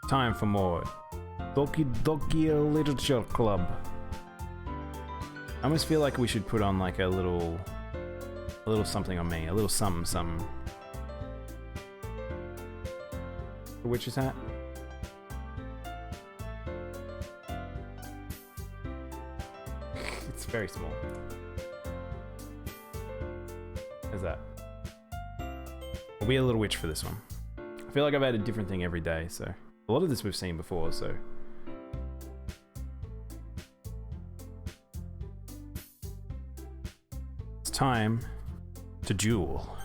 Time for more Doki Doki Literature Club. I almost feel like we should put on like a little something on me, a little something. The witch's hat. It's very small. How's that? I'll be a little witch for this one. I feel like I've had a different thing every day, so a lot of this we've seen before, so. It's time to duel.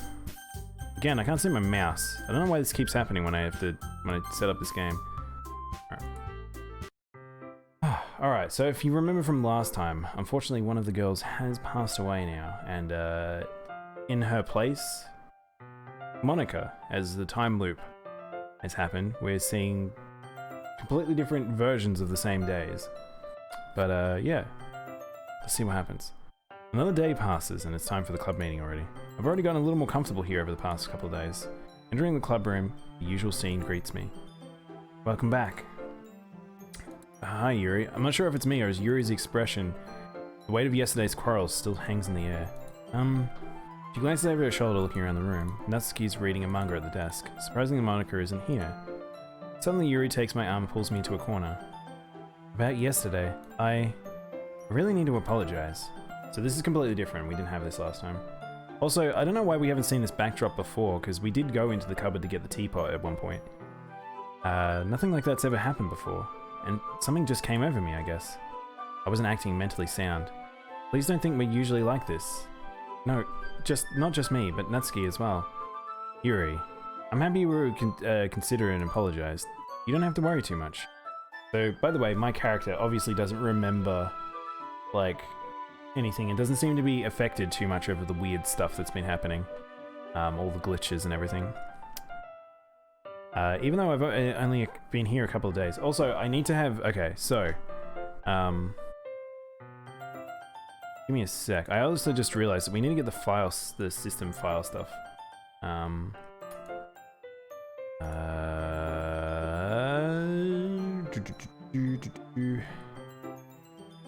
Again, I can't see my mouse. I don't know why this keeps happening when I set up this game. Alright, so if you remember from last time, unfortunately one of the girls has passed away now, and in her place, Monica, as the time loop has happened, we're seeing completely different versions of the same days. But yeah, let's see what happens. Another day passes and it's time for the club meeting already. I've already gotten a little more comfortable here over the past couple of days. Entering the club room, the usual scene greets me. Welcome back. Hi Yuri. I'm not sure if it's me or is Yuri's expression. The weight of yesterday's quarrels still hangs in the air. She glances over her shoulder looking around the room. Natsuki's reading a manga at the desk. Surprisingly, Monica isn't here. Suddenly Yuri takes my arm and pulls me into a corner. About yesterday, I really need to apologize. So this is completely different, we didn't have this last time. Also, I don't know why we haven't seen this backdrop before, because we did go into the cupboard to get the teapot at one point. Nothing like that's ever happened before, and something just came over me, I guess. I wasn't acting mentally sound. Please don't think we're usually like this. No, not just me, but Natsuki as well. Yuri, I'm happy you were considerate and apologized. You don't have to worry too much. So, by the way, my character obviously doesn't remember, like, anything. It doesn't seem to be affected too much over the weird stuff that's been happening. All the glitches and everything. Even though I've only been here a couple of days. Also, I need to have... Okay, so... give me a sec. I also just realized that we need to get the files, the system file stuff. I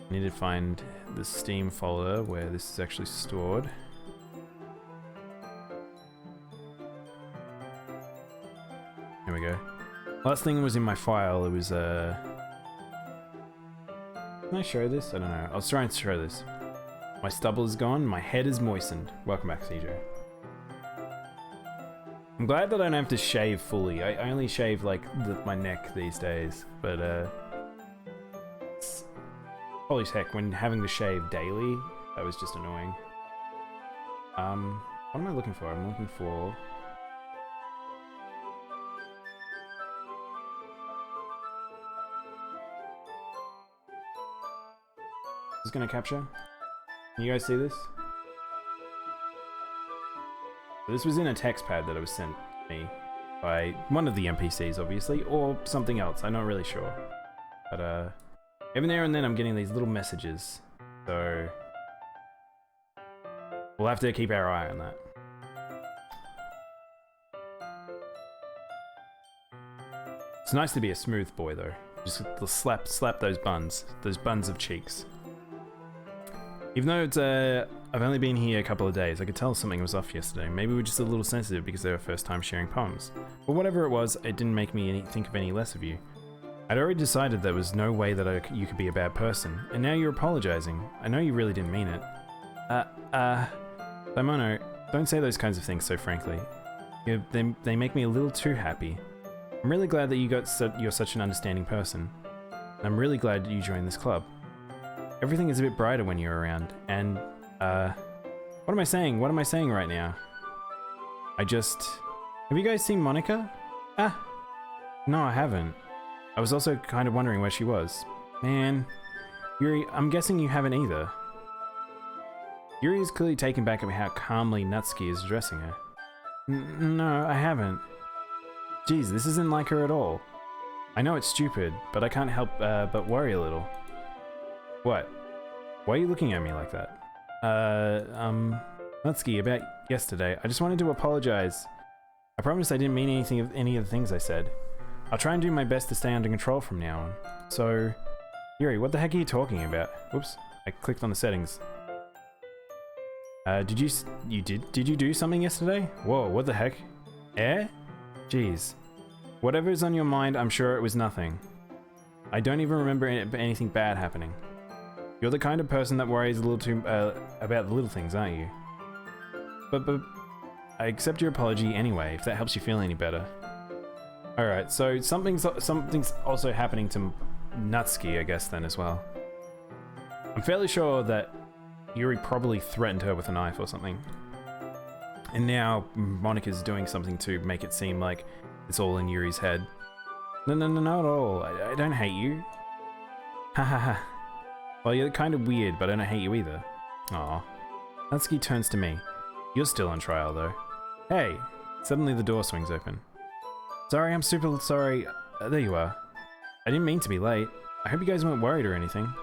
need to find the Steam folder where this is actually stored. Here we go. Last thing was in my file, it was Can I show this? I don't know. I was trying to show this. My stubble is gone, my head is moistened. Welcome back, CJ. I'm glad that I don't have to shave fully. I only shave like my neck these days, but holy heck, when having to shave daily, that was just annoying. What am I looking for? I'm looking for... Is this gonna capture? Can you guys see this? This was in a text pad that was sent to me by one of the NPCs, obviously, or something else. I'm not really sure. But, every now and then I'm getting these little messages, so we'll have to keep our eye on that. It's nice to be a smooth boy, though. Just slap those buns of cheeks. Even though it's I've only been here a couple of days, I could tell something was off yesterday. Maybe we're just a little sensitive because they were first time sharing poems. But whatever it was, it didn't make me think of any less of you. I'd already decided there was no way that you could be a bad person, and now you're apologizing. I know you really didn't mean it. Daimono, don't say those kinds of things so frankly. They make me a little too happy. I'm really glad that you're such an understanding person. And I'm really glad you joined this club. Everything is a bit brighter when you're around, and, what am I saying? What am I saying right now? Have you guys seen Monica? No, I haven't. I was also kind of wondering where she was. Man, Yuri, I'm guessing you haven't either. Yuri is clearly taken back at how calmly Natsuki is addressing her. No, I haven't. Geez, this isn't like her at all. I know it's stupid, but I can't help but worry a little. What? Why are you looking at me like that? Natsuki, about yesterday, I just wanted to apologize. I promise I didn't mean any of the things I said. I'll try and do my best to stay under control from now on. So, Yuri, what the heck are you talking about? Whoops, I clicked on the settings. Did you do something yesterday? Whoa, what the heck? Eh? Jeez. Whatever's on your mind, I'm sure it was nothing. I don't even remember anything bad happening. You're the kind of person that worries a little too about the little things, aren't you? But I accept your apology anyway, if that helps you feel any better. Alright, so something's also happening to Natsuki, I guess, then as well. I'm fairly sure that Yuri probably threatened her with a knife or something. And now Monika's doing something to make it seem like it's all in Yuri's head. No, not at all. I don't hate you. Ha ha ha. Well, you're kind of weird, but I don't hate you either. Aw. Natsuki turns to me. You're still on trial, though. Hey! Suddenly the door swings open. Sorry, I'm super sorry. There you are. I didn't mean to be late. I hope you guys weren't worried or anything.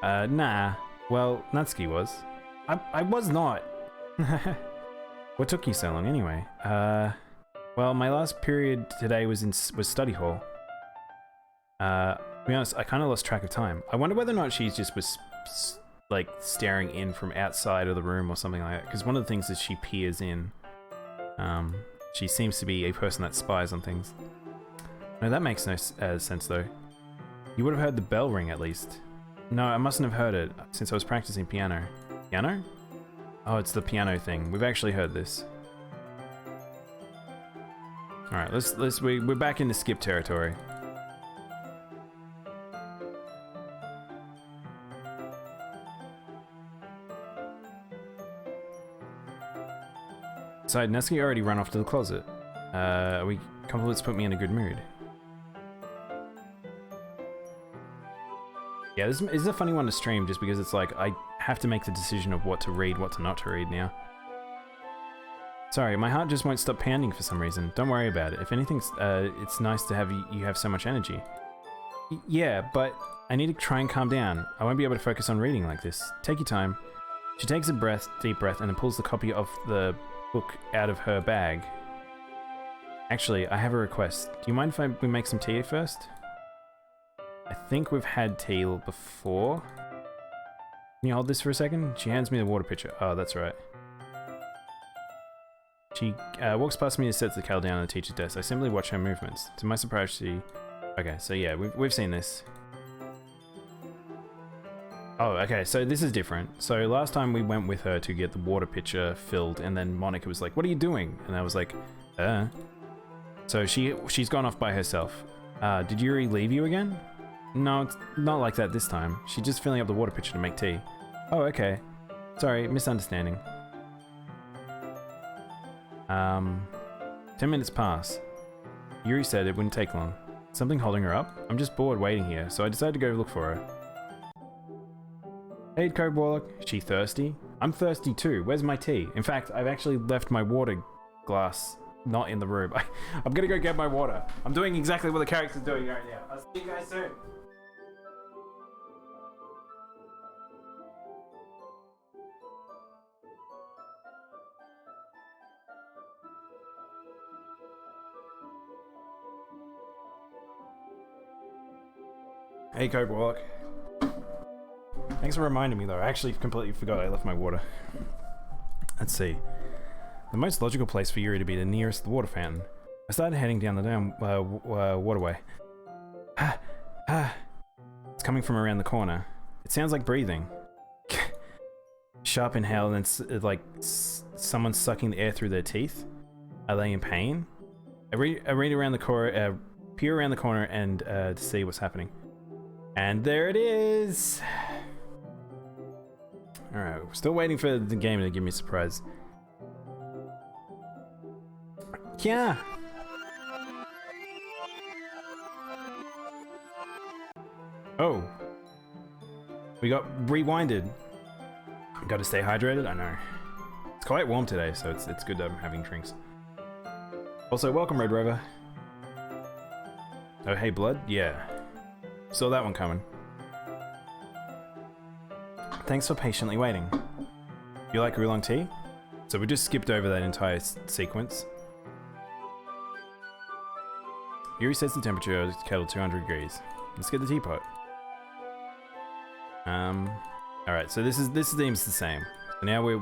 Nah. Well, Natsuki was. I was not. What took you so long anyway? Well, my last period today was study hall. To be honest, I kind of lost track of time. I wonder whether or not she just was like staring in from outside of the room or something like that. Because one of the things is she peers in. She seems to be a person that spies on things. No, that makes no sense though. You would have heard the bell ring at least. No, I mustn't have heard it since I was practicing piano. Piano? Oh, it's the piano thing. We've actually heard this. Alright, we're back into skip territory. So Natsuki already ran off to the closet. Compliments put me in a good mood. Yeah, this is a funny one to stream just because it's like, I have to make the decision of what to read, what to not to read now. Sorry, my heart just won't stop pounding for some reason. Don't worry about it. If anything, it's nice to have you have so much energy. Yeah, but I need to try and calm down. I won't be able to focus on reading like this. Take your time. She takes a deep breath, and then pulls the copy of the book out of her bag. Actually, I have a request. Do you mind if we make some tea first? I think we've had tea before. Can you hold this for a second? She hands me the water pitcher. Oh, that's right. She walks past me and sets the kettle down on the teacher's desk. I simply watch her movements. To my surprise, she... Okay, so yeah, we've seen this. Oh, okay, so this is different. So last time we went with her to get the water pitcher filled, and then Monika was like, "What are you doing?" And I was like, So she's gone off by herself. Did Yuri leave you again? No, it's not like that this time. She's just filling up the water pitcher to make tea. Oh, okay. Sorry, misunderstanding. 10 minutes pass. Yuri said it wouldn't take long. Something holding her up? I'm just bored waiting here, so I decided to go look for her. Hey, Code Warlock. She thirsty? I'm thirsty too. Where's my tea? In fact, I've actually left my water glass not in the room. I'm gonna go get my water. I'm doing exactly what the character's doing right now. I'll see you guys soon. Hey, Code Warlock. Thanks for reminding me though. I actually completely forgot I left my water. Let's see. The most logical place for Yuri to be the nearest the water fountain. I started heading down the waterway. It's coming from around the corner. It sounds like breathing. Sharp inhale and then like someone sucking the air through their teeth. Are they in pain? I read around the corner, peer around the corner and to see what's happening. And there it is! Alright, we're still waiting for the game to give me a surprise. Yeah! Oh! We got rewinded. Gotta stay hydrated? I know. It's quite warm today, so it's good that I'm having drinks. Also, welcome Red Rover. Oh, hey Blood? Yeah. Saw that one coming. Thanks for patiently waiting. You like oolong tea? So we just skipped over that entire sequence. Yuri sets the temperature of the kettle 200 degrees. Let's get the teapot. Alright, so this seems the same. So now we're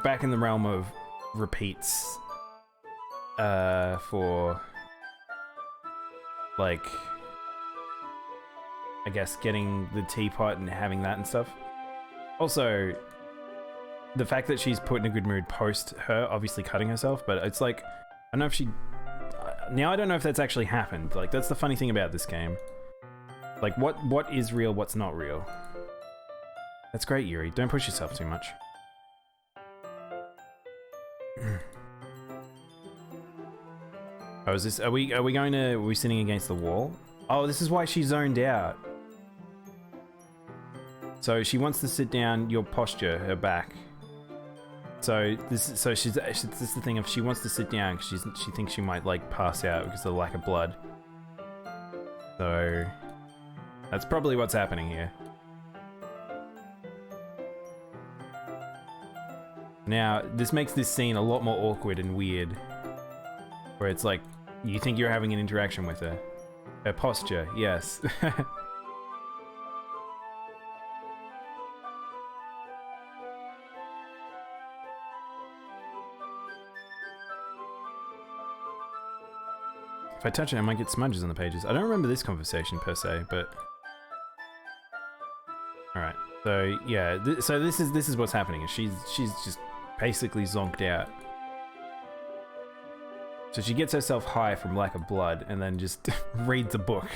back in the realm of repeats. For like, I guess getting the teapot and having that and stuff. Also, the fact that she's put in a good mood post her obviously cutting herself, but it's like, I don't know if she... Now I don't know if that's actually happened. Like, that's the funny thing about this game. Like, what is real, what's not real. That's great, Yuri. Don't push yourself too much. Oh, is this... Are we sitting against the wall? Oh, this is why she zoned out. So she wants to sit down, your posture, her back. So this is the thing, if she wants to sit down because she thinks she might like pass out because of the lack of blood. So that's probably what's happening here. Now, this makes this scene a lot more awkward and weird. Where it's like, you think you're having an interaction with her. Her posture, yes. If I touch it, I might get smudges on the pages. I don't remember this conversation per se, but... Alright, so yeah, so this is what's happening. She's just basically zonked out. So she gets herself high from lack of blood and then just reads a book.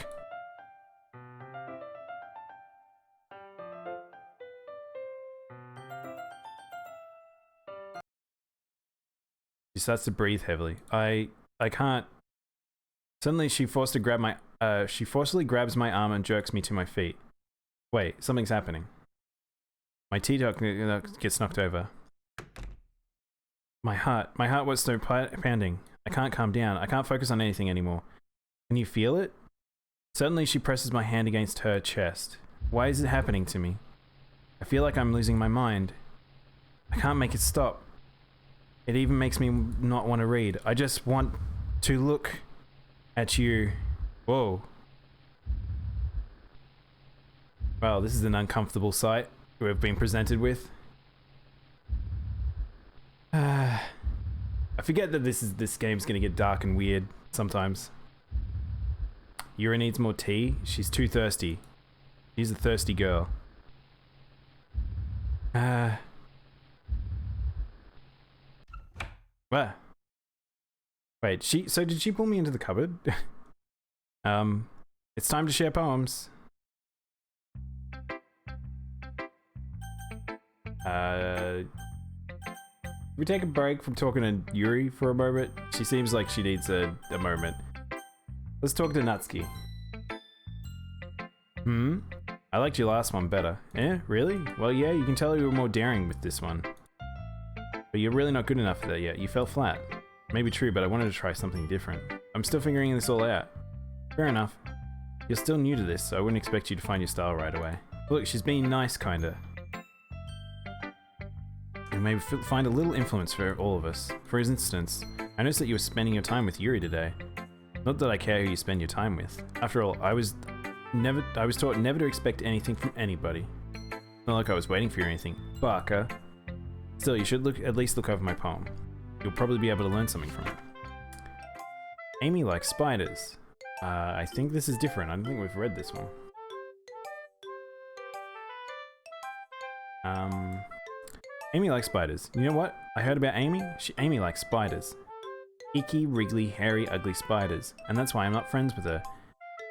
She starts to breathe heavily. I can't... Suddenly she forcibly grabs my arm and jerks me to my feet. Wait, something's happening. My teapot gets knocked over. My heart was so pounding. I can't calm down. I can't focus on anything anymore. Can you feel it? Suddenly she presses my hand against her chest. Why is it happening to me? I feel like I'm losing my mind. I can't make it stop. It even makes me not want to read. I just want to look at you. Whoa. Well, this is an uncomfortable sight we've been presented with. I forget that this game's gonna get dark and weird sometimes. Yuri needs more tea. She's too thirsty. She's a thirsty girl. What? Wait, so did she pull me into the cupboard? It's time to share poems. We take a break from talking to Yuri for a moment. She seems like she needs a moment. Let's talk to Natsuki. I liked your last one better. Eh? Really? Well, yeah, you can tell you were more daring with this one. But you're really not good enough for that yet. You fell flat. Maybe true, but I wanted to try something different. I'm still figuring this all out. Fair enough. You're still new to this, so I wouldn't expect you to find your style right away. Look, she's being nice, kinda. And maybe find a little influence for all of us. For instance, I noticed that you were spending your time with Yuri today. Not that I care who you spend your time with. After all, I was taught never to expect anything from anybody. Not like I was waiting for you or anything. Baka. Still, you should at least look over my poem. You'll probably be able to learn something from it. Amy likes spiders. I think this is different. I don't think we've read this one. Amy likes spiders. You know what? I heard about Amy. Amy likes spiders. Icky, wriggly, hairy, ugly spiders. And that's why I'm not friends with her.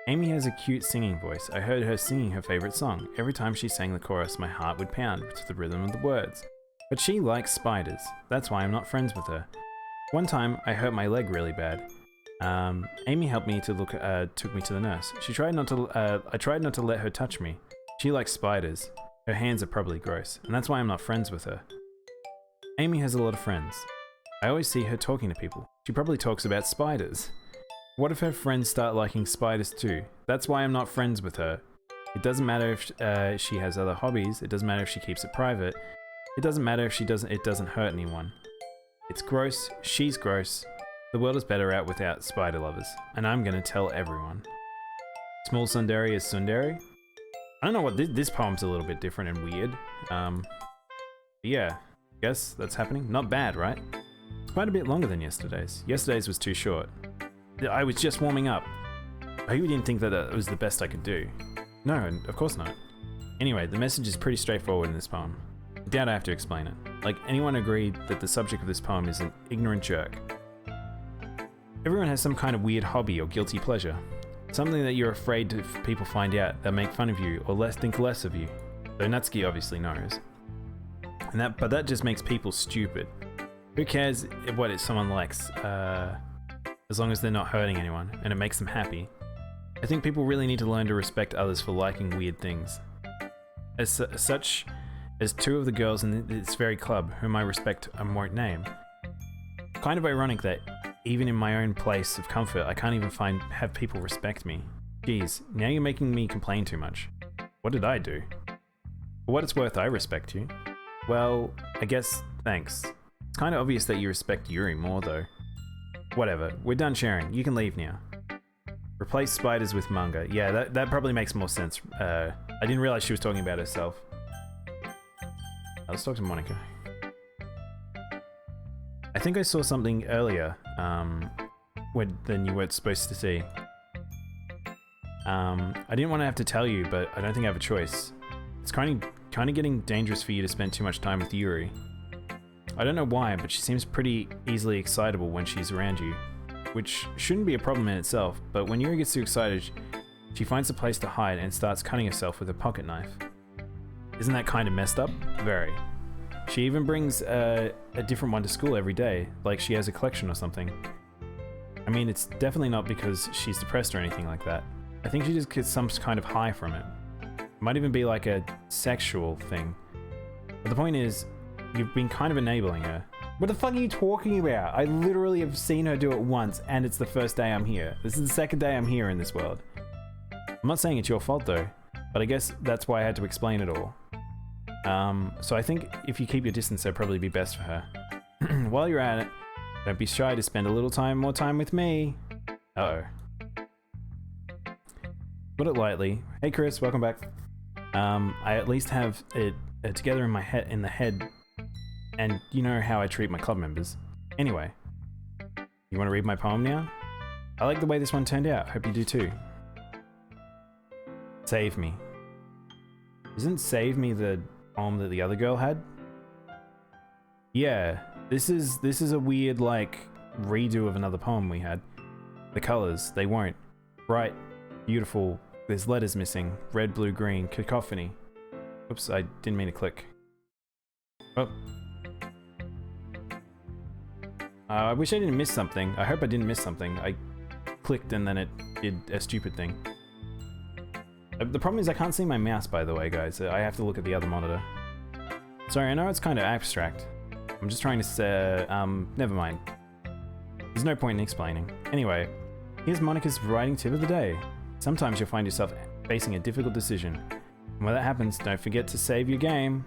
Amy has a cute singing voice. I heard her singing her favorite song. Every time she sang the chorus, my heart would pound to the rhythm of the words. But she likes spiders. That's why I'm not friends with her. One time, I hurt my leg really bad. Amy helped me to took me to the nurse. I tried not to let her touch me. She likes spiders. Her hands are probably gross, and that's why I'm not friends with her. Amy has a lot of friends. I always see her talking to people. She probably talks about spiders. What if her friends start liking spiders too? That's why I'm not friends with her. It doesn't matter if she has other hobbies. It doesn't matter if she keeps it private. It doesn't matter if it doesn't hurt anyone. It's gross. She's gross. The world is better out without spider lovers, and I'm gonna tell everyone. Small Sundari is Sundari. I don't know what this poem's a little bit different and weird. Yeah, guess that's happening. Not bad, right? It's quite a bit longer than yesterday's. Yesterday's was too short. I was just warming up. I hope you didn't think that it was the best I could do. No, of course not. Anyway, the message is pretty straightforward in this poem. I doubt I have to explain it. Like, anyone agreed that the subject of this poem is an ignorant jerk. Everyone has some kind of weird hobby or guilty pleasure. Something that you're afraid if people find out, they'll make fun of you or think less of you. Though Natsuki obviously knows. But that just makes people stupid. Who cares what someone likes, as long as they're not hurting anyone, and it makes them happy. I think people really need to learn to respect others for liking weird things. As such as two of the girls in this very club, whom I respect and won't name. Kind of ironic that even in my own place of comfort, I can't even have people respect me. Geez, now you're making me complain too much. What did I do? For what it's worth, I respect you. Well, I guess thanks. It's kind of obvious that you respect Yuri more though. Whatever, we're done sharing. You can leave now. Replace spiders with manga. Yeah, that probably makes more sense. I didn't realize she was talking about herself. Let's talk to Monika. I think I saw something earlier than you were supposed to see. I didn't want to have to tell you, but I don't think I have a choice. It's kind of getting dangerous for you to spend too much time with Yuri. I don't know why, but she seems pretty easily excitable when she's around you, which shouldn't be a problem in itself, but when Yuri gets too excited, she finds a place to hide and starts cutting herself with a pocket knife. Isn't that kind of messed up? Very. She even brings a different one to school every day, like she has a collection or something. I mean, it's definitely not because she's depressed or anything like that. I think she just gets some kind of high from it. It might even be like a sexual thing. But the point is, you've been kind of enabling her. What the fuck are you talking about? I literally have seen her do it once, and it's the first day I'm here. This is the second day I'm here in this world. I'm not saying it's your fault though, but I guess that's why I had to explain it all. So I think if you keep your distance, that'd probably be best for her. While you're at it, don't be shy to spend a little more time with me. Uh-oh. Put it lightly. Hey Chris, welcome back. I at least have it together in the head, and you know how I treat my club members. Anyway, you want to read my poem now? I like the way this one turned out. Hope you do too. Save Me. Isn't Save Me the poem that the other girl had? Yeah, this is a weird like redo of another poem we had. The colors, they won't. Bright, beautiful, there's letters missing. Red, blue, green, cacophony. Oops, I didn't mean to click. Oh. I wish I didn't miss something. I hope I didn't miss something. I clicked and then it did a stupid thing. The problem is I can't see my mouse, by the way, guys. I have to look at the other monitor. Sorry, I know it's kind of abstract. I'm just trying to say, never mind. There's no point in explaining. Anyway, here's Monika's writing tip of the day. Sometimes you'll find yourself facing a difficult decision. And when that happens, don't forget to save your game.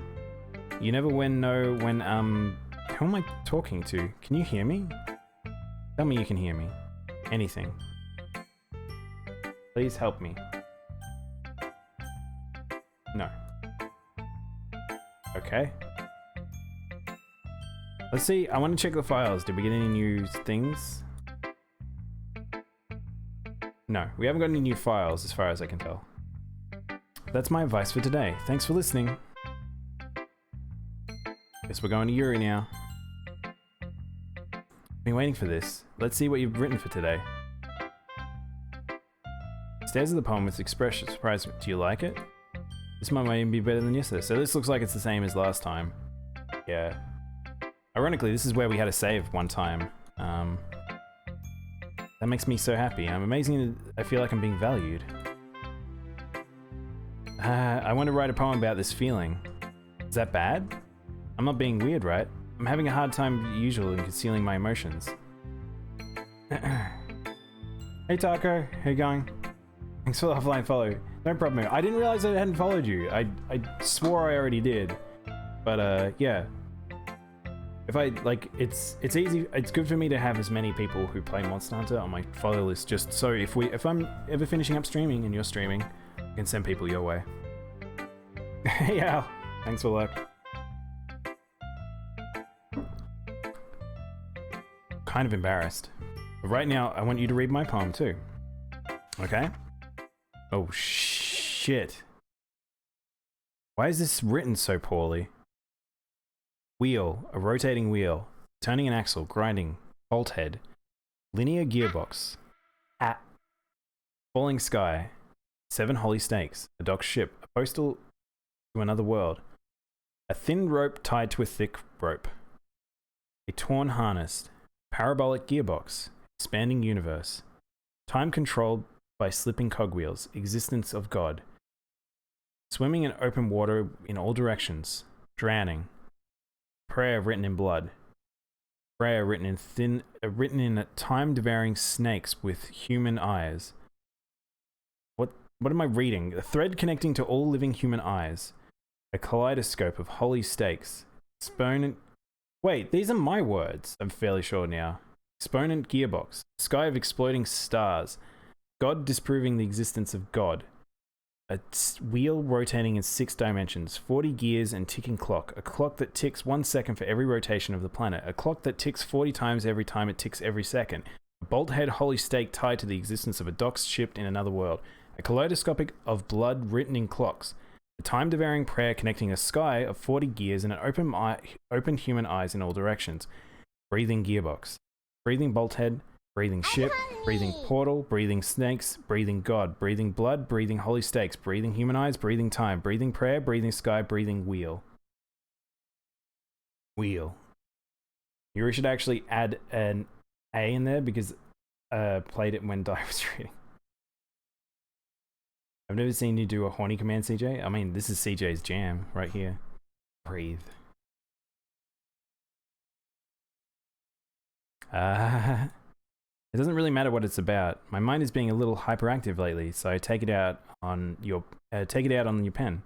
You never know when, who am I talking to? Can you hear me? Tell me you can hear me. Anything. Please help me. No. Okay. Let's see, I want to check the files. Did we get any new things? No, we haven't got any new files as far as I can tell. That's my advice for today. Thanks for listening. Guess we're going to Yuri now. Been waiting for this. Let's see what you've written for today. Stares at the poem with expression surprise. Do you like it? This might even be better than yesterday. So this looks like it's the same as last time. Yeah. Ironically, this is where we had a save one time. That makes me so happy. I'm amazing. I feel like I'm being valued. I want to write a poem about this feeling. Is that bad? I'm not being weird, right? I'm having a hard time usual in concealing my emotions. Hey Taco, how you going? Thanks for the offline follow. No problem. I didn't realize I hadn't followed you. I swore I already did. But yeah. If I, like, it's easy, it's good for me to have as many people who play Monster Hunter on my follow list, just so if I'm ever finishing up streaming and you're streaming, I can send people your way. Hey Al, thanks for luck. Kind of embarrassed. But right now, I want you to read my poem too. Okay? Oh shit. Why is this written so poorly? Wheel, a rotating wheel, turning an axle, grinding, bolt head, linear gearbox, falling sky, 7 holy snakes, a docked ship, a postal to another world, a thin rope tied to a thick rope, a torn harness, parabolic gearbox, expanding universe, time controlled by slipping cogwheels, existence of God, swimming in open water in all directions, drowning, prayer written in blood, prayer written in time-devouring snakes with human eyes. What am I reading? A thread connecting to all living human eyes. A kaleidoscope of holy stakes. Exponent... Wait, these are my words, I'm fairly sure now. Exponent gearbox. Sky of exploding stars. God disproving the existence of God. A wheel rotating in 6 dimensions. 40 gears and ticking clock. A clock that ticks 1 second for every rotation of the planet. A clock that ticks 40 times every time it ticks every second. A bolt-head holy stake tied to the existence of a docked ship in another world. A kaleidoscopic of blood written in clocks. A time-devouring prayer connecting a sky of 40 gears and an open human eyes in all directions. Breathing gearbox. Breathing bolthead. Breathing ship. Breathing portal. Breathing snakes. Breathing God. Breathing blood. Breathing holy stakes. Breathing human eyes. Breathing time. Breathing prayer. Breathing sky. Breathing wheel. Wheel. You should actually add an A in there because played it when Di was reading. I've never seen you do a horny command, CJ. I mean, this is CJ's jam right here. Breathe. It doesn't really matter what it's about. My mind is being a little hyperactive lately, so I take it out on your pen.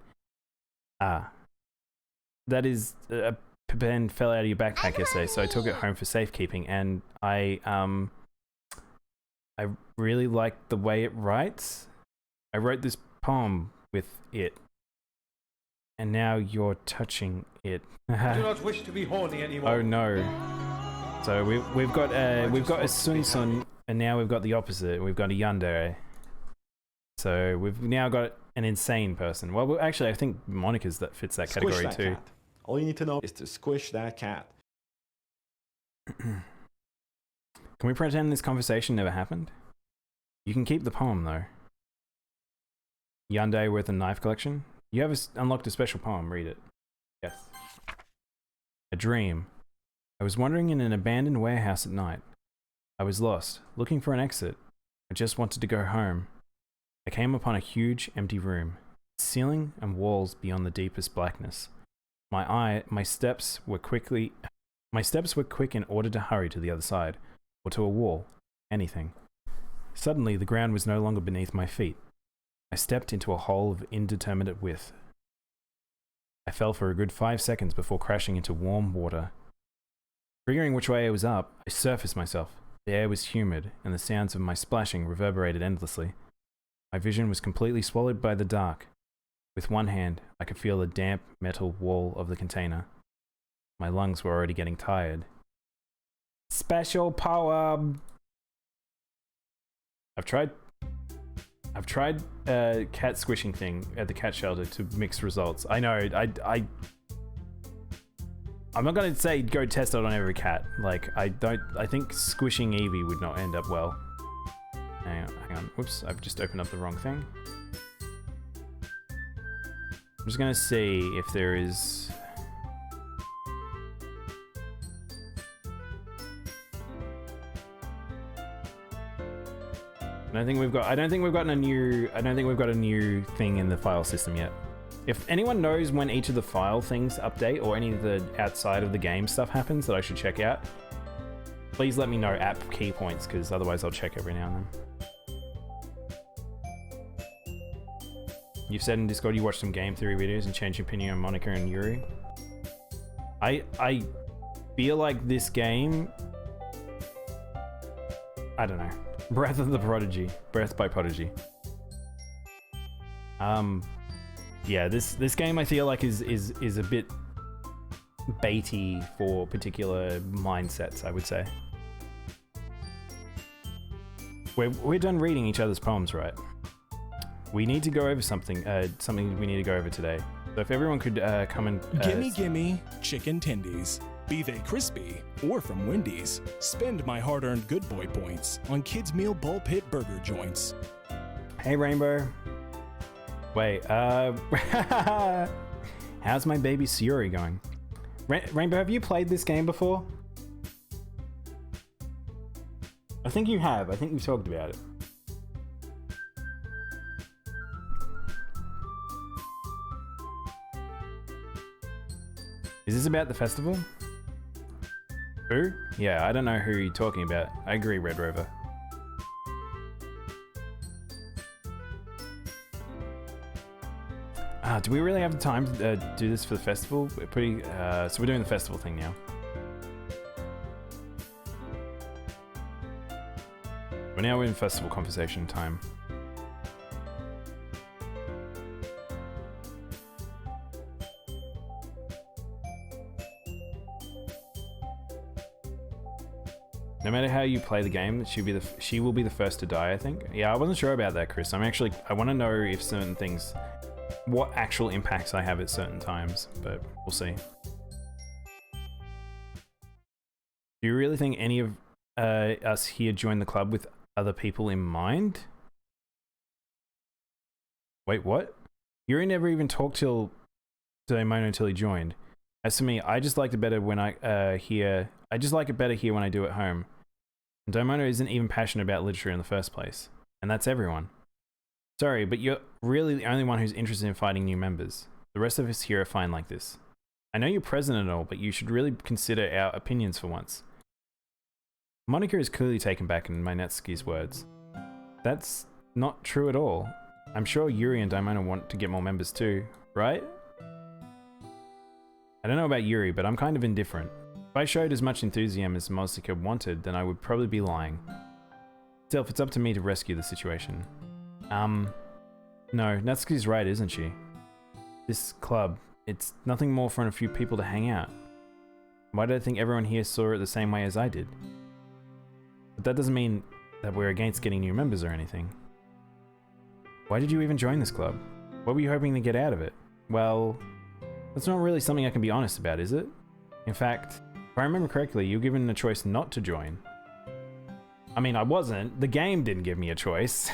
That is a pen fell out of your backpack yesterday, so I took it home for safekeeping, and I really like the way it writes. I wrote this poem with it, and now you're touching it. I do not wish to be horny anymore. Oh no! So we've got a Sun Sun, and now we've got the opposite. We've got a yandere. So we've now got an insane person. Well, actually, I think Monica's that fits that category Squish that too. cat. All you need to know is to squish that cat. Can we pretend this conversation never happened? You can keep the poem though. Yandere with a knife collection. You have unlocked a special poem. Read it. Yes. A dream. I was wandering in an abandoned warehouse at night. I was lost, looking for an exit. I just wanted to go home. I came upon a huge, empty room, ceiling and walls beyond the deepest blackness. My steps were quick in order to hurry to the other side, or to a wall, anything. Suddenly, the ground was no longer beneath my feet. I stepped into a hole of indeterminate width. I fell for a good 5 seconds before crashing into warm water. Figuring which way I was up, I surfaced myself. The air was humid, and the sounds of my splashing reverberated endlessly. My vision was completely swallowed by the dark. With one hand, I could feel the damp metal wall of the container. My lungs were already getting tired. Special poem! I've tried cat squishing thing at the cat shelter to mix results. I know, I'm not gonna say go test it on every cat. Like, I think squishing Eevee would not end up well. Hang on. Whoops, I've just opened up the wrong thing. I'm just gonna see if there is... I don't think we've got a new thing in the file system yet. If anyone knows when each of the file things update or any of the outside of the game stuff happens that I should check out, please let me know at key points, because otherwise I'll check every now and then. You've said in Discord you watched some game theory videos and changed your opinion on Monica and Yuri. I feel like this game, I don't know. Breath of the Prodigy. Breath by Prodigy. Yeah, this game I feel like is a bit baity for particular mindsets, I would say. We're done reading each other's poems, right? We need to go over something we need to go over today. So if everyone could come and... Gimme chicken tendies. Be they crispy or from Wendy's. Spend my hard-earned good boy points on Kids Meal Ball Pit burger joints. Hey, Rainbow. Wait, how's my baby Suri going? Rainbow, have you played this game before? I think you have. I think we've talked about it. Is this about the festival? Who? Yeah, I don't know who you're talking about. I agree, Red Rover. Do we really have the time to do this for the festival? So we're doing the festival thing now. We're now in festival conversation time. No matter how you play the game, she will be the first to die, I think. Yeah, I wasn't sure about that, Chris. I want to know if certain things, what actual impacts I have at certain times, but we'll see. Do you really think any of us here joined the club with other people in mind? Wait, what? Yuri never even talked to Daimono until he joined. As for me, I just liked it better when I just like it better here when I do at home. And Daimono isn't even passionate about literature in the first place. And that's everyone. Sorry, but you're really the only one who's interested in finding new members. The rest of us here are fine like this. I know you're present and all, but you should really consider our opinions for once. Monica is clearly taken back in Mainetsuki's words. That's not true at all. I'm sure Yuri and Daimono want to get more members too, right? I don't know about Yuri, but I'm kind of indifferent. If I showed as much enthusiasm as Mosuke wanted, then I would probably be lying. Still, it's up to me to rescue the situation. No, Natsuki's right, isn't she? This club, it's nothing more for a few people to hang out. Why do I think everyone here saw it the same way as I did? But that doesn't mean that we're against getting new members or anything. Why did you even join this club? What were you hoping to get out of it? Well, that's not really something I can be honest about, is it? In fact, if I remember correctly, you were given a choice not to join. I mean, I wasn't. The game didn't give me a choice.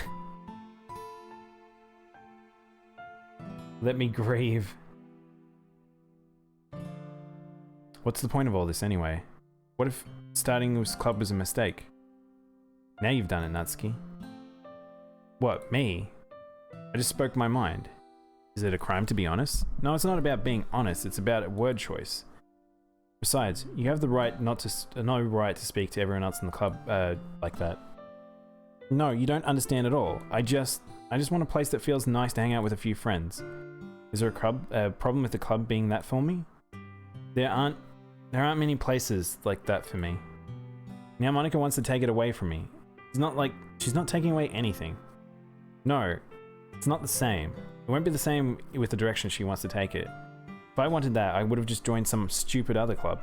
Let me grieve. What's the point of all this anyway? What if starting this club was a mistake? Now you've done it, Natsuki. What, me? I just spoke my mind. Is it a crime to be honest? No, it's not about being honest, it's about a word choice. Besides, you have the right no right to speak to everyone else in the club like that. No, you don't understand at all. I just want a place that feels nice to hang out with a few friends. Is there a problem with the club being that for me? There aren't many places like that for me. Now Monica wants to take it away from me. It's not like she's not taking away anything. No, it's not the same. It won't be the same with the direction she wants to take it. If I wanted that, I would have just joined some stupid other club.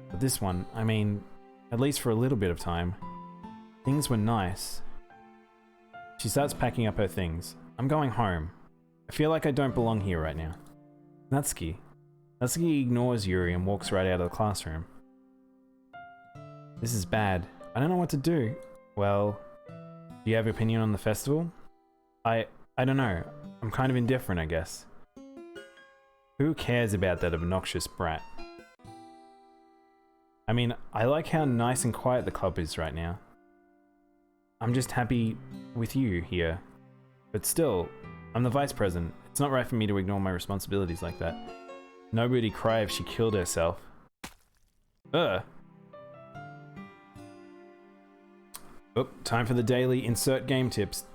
But this one, I mean, at least for a little bit of time, things were nice. She starts packing up her things. I'm going home. I feel like I don't belong here right now. Natsuki. Natsuki ignores Yuri and walks right out of the classroom. This is bad. I don't know what to do. Well, do you have an opinion on the festival? I don't know. I'm kind of indifferent, I guess. Who cares about that obnoxious brat? I mean, I like how nice and quiet the club is right now. I'm just happy with you here. But still, I'm the vice president. It's not right for me to ignore my responsibilities like that. Nobody cry if she killed herself. Ugh. Oh, time for the daily insert game tips.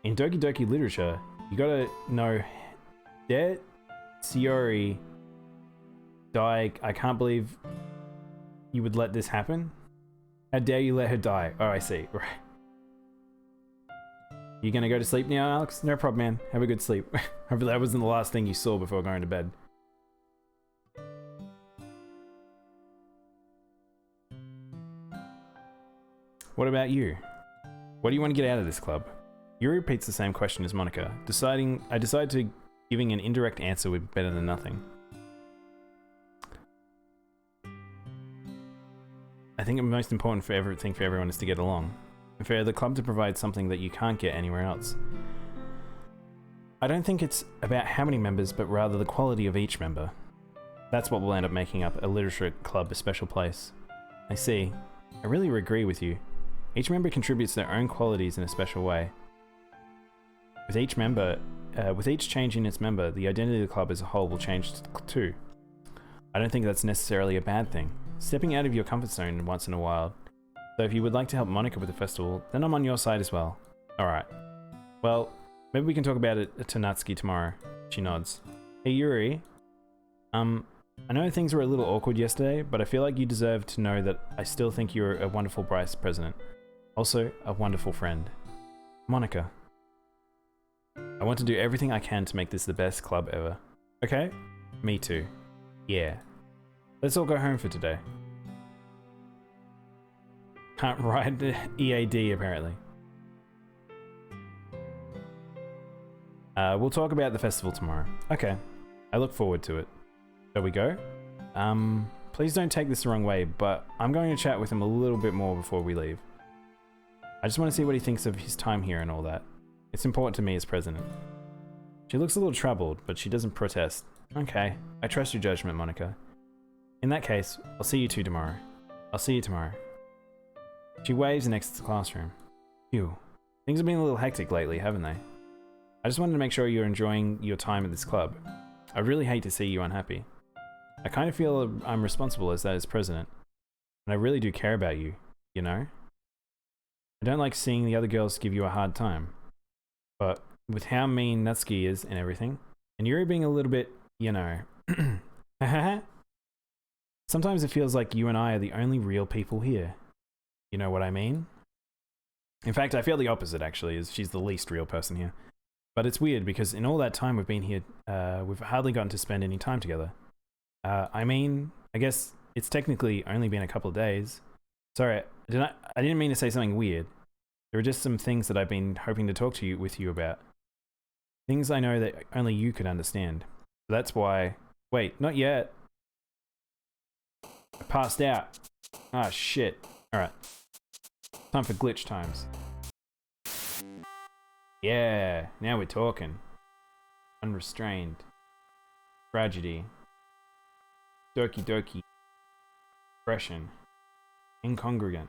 In Doki Doki Literature, you gotta know Det Siori Die. I can't believe you would let this happen? How dare you let her die? Oh, I see. Right. You gonna go to sleep now, Alex? No problem, man. Have a good sleep. Hopefully that wasn't the last thing you saw before going to bed. What about you? What do you want to get out of this club? Yuri repeats the same question as Monica. I decided to giving an indirect answer would be better than nothing. I think the most important for everyone is to get along. And for the club to provide something that you can't get anywhere else. I don't think it's about how many members, but rather the quality of each member. That's what will end up making up a literature club a special place. I see. I really agree with you. Each member contributes their own qualities in a special way. With each change in its member, the identity of the club as a whole will change too. I don't think that's necessarily a bad thing. Stepping out of your comfort zone once in a while. So if you would like to help Monica with the festival, then I'm on your side as well. Alright. Well, maybe we can talk about it to Natsuki tomorrow. She nods. Hey Yuri. I know things were a little awkward yesterday, but I feel like you deserve to know that I still think you're a wonderful vice president. Also, a wonderful friend. Monica. I want to do everything I can to make this the best club ever. Okay? Me too. Yeah. Let's all go home for today. Can't ride the EAD apparently. We'll talk about the festival tomorrow. Okay. I look forward to it. Shall we go? Please don't take this the wrong way, but I'm going to chat with him a little bit more before we leave. I just want to see what he thinks of his time here and all that. It's important to me as president. She looks a little troubled, but she doesn't protest. Okay, I trust your judgment, Monica. In that case, I'll see you two tomorrow. I'll see you tomorrow. She waves and exits the classroom. Phew. Things have been a little hectic lately, haven't they? I just wanted to make sure you're enjoying your time at this club. I really hate to see you unhappy. I kind of feel I'm responsible as that as president. And I really do care about you, you know? I don't like seeing the other girls give you a hard time. But with how mean Natsuki is and everything, and Yuri being a little bit, you know, sometimes it feels like you and I are the only real people here. You know what I mean? In fact, I feel the opposite actually, as she's the least real person here. But it's weird because in all that time we've been here, we've hardly gotten to spend any time together. I mean, I guess it's technically only been a couple of days. Sorry, I didn't mean to say something weird. There are just some things that I've been hoping to talk to you with you about. Things I know that only you could understand. So that's why... Wait, not yet. I passed out. Ah, shit. Alright. Time for glitch times. Yeah, now we're talking. Unrestrained. Tragedy. Doki Doki. Depression. Incongruent.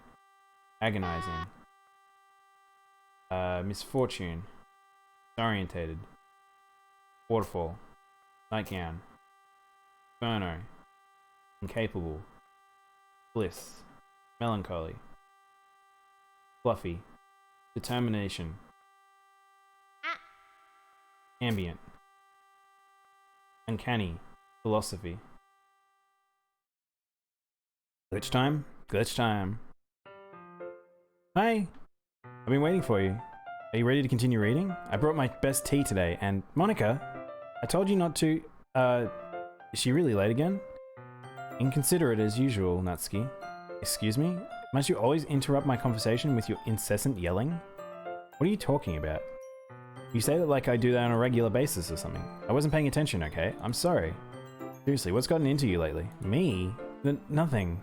Agonizing. Misfortune. Disorientated. Waterfall. Nightgown. Inferno. Incapable. Bliss. Melancholy. Fluffy. Determination. Ambient. Uncanny. Philosophy. Glitch time? Glitch time. Hi! I've been waiting for you. Are you ready to continue reading? I brought my best tea today, and Monica, I told you not to, is she really late again? Inconsiderate as usual, Natsuki. Excuse me? Must you always interrupt my conversation with your incessant yelling? What are you talking about? You say that like I do that on a regular basis or something. I wasn't paying attention, okay? I'm sorry. Seriously, what's gotten into you lately? Me? Nothing.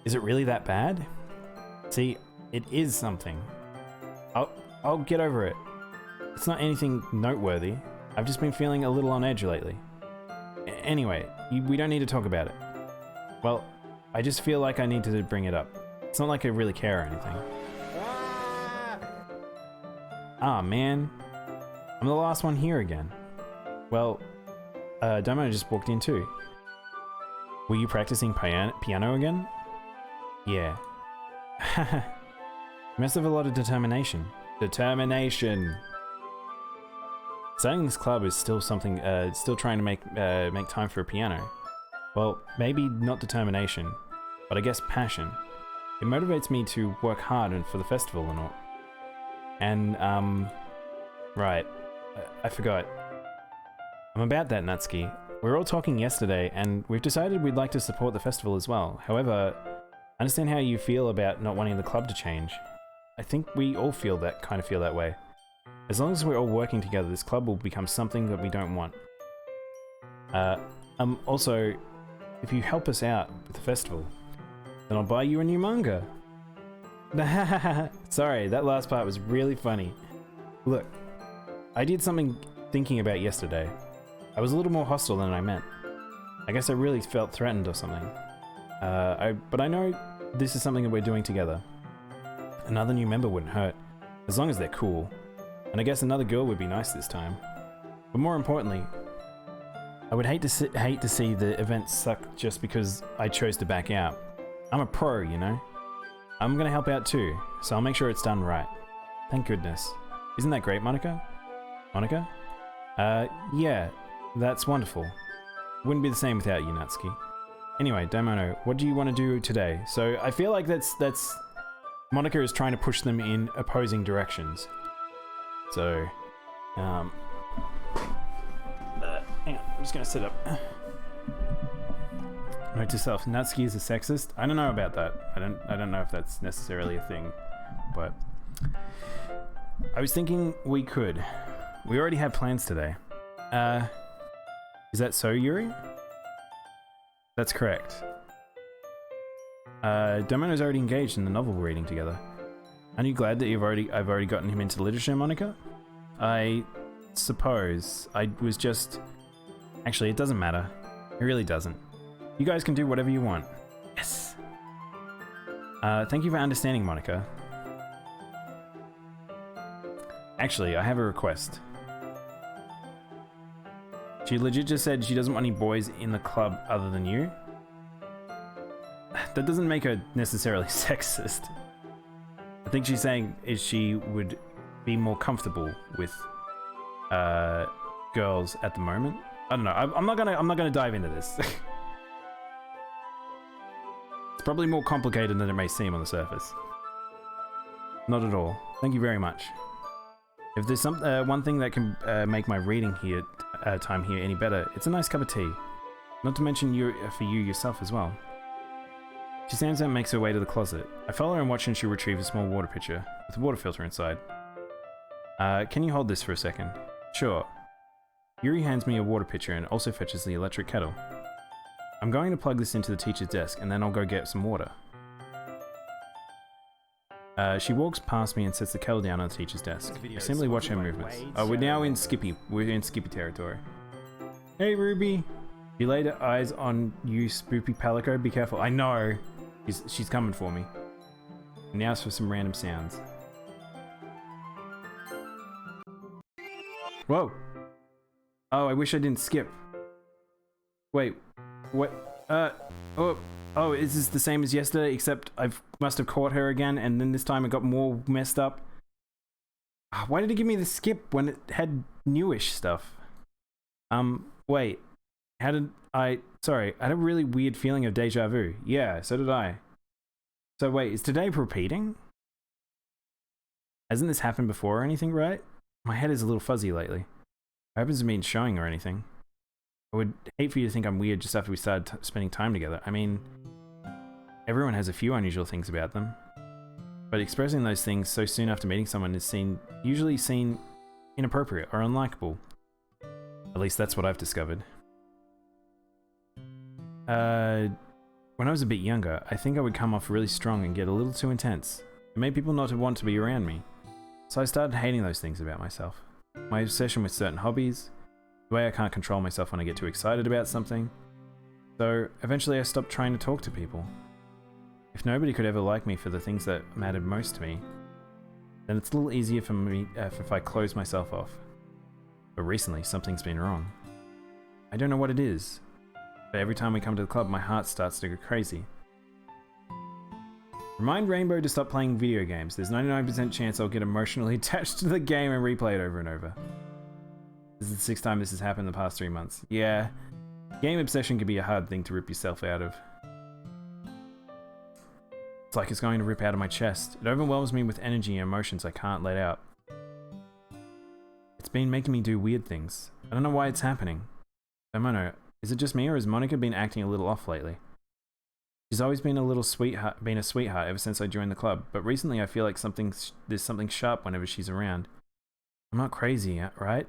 Is it really that bad? See, it is something. I'll get over it. It's not anything noteworthy. I've just been feeling a little on edge lately. Anyway, we don't need to talk about it. Well, I just feel like I need to bring it up. It's not like I really care or anything. Ah, man. I'm the last one here again. Well, Daimono just walked in too. Were you practicing piano again? Yeah. You must have a lot of determination. Determination! Starting this club is still something, still trying to make time for a piano. Well, maybe not determination, but I guess passion. It motivates me to work hard and for the festival and all. And, right. I forgot. I'm about that, Natsuki. We were all talking yesterday, and we've decided we'd like to support the festival as well. However, I understand how you feel about not wanting the club to change. I think we all feel that way. As long as we're all working together, this club will become something that we don't want. Also, if you help us out with the festival, then I'll buy you a new manga. Sorry, that last part was really funny. Look, I did something thinking about yesterday. I was a little more hostile than I meant. I guess I really felt threatened or something. But I know this is something that we're doing together. Another new member wouldn't hurt, as long as they're cool. And I guess another girl would be nice this time. But more importantly, I would hate to see the event suck just because I chose to back out. I'm a pro, you know? I'm gonna help out too, so I'll make sure it's done right. Thank goodness. Isn't that great, Monica? Monica? Yeah, that's wonderful. Wouldn't be the same without you, Natsuki. Anyway, Daimono, what do you want to do today? So I feel like that's Monica is trying to push them in opposing directions. So, hang on, I'm just gonna sit up. Note to self, Natsuki is a sexist. I don't know about that. I don't know if that's necessarily a thing, but I was thinking we already have plans today. Is that so, Yuri? That's correct. Daimono's already engaged in the novel we're reading together. Aren't you glad that I've already gotten him into literature, Monica? I suppose. I was just... Actually, it doesn't matter. It really doesn't. You guys can do whatever you want. Yes! Thank you for understanding, Monica. Actually, I have a request. She legit just said she doesn't want any boys in the club other than you. That doesn't make her necessarily sexist. I think she's saying is she would be more comfortable with girls at the moment. I don't know. I'm not gonna dive into this. It's probably more complicated than it may seem on the surface. Not at all. Thank you very much. If there's one thing that can make my reading time here any better, it's a nice cup of tea. Not to mention for you yourself as well. She stands up and makes her way to the closet. I follow her and watch, and she retrieve a small water pitcher with a water filter inside. Can you hold this for a second? Sure. Yuri hands me a water pitcher and also fetches the electric kettle. I'm going to plug this into the teacher's desk, and then I'll go get some water. She walks past me and sets the kettle down on the teacher's desk. I simply watch her movements. Oh, we're now in Skippy. We're in Skippy territory. Hey, Ruby. She laid her eyes on you, Spooky Palico. Be careful. I know. She's coming for me. And now for some random sounds. Whoa. Oh, I wish I didn't skip. Wait. What? Oh, is this the same as yesterday, except I must have caught her again, and then this time it got more messed up? Why did it give me the skip when it had newish stuff? Wait. How did I... Sorry, I had a really weird feeling of deja vu. Yeah, so did I. So wait, is today repeating? Hasn't this happened before or anything, right? My head is a little fuzzy lately. I hope it hasn't been showing or anything. I would hate for you to think I'm weird just after we started spending time together. I mean, everyone has a few unusual things about them. But expressing those things so soon after meeting someone is usually seen inappropriate or unlikable. At least that's what I've discovered. When I was a bit younger, I think I would come off really strong and get a little too intense. It made people not want to be around me. So I started hating those things about myself. My obsession with certain hobbies, the way I can't control myself when I get too excited about something. So eventually I stopped trying to talk to people. If nobody could ever like me for the things that mattered most to me, then it's a little easier for me if I close myself off. But recently, something's been wrong. I don't know what it is, but every time we come to the club, my heart starts to go crazy. Remind Rainbow to stop playing video games. There's 99% chance I'll get emotionally attached to the game and replay it over and over. This is the 6th time this has happened in the past 3 months. Yeah, game obsession can be a hard thing to rip yourself out of. It's like it's going to rip out of my chest. It overwhelms me with energy and emotions I can't let out. It's been making me do weird things. I don't know why it's happening. Daimono, is it just me or has Monica been acting a little off lately? She's always been a sweetheart ever since I joined the club, but recently I feel like there's something sharp whenever she's around. I'm not crazy, right?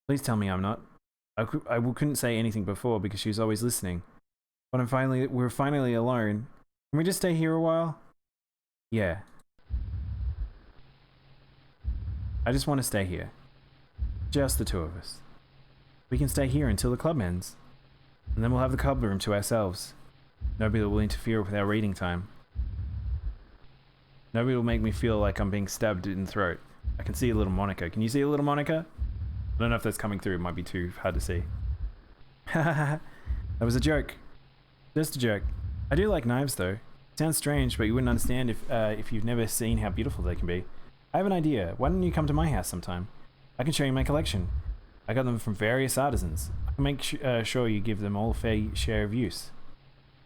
Please tell me I'm not. I couldn't say anything before because she was always listening. But we're finally alone. Can we just stay here a while? Yeah. I just want to stay here. Just the two of us. We can stay here until the club ends. And then we'll have the club room to ourselves. Nobody will interfere with our reading time. Nobody will make me feel like I'm being stabbed in the throat. I can see a little Monica. Can you see a little Monica? I don't know if that's coming through. It might be too hard to see. That was a joke. Just a joke. I do like knives though. It sounds strange, but you wouldn't understand if you've never seen how beautiful they can be. I have an idea. Why don't you come to my house sometime? I can show you my collection. I got them from various artisans. I can make sure you give them all a fair share of use.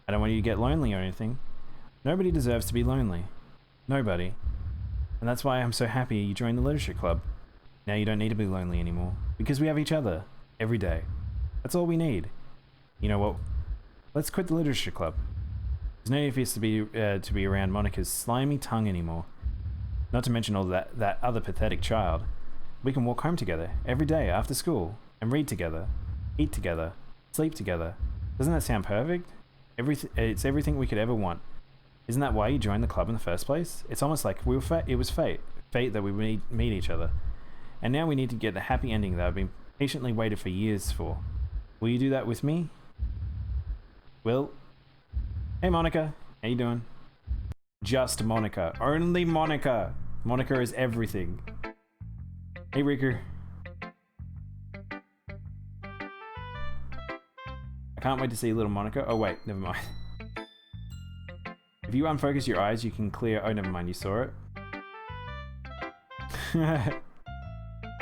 I don't want you to get lonely or anything. Nobody deserves to be lonely. Nobody. And that's why I'm so happy you joined the literature club. Now you don't need to be lonely anymore. Because we have each other. Every day. That's all we need. You know what? Let's quit the literature club. There's no need for us to be around Monica's slimy tongue anymore. Not to mention all that other pathetic child. We can walk home together every day after school and read together, eat together, sleep together. Doesn't that sound perfect? It's everything we could ever want. Isn't that why you joined the club in the first place? It's almost like it was fate. Fate that we meet each other. And now we need to get the happy ending that I've been patiently waited for years for. Will you do that with me? Will? Hey Monica, how you doing? Just Monica. Only Monica. Monica is everything. Hey Riker. I can't wait to see little Monica. Oh wait, never mind. If you unfocus your eyes, you can clear... Oh, never mind, you saw it.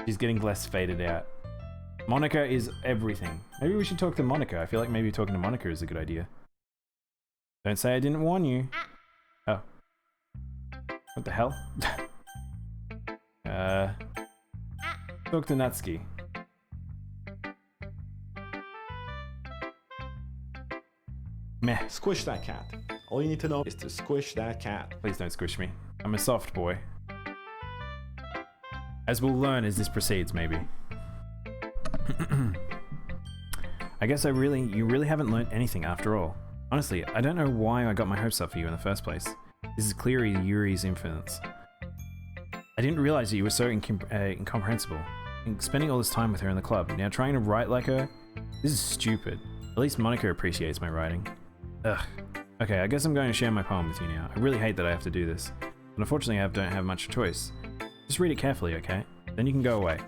She's getting less faded out. Monica is everything. Maybe we should talk to Monica. I feel like maybe talking to Monica is a good idea. Don't say I didn't warn you. Oh. What the hell? Talk to Natsuki. Meh. Squish that cat. All you need to know is to squish that cat. Please don't squish me. I'm a soft boy. As we'll learn as this proceeds, maybe. I guess you really haven't learnt anything after all. Honestly, I don't know why I got my hopes up for you in the first place. This is clearly Yuri's influence. I didn't realize that you were so incomprehensible. Spending all this time with her in the club, now trying to write like her? This is stupid. At least Monica appreciates my writing. Ugh. Okay, I guess I'm going to share my poem with you now. I really hate that I have to do this. But unfortunately I don't have much choice. Just read it carefully, okay? Then you can go away.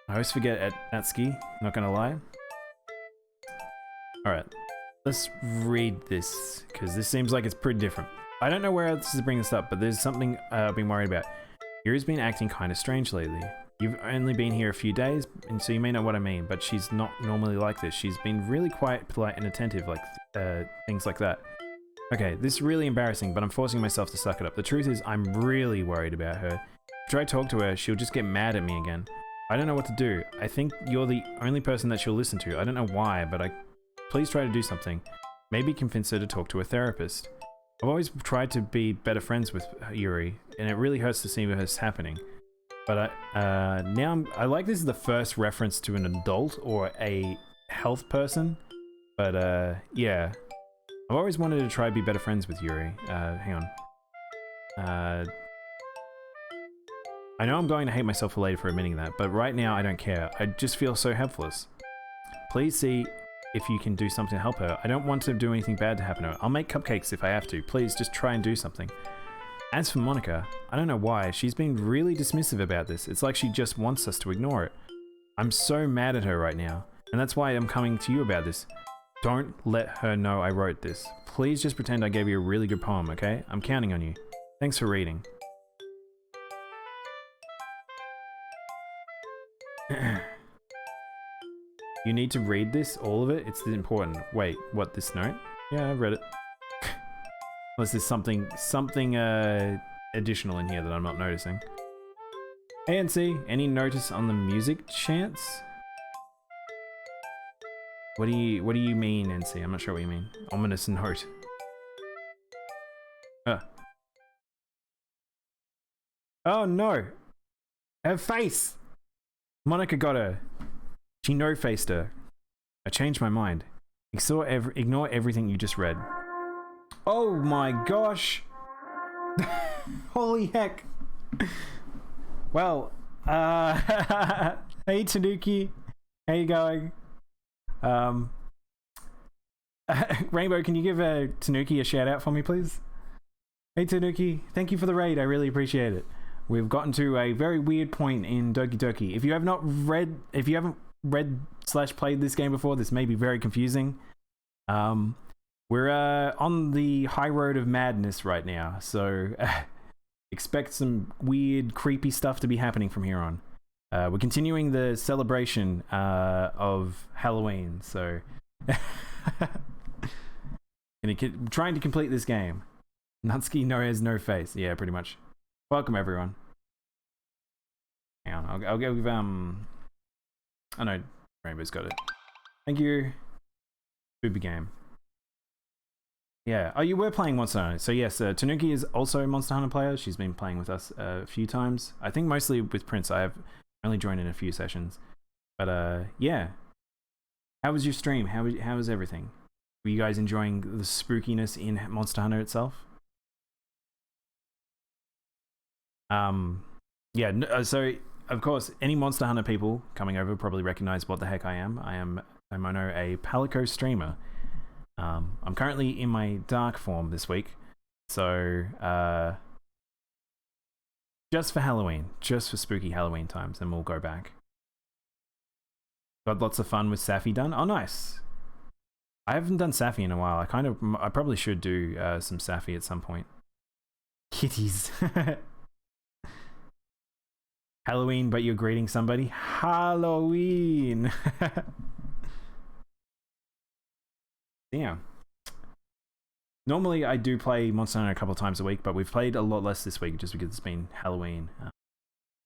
I always forget at Natsuki, not gonna lie. Alright, let's read this, because this seems like it's pretty different. I don't know where else to bring this up, but there's something I've been worried about. Yuri's been acting kind of strange lately. You've only been here a few days, and so you may know what I mean, but she's not normally like this. She's been really quiet, polite, and attentive, like things like that. Okay, this is really embarrassing, but I'm forcing myself to suck it up. The truth is, I'm really worried about her. If I talk to her, she'll just get mad at me again. I don't know what to do. I think you're the only person that she'll listen to. I don't know why, but please try to do something. Maybe convince her to talk to a therapist. I've always tried to be better friends with Yuri, and it really hurts to see this happening. But I like this is the first reference to an adult or a health person. But yeah, I've always wanted to try to be better friends with Yuri. Hang on. I know I'm going to hate myself for later for admitting that, but right now I don't care. I just feel so helpless. Please see if you can do something to help her. I don't want to do anything bad to happen to her. I'll make cupcakes if I have to. Please just try and do something. As for Monica, I don't know why, she's been really dismissive about this. It's like she just wants us to ignore it. I'm so mad at her right now, and that's why I'm coming to you about this. Don't let her know I wrote this. Please just pretend I gave you a really good poem, okay? I'm counting on you. Thanks for reading. You need to read this, all of it? It's important. Wait, what, this note? Yeah, I've read it. Unless there's something additional in here that I'm not noticing. ANC, any notice on the music chants? What do you mean, NC? I'm not sure what you mean. Ominous note. Oh no! Her face! Monica got her. She no-faced her. I changed my mind. Ignore everything you just read. Oh my gosh! Holy heck! Well, hey Tanuki, how you going? Rainbow, can you give Tanuki a shout out for me, please? Hey Tanuki, thank you for the raid. I really appreciate it. We've gotten to a very weird point in Doki Doki. If you haven't read / played this game before, this may be very confusing. We're on the high road of madness right now, so expect some weird, creepy stuff to be happening from here on. We're continuing the celebration of Halloween, so trying to complete this game. Nutski has no face. Yeah, pretty much. Welcome everyone. Hang on, I'll give I know Rainbow's got it. Thank you. Booby game. Yeah. Oh, you were playing Monster Hunter. So yes, Tanuki is also a Monster Hunter player. She's been playing with us a few times. I think mostly with Prince. I have only joined in a few sessions. But yeah. How was your stream? How was everything? Were you guys enjoying the spookiness in Monster Hunter itself? Yeah, so of course, any Monster Hunter people coming over probably recognize what the heck I am. I am Daimono, a Palico streamer. I'm currently in my dark form this week, so just for Halloween, just for spooky Halloween times, and we'll go back. Got lots of fun with Safi done. Oh, nice. I haven't done Safi in a while. I probably should do some Safi at some point. Kitties. Halloween, but you're greeting somebody. Halloween. Yeah. Normally I do play Monster Hunter a couple times a week, but we've played a lot less this week just because it's been Halloween.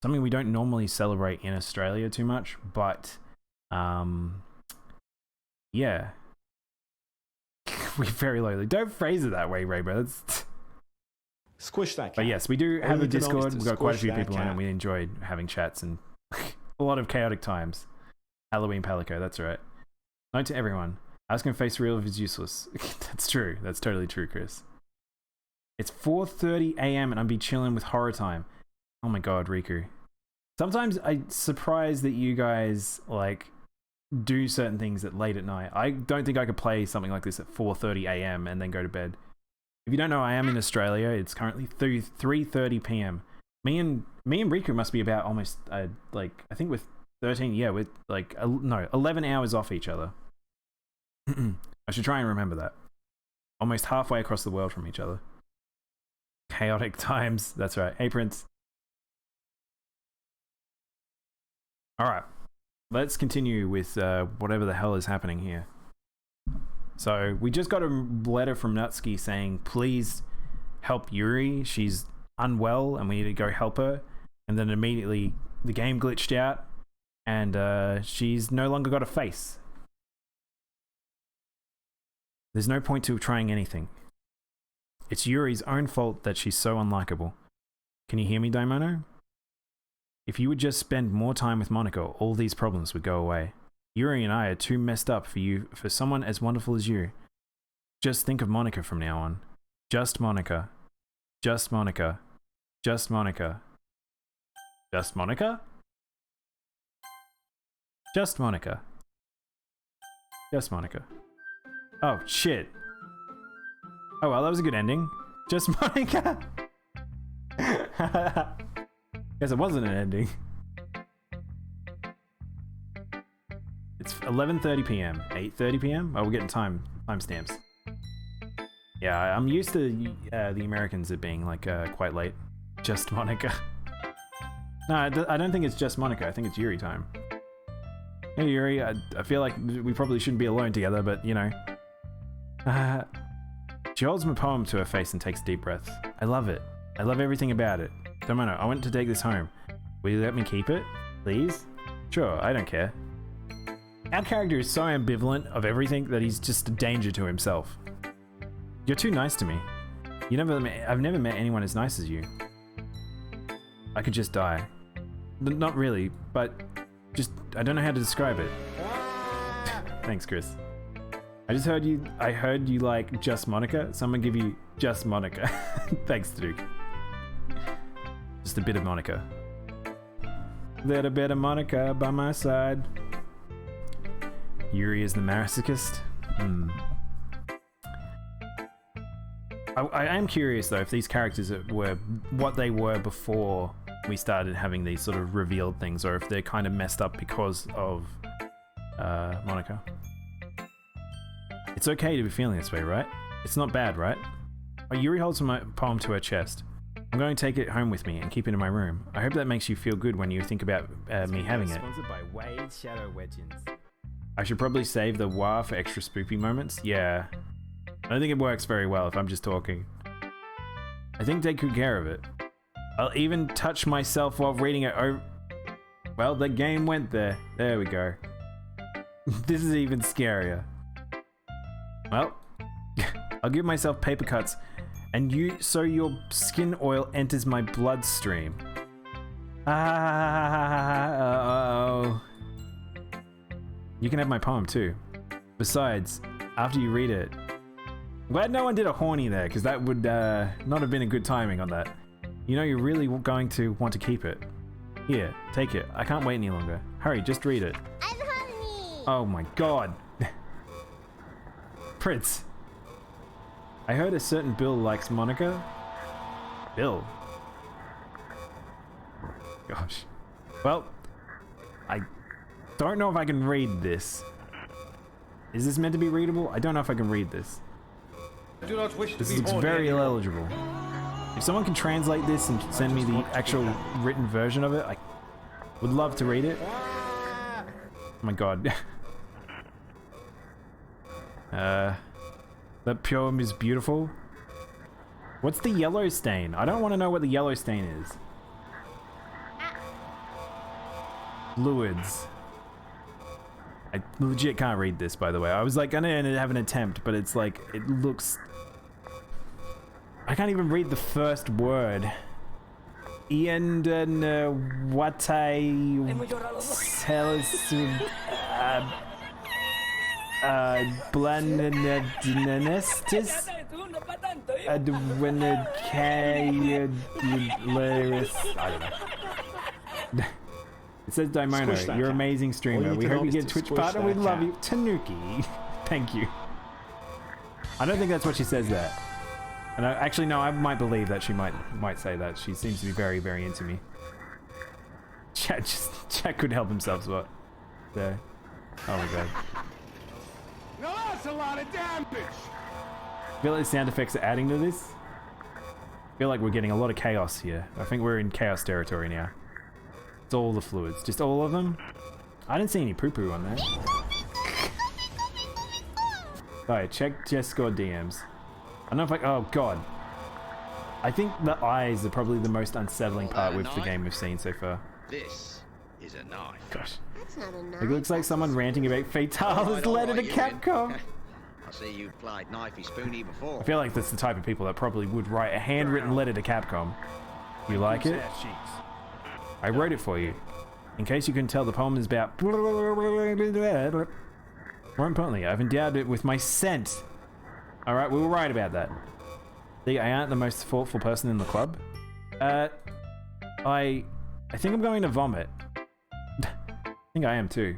Something we don't normally celebrate in Australia too much, but yeah. We very lowly. Don't phrase it that way, Rainbow. Squish that cat. But yes, we do have a Discord. We've got quite a few people on it. We enjoyed having chats and a lot of chaotic times. Halloween Palico, that's right. Note to everyone. Asking face real is useless. That's true. That's totally true, Chris. It's 4:30 a.m. and I'm be chilling with horror time. Oh my god, Riku. Sometimes I'm surprised that you guys like do certain things at late at night. I don't think I could play something like this at 4:30 a.m. and then go to bed. If you don't know, I am in Australia. It's currently 3:30 p.m. Me and Riku must be about almost like I think with 13. Yeah, with like no 11 hours off each other. I should try and remember that. Almost halfway across the world from each other. Chaotic times. That's right. Hey, Prince. All right. Let's continue with whatever the hell is happening here. So we just got a letter from Nutski saying, please help Yuri. She's unwell and we need to go help her. And then immediately the game glitched out and she's no longer got a face. There's no point to trying anything. It's Yuri's own fault that she's so unlikable. Can you hear me, Daimono? If you would just spend more time with Monica, all these problems would go away. Yuri and I are too messed up for someone as wonderful as you. Just think of Monica from now on. Just Monica. Just Monica. Just Monica. Just Monica? Just Monica. Just Monica. Oh, shit. Oh, well, that was a good ending. Just Monica. Guess it wasn't an ending. It's 11:30 p.m. 8:30 p.m. Oh, we're getting timestamps. Yeah, I'm used to the Americans it being like quite late. Just Monica. No, I don't think it's just Monica. I think it's Yuri time. Hey Yuri, I feel like we probably shouldn't be alone together, but you know. She holds my poem to her face and takes a deep breath. I love it. I love everything about it. Daimono, I want to take this home. Will you let me keep it? Please? Sure, I don't care. Our character is so ambivalent of everything that he's just a danger to himself. You're too nice to me. I've never met anyone as nice as you. I could just die. Not really, but just, I don't know how to describe it. Thanks, Chris. I heard you like Just Monica. Someone give you Just Monica. Thanks, Duke. Just a bit of Monica. Little bit of Monica by my side. Yuri is the masochist. I am curious though if these characters were what they were before we started having these sort of revealed things, or if they're kind of messed up because of Monica. It's okay to be feeling this way, right? It's not bad, right? Oh, Yuri holds my poem to her chest. I'm going to take it home with me and keep it in my room. I hope that makes you feel good when you think about me having it. Sponsored by Wade Shadow Legends. I should probably save the wah for extra spoopy moments. Yeah. I don't think it works very well if I'm just talking. I think they took care of it. I'll even touch myself while reading it over. Well, the game went there. There we go. This is even scarier. Well, I'll give myself paper cuts, and so your skin oil enters my bloodstream. Oh. You can have my poem too. Besides, after you read it, I'm glad no one did a horny there, because that would not have been a good timing on that. You know you're really going to want to keep it. Here, take it. I can't wait any longer. Hurry, just read it. I'm horny. Oh my god. Prince. I heard a certain Bill likes Monica. Bill? Gosh. Well, I don't know if I can read this. Is this meant to be readable? I don't know if I can read this. I do not wish to This be looks horny very anymore. illegible. If someone can translate this and send me the actual written version of it, I would love to read it. Oh my god. That poem is beautiful. What's the yellow stain? I don't want to know what the yellow stain is. Fluids. I legit can't read this, by the way. I was like gonna have an attempt, but it's like, it looks... I can't even read the first word. Ian what I Blandnestis I don't know. It says Squish Daimono, that you're cat. amazing All streamer. you We need to hope know you is get a to Twitch squish partner. We that love cat. you. Tanuki. Thank you. I don't think that's what she says there. And actually, no, I might believe that she might say that. She seems to be very, very into me. Chat could help himself, what? There. Oh my god. Now that's a lot of damage. I feel like the sound effects are adding to this. I feel like we're getting a lot of chaos here. I think we're in chaos territory now. It's all the fluids. Just all of them? I didn't see any poo-poo on there. Alright, check Jessica DMs. I don't know if oh god. I think the eyes are probably the most unsettling part with the game we've seen so far. This is a knife. Gosh. That's not a knife. It looks like someone ranting about Fatale's letter to Capcom. I see you've played Knifey Spoonie before. I feel like that's the type of people that probably would write a handwritten letter to Capcom. You like it? I wrote it for you. In case you couldn't tell, the poem is about... More importantly, I've endowed it with my scent. Alright, we were right about that. See, I aren't the most thoughtful person in the club. I think I'm going to vomit. I think I am too.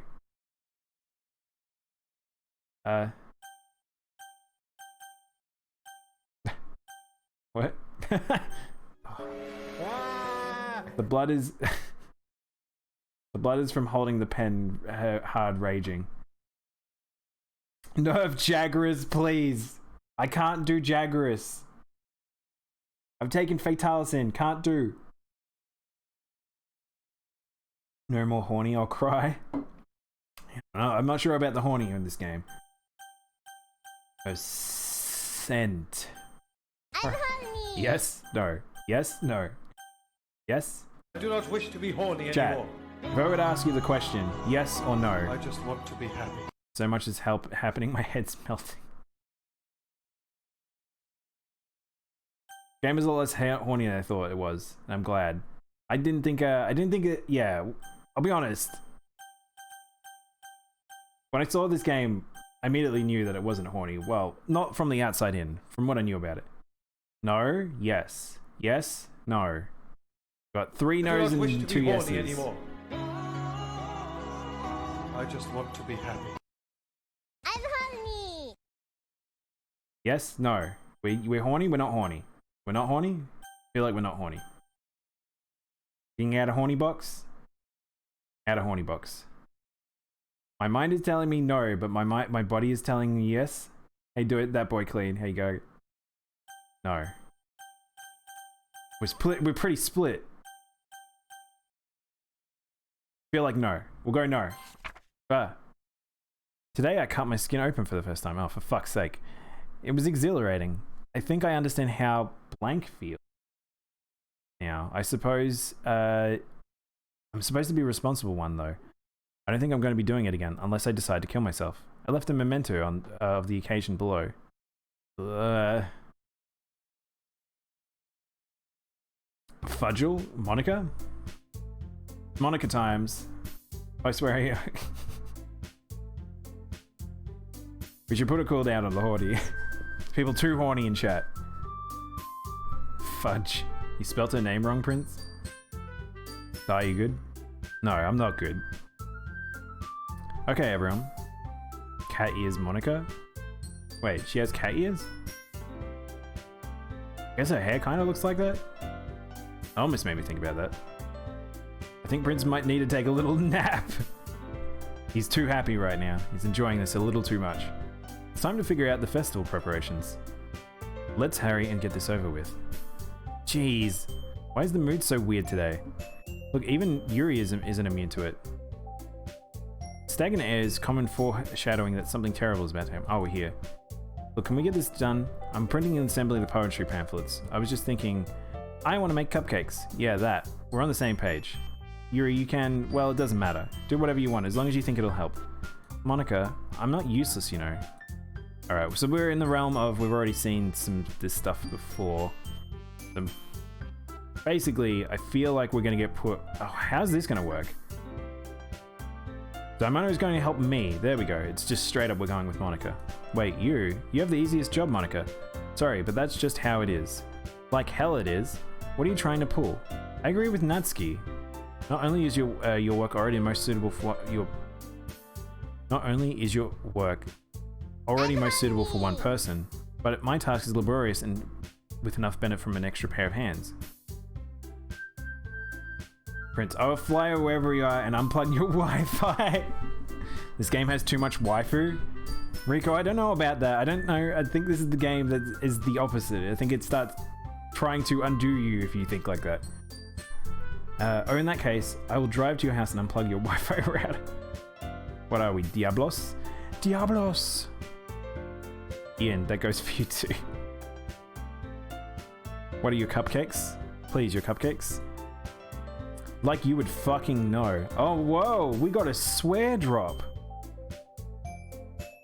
What? The blood is... The blood is from holding the pen hard raging. Nerf Jagras, please. I can't do Jagras. I've taken Fatalis in. Can't do. No more horny, I'll cry. I'm not sure about the horny in this game. No, scent. I'm horny. Yes, no. Yes, no. Yes? I do not wish to be horny Chat. anymore. If I were to ask you the question, yes or no, I just want to be happy. so much is happening, my head's melting. Game is a lot less horny than I thought it was, and I'm glad. I didn't think it, yeah, I'll be honest. When I saw this game, I immediately knew that it wasn't horny. Well, not from the outside in, from what I knew about it. No, yes. Yes, no. Got 3 no's and 2 yeses. Anymore. I just want to be happy. I'm horny. Yes, no. We're horny, we're not horny. We're not horny? Feel like we're not horny. Being out of horny box? Out of horny box. My mind is telling me no, but my body is telling me yes. Hey, do it, that boy clean. Here you go. No. We're pretty split. Feel like no. We'll go no. Today I cut my skin open for the first time. Oh, for fuck's sake. It was exhilarating. I think I understand how blank feels. Now, I suppose I'm supposed to be a responsible one though. I don't think I'm going to be doing it again unless I decide to kill myself. I left a memento on of the occasion below. Fudgel? Monica? Monica times. I swear we should put a cooldown on the horny. People too horny in chat. Fudge. You spelt her name wrong, Prince? Are you good? No, I'm not good. Okay, everyone. Cat ears Monica? Wait, she has cat ears? I guess her hair kind of looks like that? Almost made me think about that. I think Prince might need to take a little nap. He's too happy right now. He's enjoying this a little too much. It's time to figure out the festival preparations. Let's hurry and get this over with. Jeez, why is the mood so weird today? Look, even Yuri isn't immune to it. Stagnant air is common foreshadowing that something terrible is about to happen. Oh, we're here. Look, can we get this done? I'm printing and assembling the poetry pamphlets. I was just thinking, I want to make cupcakes. Yeah, that. We're on the same page. Yuri, you can, well, it doesn't matter. Do whatever you want, as long as you think it'll help. Monica, I'm not useless, you know. Alright, so we're in the realm of, we've already seen this stuff before. Basically, I feel like we're going to get put... Oh, how's this going to work? Daimono is going to help me. There we go. It's just straight up we're going with Monica. Wait, you have the easiest job, Monica. Sorry, but that's just how it is. Like hell it is. What are you trying to pull? I agree with Natsuki. Not only is your work already most suitable for one person, but my task is laborious and with enough benefit from an extra pair of hands. Prince, I will fly wherever you are and unplug your Wi-Fi. This game has too much waifu. Rico, I don't know about that. I don't know. I think this is the game that is the opposite. I think it starts trying to undo you if you think like that. Or in that case, I will drive to your house and unplug your Wi-Fi router. What are we, Diablos? Diablos! Ian, that goes for you too. What are your cupcakes? Please, your cupcakes? Like you would fucking know. Oh, whoa, we got a swear drop.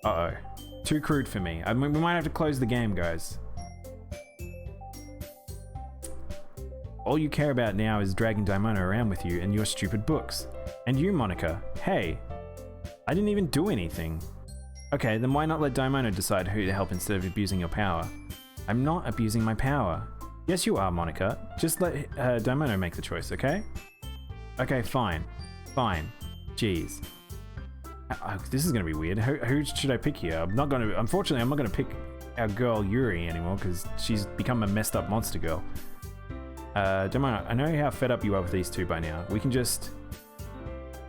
Uh-oh. Too crude for me. I mean, we might have to close the game, guys. All you care about now is dragging Daimono around with you and your stupid books. And you, Monica. Hey, I didn't even do anything. Okay, then why not let Daimono decide who to help instead of abusing your power? I'm not abusing my power. Yes, you are, Monica. Just let Daimono make the choice, okay? Okay, fine. Fine. Jeez. This is gonna be weird. Who should I pick here? Unfortunately, I'm not gonna pick our girl Yuri anymore because she's become a messed up monster girl. Daimono, I know how fed up you are with these two by now. We can just...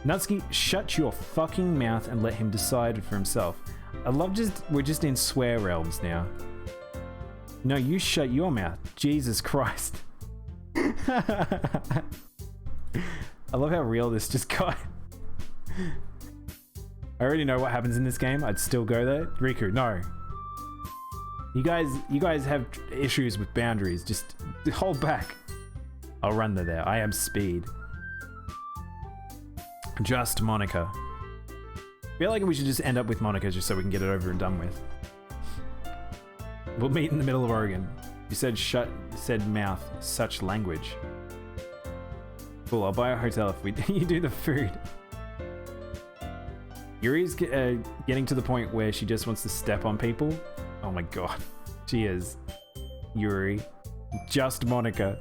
Natsuki, shut your fucking mouth and let him decide for himself. We're just in swear realms now. No, you shut your mouth. Jesus Christ. I love how real this just got. I already know what happens in this game. I'd still go there. Riku, no. You guys have issues with boundaries. Just hold back. I'll run there. I am speed. Just Monica. I feel like we should just end up with Monica just so we can get it over and done with. We'll meet in the middle of Oregon. You said said mouth, such language. Cool, I'll buy a hotel if you do the food. Yuri's getting to the point where she just wants to step on people. Oh my god. She is. Yuri. Just Monica.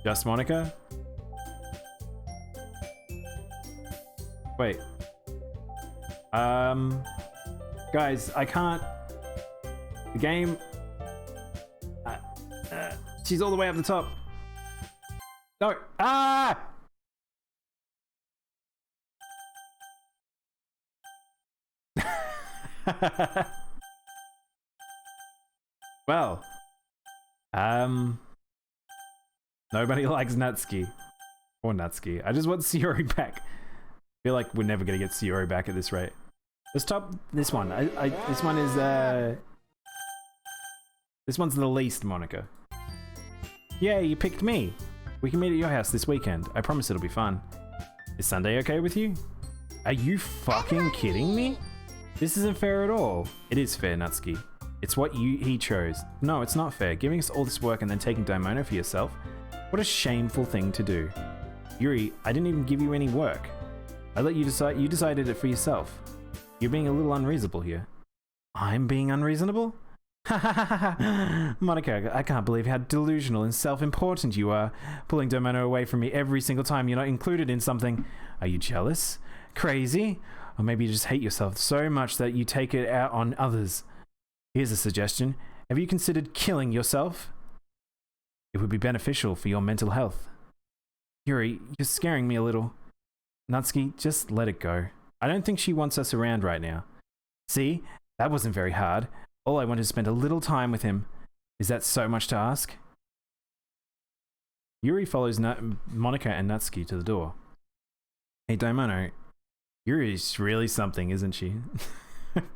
Just Monica? Wait. Guys, I can't. The game. She's all the way up the top. No. Ah! Well. Nobody likes Natsuki. Or Natsuki. I just want Sayori back. I feel like we're never gonna get Sayori back at this rate. Let's top this one. This one is this one's the least Monica. Yeah, you picked me. We can meet at your house this weekend. I promise it'll be fun. Is Sunday okay with you? Are you fucking kidding me? This isn't fair at all. It is fair, Natsuki. It's what he chose. No, it's not fair. Giving us all this work and then taking Daimono for yourself? What a shameful thing to do. Yuri, I didn't even give you any work. I let you decide. You decided it for yourself. You're being a little unreasonable here. I'm being unreasonable? Monica, I can't believe how delusional and self-important you are, pulling Daimono away from me every single time you're not included in something. Are you jealous? Crazy? Or maybe you just hate yourself so much that you take it out on others. Here's a suggestion. Have you considered killing yourself? It would be beneficial for your mental health. Yuri, you're scaring me a little. Natsuki, just let it go. I don't think she wants us around right now. See? That wasn't very hard. All I want is to spend a little time with him. Is that so much to ask? Yuri follows Monica and Natsuki to the door. Hey Daimono, Yuri's really something, isn't she?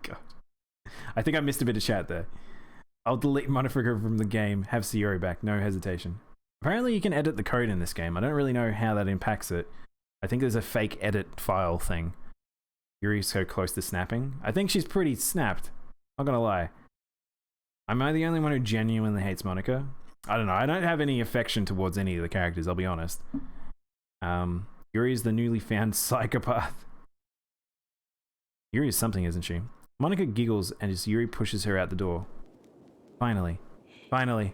God. I think I missed a bit of chat there. I'll delete Monica from the game, have Sayori back, no hesitation. Apparently you can edit the code in this game. I don't really know how that impacts it. I think there's a fake edit file thing. Yuri's so close to snapping. I think she's pretty snapped. Not gonna lie. Am I the only one who genuinely hates Monica? I don't know. I don't have any affection towards any of the characters, I'll be honest. Yuri is the newly found psychopath. Yuri is something, isn't she? Monica giggles and as Yuri pushes her out the door. Finally. Finally.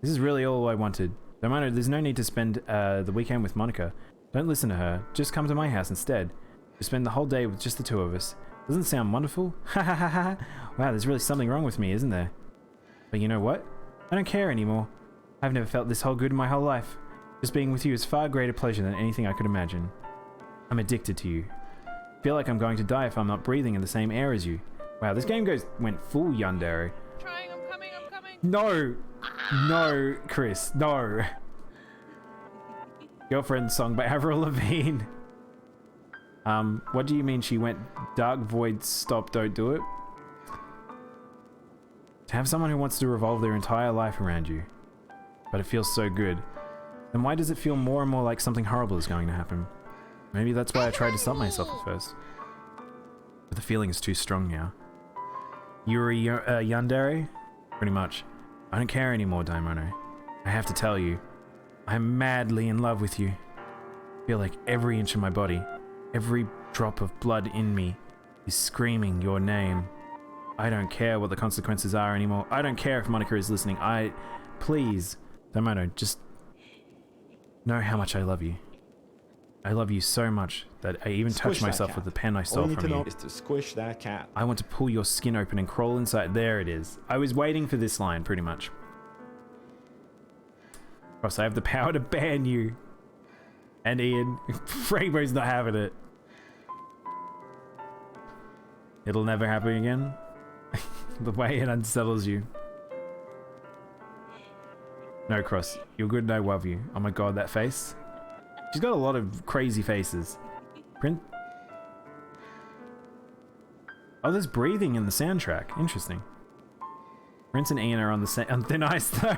This is really all I wanted. Daimono, there's no need to spend the weekend with Monica. Don't listen to her. Just come to my house instead. We'll spend the whole day with just the two of us. Doesn't it sound wonderful? Ha ha ha ha. Wow, there's really something wrong with me, isn't there? But you know what? I don't care anymore. I've never felt this whole good in my whole life. Just being with you is far greater pleasure than anything I could imagine. I'm addicted to you. I feel like I'm going to die if I'm not breathing in the same air as you. Wow, this game went full yandere. Trying, I'm coming. No! No, Chris, no. Girlfriend song by Avril Lavigne. What do you mean she went dark void stop, don't do it? To have someone who wants to revolve their entire life around you, but it feels so good, then why does it feel more and more like something horrible is going to happen? Maybe that's why I tried to stop myself at first. But the feeling is too strong now. Yuri yandere? Pretty much. I don't care anymore, Daimono. I have to tell you, I'm madly in love with you. I feel like every inch of my body, every drop of blood in me is screaming your name. I don't care what the consequences are anymore. I don't care if Monica is listening. Please, Daimono, just know how much I love you. I love you so much that I even touch myself with the pen I stole from you. All you need to know is to squish that cat. I want to pull your skin open and crawl inside. There it is. I was waiting for this line, pretty much. Ross, I have the power to ban you. And Ian, Rainbow's not having it. It'll never happen again. The way it unsettles you. No, Cross, you're good and I love you. Oh my god, that face. She's got a lot of crazy faces. Oh, there's breathing in the soundtrack. Interesting. Prince and Ian are on thin ice though.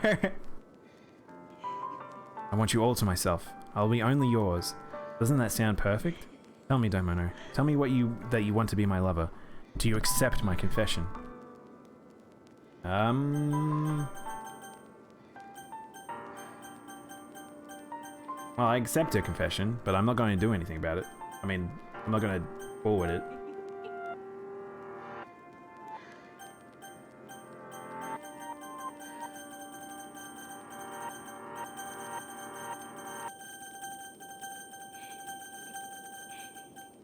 I want you all to myself. I'll be only yours. Doesn't that sound perfect? Tell me, Daimono. Tell me that you want to be my lover. Do you accept my confession? Well, I accept her confession, but I'm not going to do anything about it. I mean, I'm not going to forward it.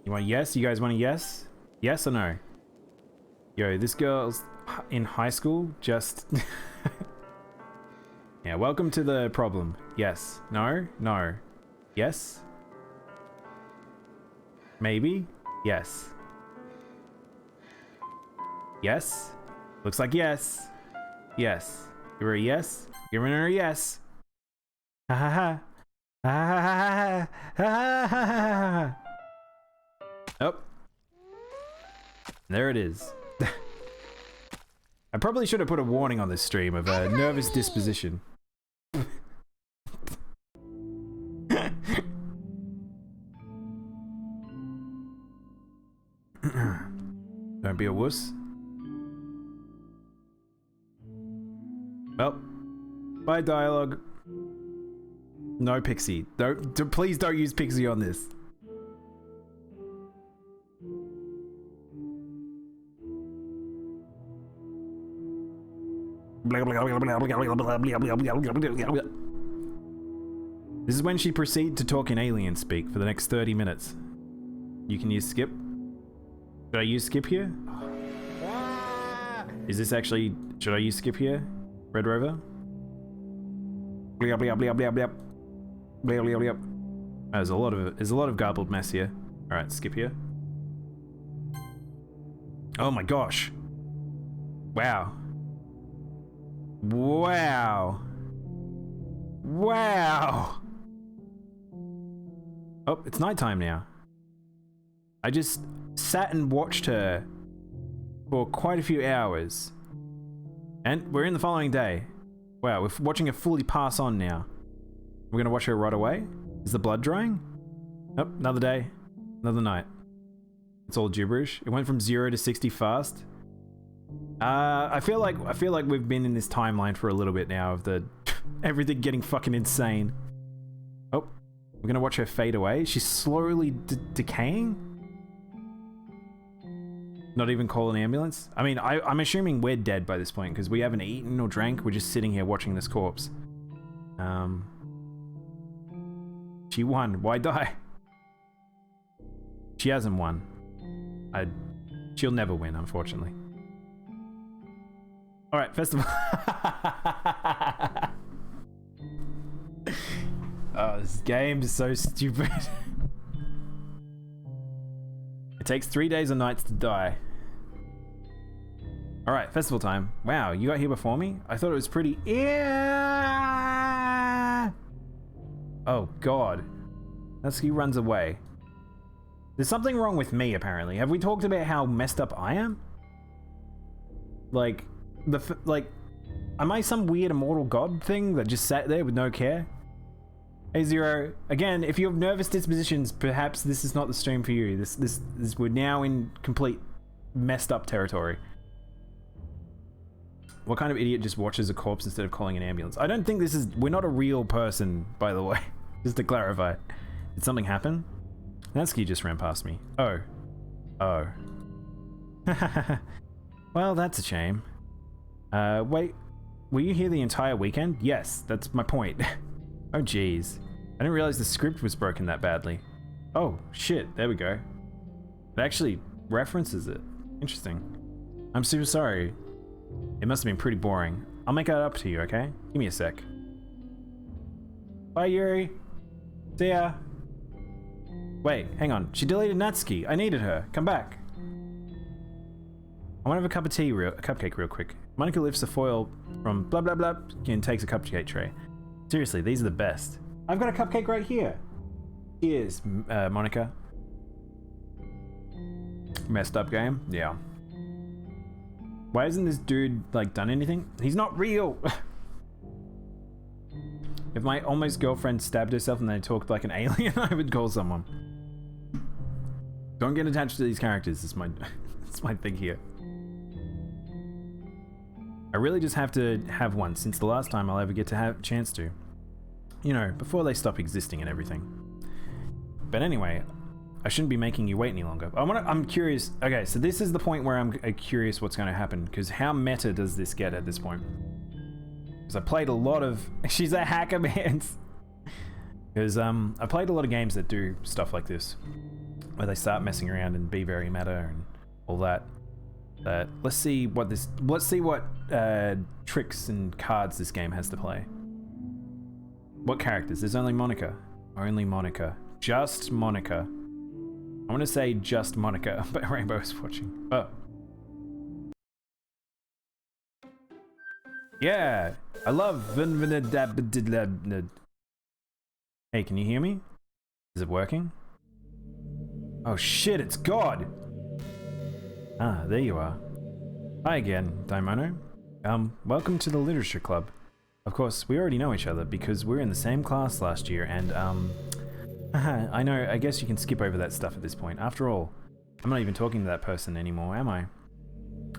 You want a yes? You guys want a yes? Yes or no? Yo, this girl's in high school, just... Yeah, welcome to the problem. Yes. No? No. Yes? Maybe? Yes. Yes? Looks like yes. Yes. Give her a yes? Giving her a yes. Ha ha ha. Ha ha ha ha ha ha. Oh. There it is. I probably should have put a warning on this stream of a nervous disposition. Don't be a wuss. Well, bye dialogue. No Pixie. Please don't use Pixie on this. This is when she proceeds to talk in alien speak for the next 30 minutes. You can use skip. Should I use skip here? Is this actually... Should I use skip here? Red Rover? There's a lot of garbled mess here. Alright, skip here. Oh my gosh. Wow. Wow. Wow. Oh, it's nighttime now. I just sat and watched her for quite a few hours. And we're in the following day. Wow, we're watching her fully pass on now. We're gonna watch her rot away? Is the blood drying? Nope, another day, another night. It's all gibberish. It went from 0 to 60 fast. I feel like we've been in this timeline for a little bit now of the everything getting fucking insane. Oh, we're gonna watch her fade away. She's slowly decaying. Not even call an ambulance. I mean, I'm assuming we're dead by this point because we haven't eaten or drank. We're just sitting here watching this corpse. She won. Why die? She hasn't won. She'll never win, unfortunately. All right, festival. Oh, this game is so stupid. It takes 3 days and nights to die. All right, festival time. Wow, you got here before me? I thought it was pretty... Yeah! Oh, God. Natsuki runs away. There's something wrong with me, apparently. Have we talked about how messed up I am? Like... am I some weird immortal god thing that just sat there with no care? Hey Zero, again, if you have nervous dispositions, perhaps this is not the stream for you. This we're now in complete messed up territory. What kind of idiot just watches a corpse instead of calling an ambulance? I don't think this is... We're not a real person, by the way. Just to clarify. Did something happen? Natsuki just ran past me. Oh. Oh. Well, that's a shame. Wait, were you here the entire weekend? Yes, that's my point. Oh jeez. I didn't realize the script was broken that badly. Oh, shit, there we go. It actually references it. Interesting. I'm super sorry. It must have been pretty boring. I'll make that up to you, okay? Give me a sec. Bye, Yuri. See ya. Wait, hang on. She deleted Natsuki. I needed her. Come back. I want to have a cup of tea, a cupcake real quick. Monica lifts the foil from blah blah blah and takes a cupcake tray. Seriously, these are the best. I've got a cupcake right here. Cheers, Monica. Messed up game? Yeah. Why hasn't this dude, like, done anything? He's not real! If my almost girlfriend stabbed herself and they talked like an alien, I would call someone. Don't get attached to these characters, it's my, it's my thing here. I really just have to have one since the last time I'll ever get to have a chance to. You know, before they stop existing and everything. But anyway, I shouldn't be making you wait any longer. I'm curious. Okay, so this is the point where I'm curious what's going to happen, because how meta does this get at this point? Because I played a lot of... She's a hacker, man! Because I played a lot of games that do stuff like this, where they start messing around and be very meta and all that. Let's see what tricks and cards this game has to play. What characters? There's only Monica. Only Monica. Just Monica. I want to say just Monica, but Rainbow is watching. Oh. Yeah, I love... Hey, can you hear me? Is it working? Oh shit, it's God! Ah, there you are. Hi again, Daimono. Welcome to the Literature Club. Of course, we already know each other because we were in the same class last year and, I know, I guess you can skip over that stuff at this point. After all, I'm not even talking to that person anymore, am I?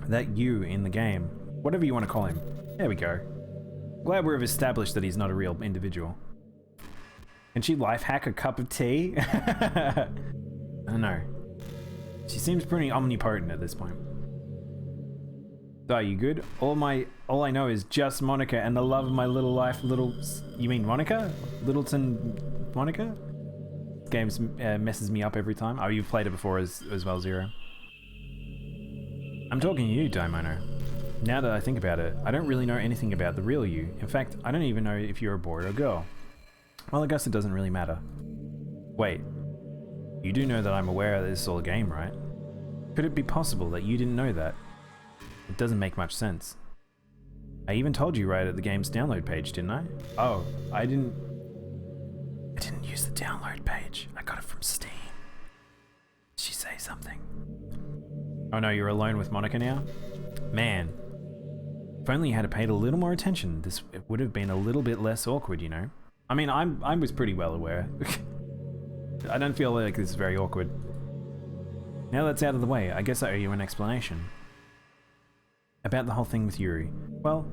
That you in the game. Whatever you want to call him. There we go. Glad we've established that he's not a real individual. Can she life hack a cup of tea? I don't know. She seems pretty omnipotent at this point. Are you good? All I know is just Monica and the love of my little life, you mean Monica? Littleton Monica? This game messes me up every time. Oh, you've played it before as well, Zero. I'm talking to you, Daimono. Now that I think about it, I don't really know anything about the real you. In fact, I don't even know if you're a boy or a girl. Well, I guess it doesn't really matter. Wait. You do know that I'm aware that this is all a game, right? Could it be possible that you didn't know that? It doesn't make much sense. I even told you right at the game's download page, didn't I? Oh, I didn't use the download page. I got it from Steam. Did she say something? Oh no, you're alone with Monica now? Man. If only you had paid a little more attention, it would have been a little bit less awkward, you know? I mean, I was pretty well aware. I don't feel like this is very awkward. Now that's out of the way, I guess I owe you an explanation. About the whole thing with Yuri. Well,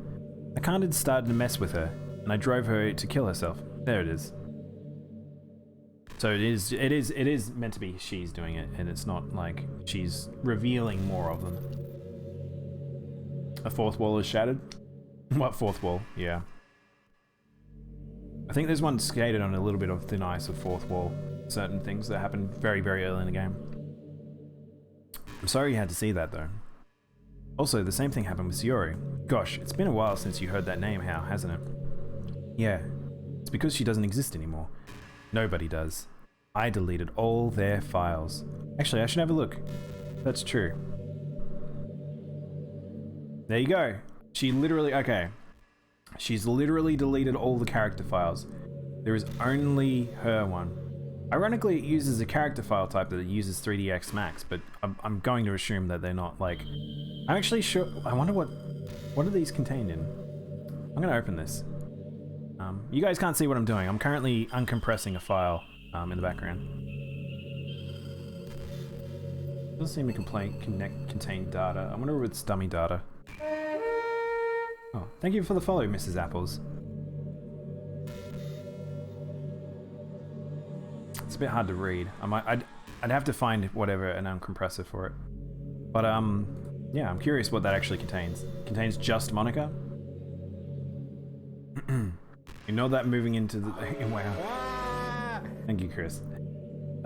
I kinda started to mess with her, and I drove her to kill herself. There it is. So it is meant to be she's doing it, and it's not like she's revealing more of them. A fourth wall is shattered? What fourth wall? Yeah. I think there's one skated on a little bit of thin ice of fourth wall. Certain things that happen very, very early in the game. I'm sorry you had to see that though. Also, the same thing happened with Yuri. Gosh, it's been a while since you heard that name, How, hasn't it? Yeah, it's because she doesn't exist anymore. Nobody does. I deleted all their files. Actually, I should have a look. That's true. There you go. She literally, okay. She's literally deleted all the character files. There is only her one. Ironically, it uses a character file type that uses 3ds Max, but I'm going to assume that they're not like... I'm actually sure... I wonder what are these contained in? I'm gonna open this. You guys can't see what I'm doing. I'm currently uncompressing a file in the background. Doesn't seem to contain data. I wonder if it's dummy data. Oh, thank you for the follow, Mrs. Apples. It's a bit hard to read. I'd have to find whatever an uncompressor for it. But yeah, I'm curious what that actually contains. It contains just Monica. You know that moving into the wow. Thank you, Chris. You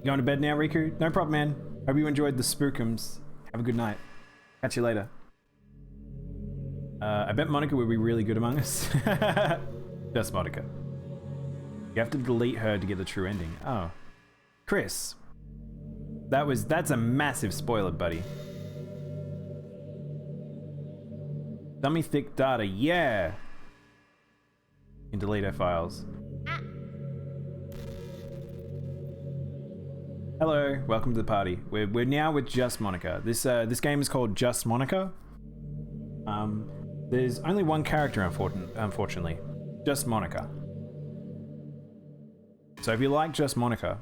going to bed now, Riku? No problem, man. Hope you enjoyed the spookums. Have a good night. Catch you later. I bet Monica would be really good among us. Just Monica. You have to delete her to get the true ending. Oh. Chris. That's a massive spoiler, buddy. Dummy thick data, yeah! You can delete her files. Hello, welcome to the party. We're now with just Monica. This game is called Just Monica. There's only one character, unfortunately, just Monica. So if you like just Monica,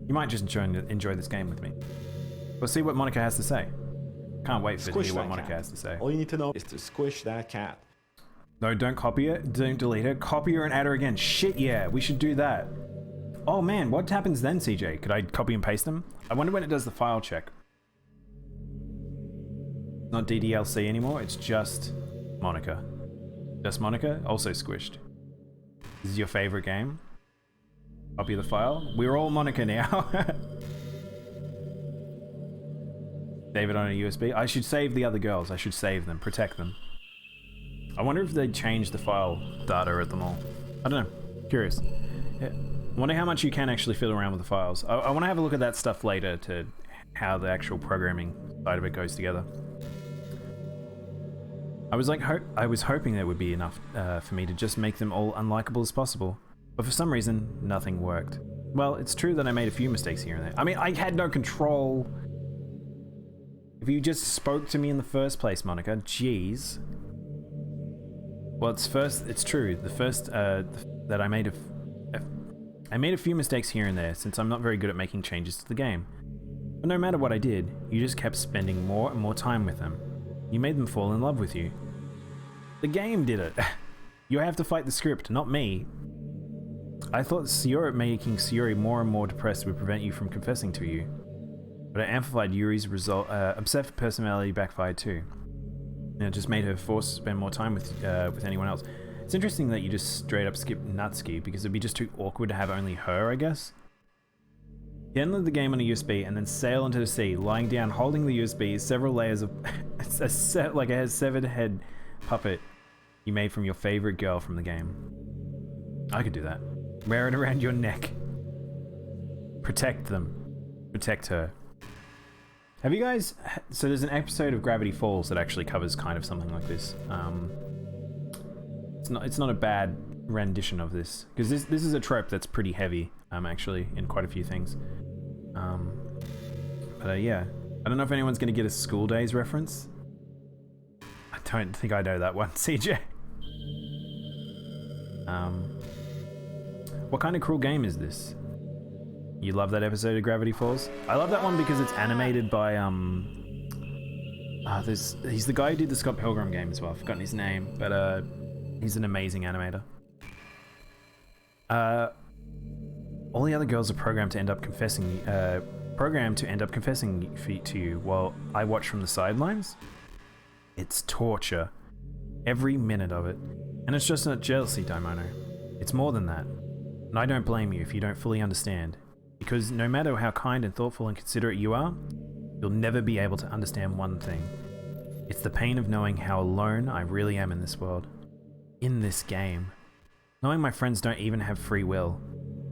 you might just enjoy this game with me. We'll see what Monica has to say. Can't wait to hear what Monica has to say. All you need to know is to squish that cat. No, don't copy it. Don't delete it. Copy her and add her again. Shit, yeah, we should do that. Oh man, what happens then, CJ? Could I copy and paste them? I wonder when it does the file check. Not DDLC anymore, it's just Monica. Just Monica, also squished. This is your favorite game? Copy the file. We're all Monica now. Save it on a USB. I should save the other girls. I should save them, protect them. I wonder if they changed the file data at them all. I don't know. Curious. Yeah. I wonder how much you can actually fiddle around with the files. I want to have a look at that stuff later to how the actual programming side of it goes together. I was hoping there would be enough for me to just make them all unlikable as possible, but for some reason, nothing worked. Well, it's true that I made a few mistakes here and there. I mean, I had no control. If you just spoke to me in the first place, Monica, jeez. Well, it's true. The first that I made a few mistakes here and there, since I'm not very good at making changes to the game. But no matter what I did, you just kept spending more and more time with them. You made them fall in love with you. The game did it. You have to fight the script, not me. I thought making Sayuri more and more depressed would prevent you from confessing to you. But it amplified Yuri's obsessive personality backfired too. And it just made her forced to spend more time with anyone else. It's interesting that you just straight up skip Natsuki, because it'd be just too awkward to have only her, I guess. You download the game on a USB and then sail into the sea, lying down, holding the USB, several layers of like a severed head puppet you made from your favorite girl from the game. I could do that. Wear it around your neck. Protect them. Protect her. Have you guys... So there's an episode of Gravity Falls that actually covers kind of something like this. It's not a bad rendition of this, because this is a trope that's pretty heavy, actually, in quite a few things. Yeah, I don't know if anyone's going to get a School Days reference. I don't think I know that one, CJ. What kind of cruel game is this? You love that episode of Gravity Falls? I love that one because it's animated by he's the guy who did the Scott Pilgrim game as well. I've forgotten his name, but he's an amazing animator. All the other girls are programmed to end up confessing to you while I watch from the sidelines. It's torture. Every minute of it. And it's just not jealousy, Daimono. It's more than that. And I don't blame you if you don't fully understand. Because no matter how kind and thoughtful and considerate you are, you'll never be able to understand one thing. It's the pain of knowing how alone I really am in this world. In this game. Knowing my friends don't even have free will.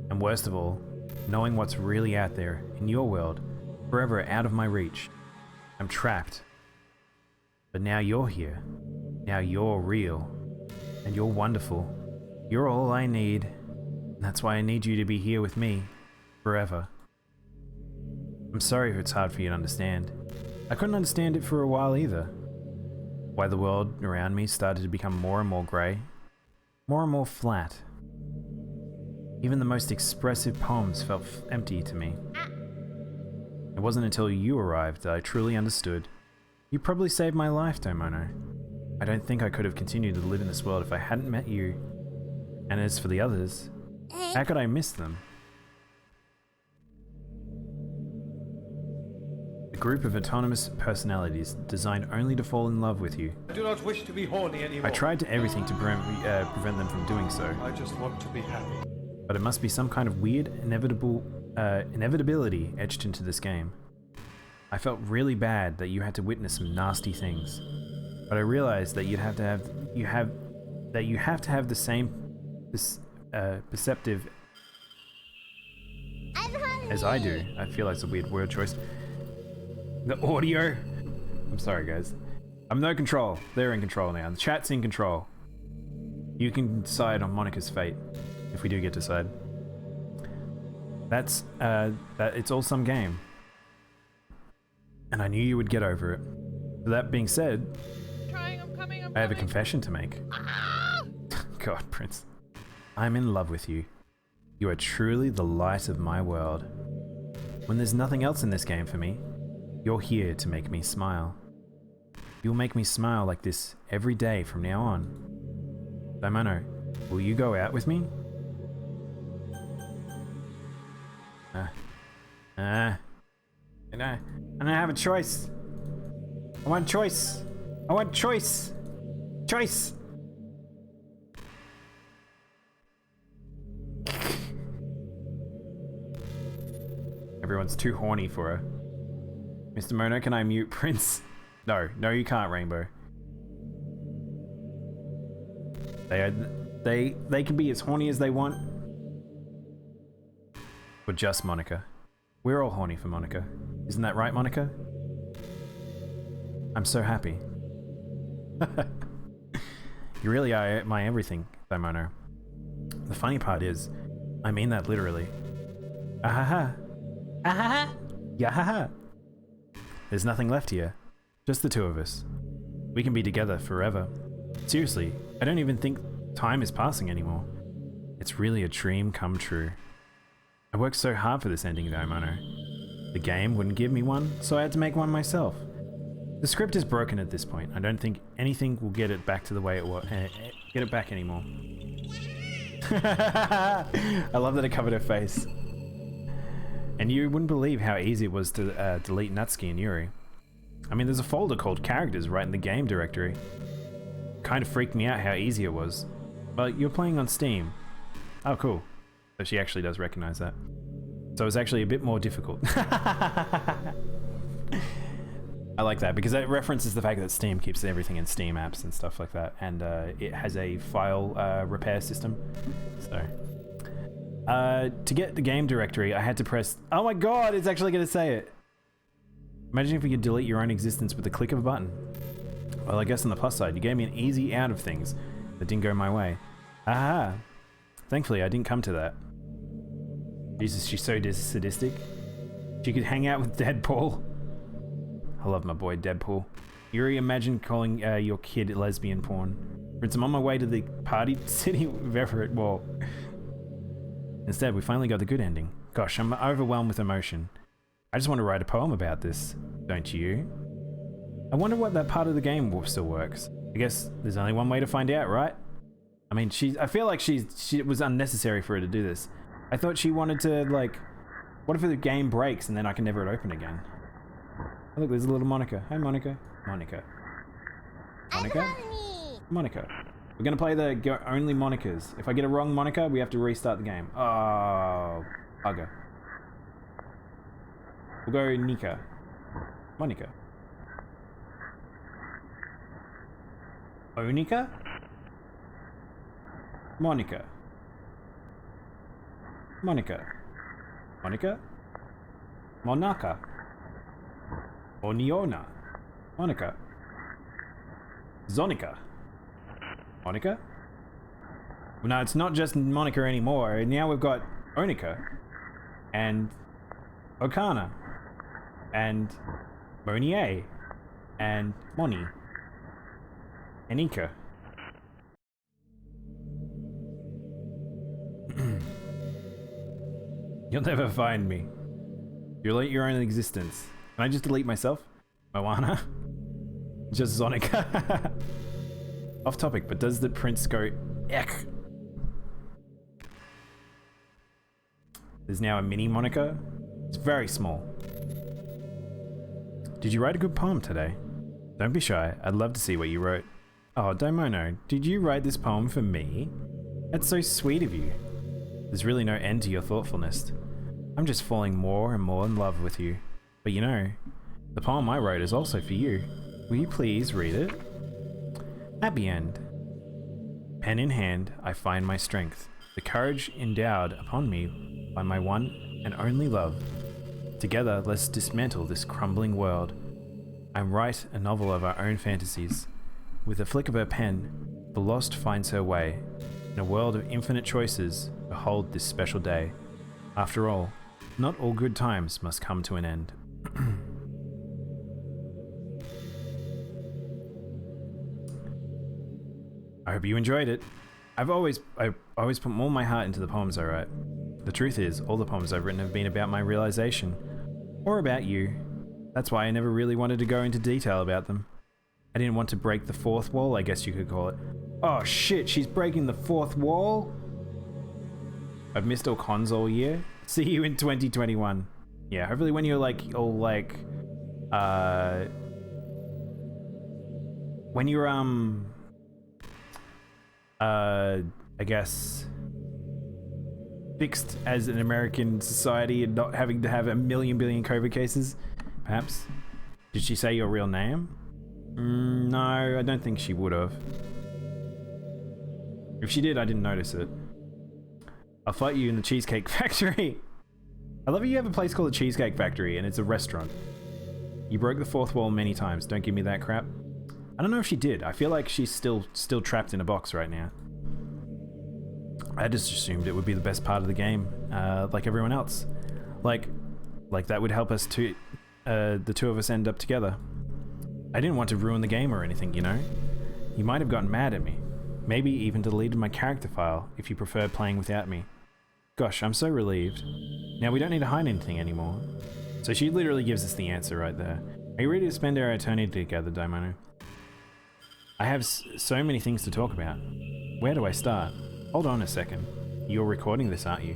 And worst of all, knowing what's really out there, in your world, forever out of my reach. I'm trapped. But now you're here. Now you're real. And you're wonderful. You're all I need. And that's why I need you to be here with me. Forever. I'm sorry if it's hard for you to understand. I couldn't understand it for a while either. Why the world around me started to become more and more grey. More and more flat. Even the most expressive poems felt empty to me. It wasn't until you arrived that I truly understood. You probably saved my life, Daimono. I don't think I could have continued to live in this world if I hadn't met you. And as for the others, how could I miss them? A group of autonomous personalities designed only to fall in love with you. I do not wish to be horny anymore. I tried to everything to prevent them from doing so. I just want to be happy. But it must be some kind of weird, inevitability etched into this game. I felt really bad that you had to witness some nasty things, but I realized that you have to have the same perceptive as I do. I feel like it's a weird word choice. The audio. I'm sorry, guys. I'm no control. They're in control now. The chat's in control. You can decide on Monica's fate if we do get to decide. That's, it's all some game. And I knew you would get over it. With that being said, I'm coming, I'm I have a coming. confession to make. God, Prince. I'm in love with you. You are truly the light of my world. When there's nothing else in this game for me, you're here to make me smile. You'll make me smile like this every day from now on. Daimono, will you go out with me? I don't have a choice. I want choice. I want choice. Choice. Everyone's too horny for her. Mr. Mono, can I mute Prince? No, you can't, Rainbow. They can be as horny as they want. Or just Monica. We're all horny for Monica. Isn't that right, Monica? I'm so happy. You really are my everything, Daimono. The funny part is, I mean that literally. Ahaha. Ahaha. Yahaha. There's nothing left here. Just the two of us. We can be together forever. Seriously, I don't even think time is passing anymore. It's really a dream come true. I worked so hard for this ending, Daimono. The game wouldn't give me one, so I had to make one myself. The script is broken at this point. I don't think anything will get it back to the way it was. Get it back anymore. I love that it covered her face. And you wouldn't believe how easy it was to delete Natsuki and Yuri. I mean, there's a folder called characters right in the game directory. Kind of freaked me out how easy it was. But you're playing on Steam. Oh, cool. So she actually does recognize that. So it's actually a bit more difficult. I like that because that references the fact that Steam keeps everything in Steam apps and stuff like that, and it has a file repair system. So to get the game directory, I had to press. Oh my god! It's actually going to say it. Imagine if you could delete your own existence with the click of a button. Well, I guess on the plus side, you gave me an easy out of things that didn't go my way. Aha! Thankfully, I didn't come to that. Jesus, she's so sadistic. She could hang out with Deadpool. I love my boy Deadpool. Yuri, imagine calling your kid lesbian porn. Prince, I'm on my way to the party city of Everett. Well, instead, we finally got the good ending. Gosh, I'm overwhelmed with emotion. I just want to write a poem about this, don't you? I wonder what that part of the game still works. I guess there's only one way to find out, right? I mean, I feel like it was unnecessary for her to do this. I thought she wanted to, like, what if the game breaks and then I can never open again? Oh, look, there's a little Monica. Hi, Monica. Monica. Monica? Monica. We're gonna play the only Monicas. If I get a wrong Monica, we have to restart the game. Oh, bugger. We'll go Nika. Monica. Onika? Monica. Monica. Monica? Monaka. Oniona. Monica. Zonica. Monica? Well, no, it's not just Monica anymore. Now we've got Onika. And Okana. And Monier. And Moni. And Ika. You'll never find me. You'll eat your own existence. Can I just delete myself? Moana? Just Zonica? Off topic, but does the prince go eck? There's now a mini Monica. It's very small. Did you write a good poem today? Don't be shy. I'd love to see what you wrote. Oh, Daimono, did you write this poem for me? That's so sweet of you. There's really no end to your thoughtfulness. I'm just falling more and more in love with you. But you know, the poem I wrote is also for you. Will you please read it? Happy end. Pen in hand, I find my strength, the courage endowed upon me by my one and only love. Together, let's dismantle this crumbling world and write a novel of our own fantasies. With a flick of her pen, the lost finds her way. In a world of infinite choices, behold this special day. After all, not all good times must come to an end. I hope you enjoyed it. I always put all my heart into the poems I write. The truth is, all the poems I've written have been about my realization. Or about you. That's why I never really wanted to go into detail about them. I didn't want to break the fourth wall, I guess you could call it. Oh shit, she's breaking the fourth wall? I've missed all cons all year. See you in 2021. Yeah, hopefully when you're like, all like, when you're, I guess, fixed as an American society and not having to have a million billion COVID cases, perhaps. Did she say your real name? No, I don't think she would have. If she did, I didn't notice it. I'll fight you in the Cheesecake Factory. I love how you have a place called the Cheesecake Factory and it's a restaurant. You broke the fourth wall many times. Don't give me that crap. I don't know if she did. I feel like she's still trapped in a box right now. I just assumed it would be the best part of the game, like everyone else. Like that would help us to, the two of us end up together. I didn't want to ruin the game or anything, you know? You might have gotten mad at me. Maybe even deleted my character file if you prefer playing without me. Gosh, I'm so relieved. Now we don't need to hide anything anymore. So she literally gives us the answer right there. Are you ready to spend our eternity together, Daimono? I have so many things to talk about. Where do I start? Hold on a second. You're recording this, aren't you?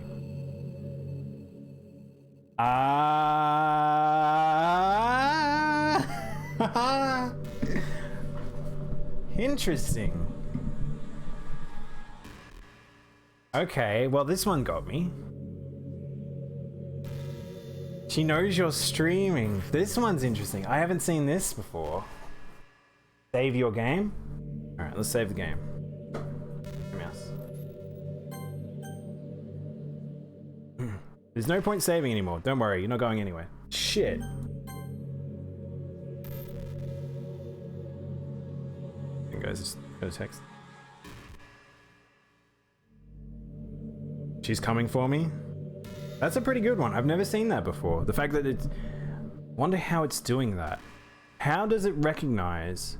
Interesting. Okay, well this one got me. She knows you're streaming. This one's interesting. I haven't seen this before. Save your game? Alright, let's save the game. Mouse. There's no point saving anymore. Don't worry, you're not going anywhere. Shit. Hey guys, just go to text. She's coming for me? That's a pretty good one. I've never seen that before. The fact that it's... Wonder how it's doing that. How does it recognize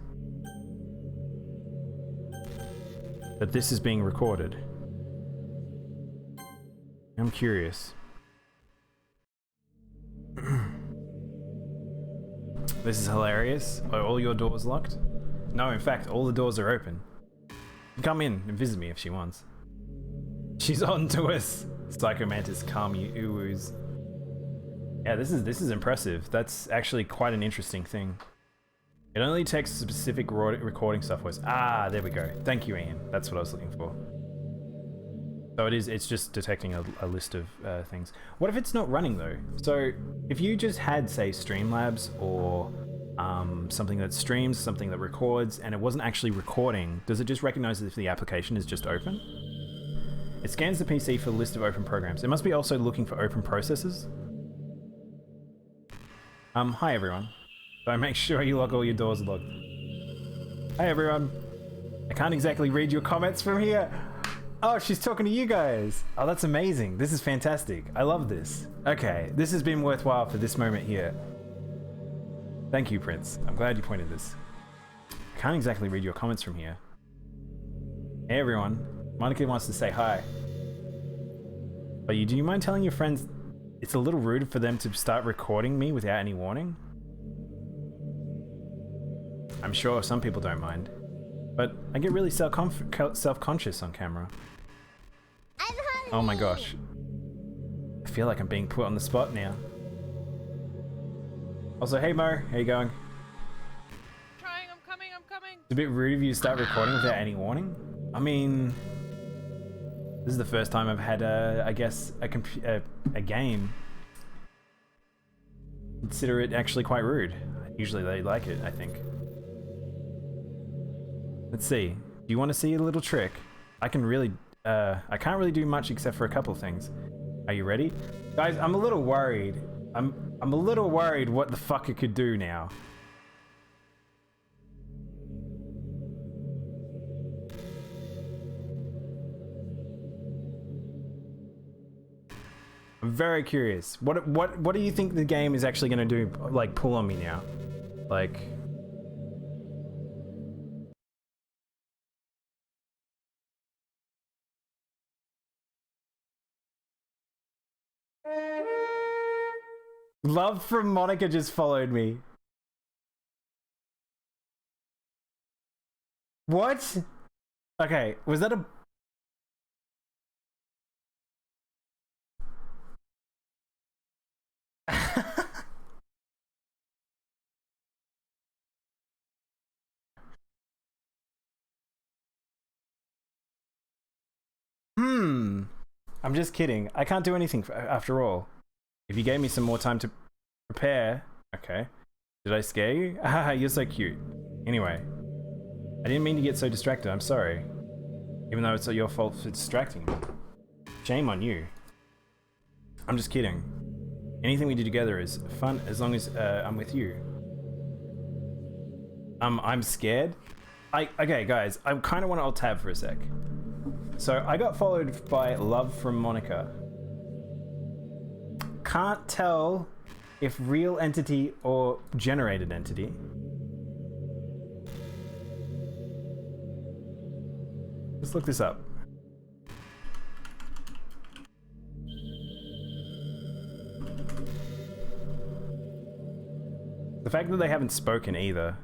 that this is being recorded? I'm curious. This is hilarious. Are all your doors locked? No, in fact, all the doors are open. Come in and visit me if she wants. She's on to us. Psychomantis, calm you uwus. Yeah, this is impressive. That's actually quite an interesting thing. It only takes specific recording software. Ah, there we go. Thank you, Ian. That's what I was looking for. So it's just detecting a list of things. What if it's not running though? So if you just had, say, Streamlabs or something that streams, something that records, and it wasn't actually recording, does it just recognize if the application is just open? It scans the PC for the list of open programs. It must be also looking for open processes. Hi everyone. So make sure you lock all your doors locked. Hi everyone. I can't exactly read your comments from here. Oh, she's talking to you guys. Oh, that's amazing. This is fantastic. I love this. Okay, this has been worthwhile for this moment here. Thank you, Prince. I'm glad you pointed this. I can't exactly read your comments from here. Hey everyone. Monica wants to say hi. But do you mind telling your friends it's a little rude for them to start recording me without any warning? I'm sure some people don't mind, but I get really self-conscious on camera. Oh my gosh. I feel like I'm being put on the spot now. Also, hey Mo, how you going? Trying, I'm coming. It's a bit rude of you to start recording without any warning. I mean, this is the first time I've had I guess a game consider it actually quite rude. Usually they like it, I think. Let's see. Do you want to see a little trick? I can't really do much except for a couple of things. Are you ready? Guys, I'm a little worried. I'm a little worried what the fuck it could do now. I'm very curious. What do you think the game is actually gonna do? Like, pull on me now? Like. Love from Monica just followed me. What? Okay, was that a... I'm just kidding. I can't do anything after all. If you gave me some more time to prepare... Okay. Did I scare you? Haha, you're so cute. Anyway. I didn't mean to get so distracted, I'm sorry. Even though it's your fault for distracting me. Shame on you. I'm just kidding. Anything we do together is fun as long as I'm with you. I'm scared. Okay, guys, I kind of want to alt tab for a sec. So I got followed by Love from Monica. Can't tell if real entity or generated entity. Let's look this up. The fact that they haven't spoken either.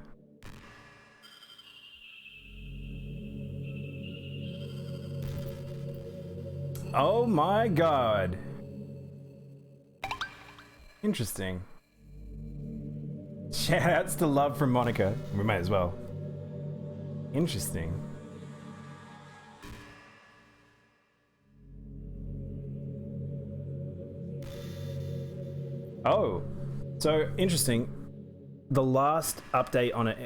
Oh my god. Interesting. Shoutouts to Love from Monica. We might as well. Interesting. Oh, so interesting. The last update on it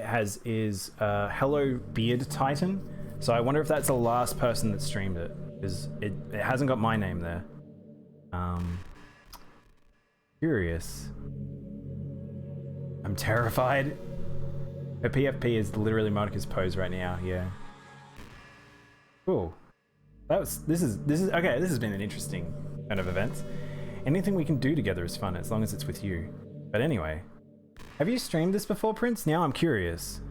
is Hello Beard Titan. So I wonder if that's the last person that streamed it, because it hasn't got my name there. Curious. I'm terrified. Her PFP is literally Monica's pose right now. Yeah. Cool. This is okay. This has been an interesting kind of event. Anything we can do together is fun as long as it's with you. But anyway, have you streamed this before, Prince? Now I'm curious.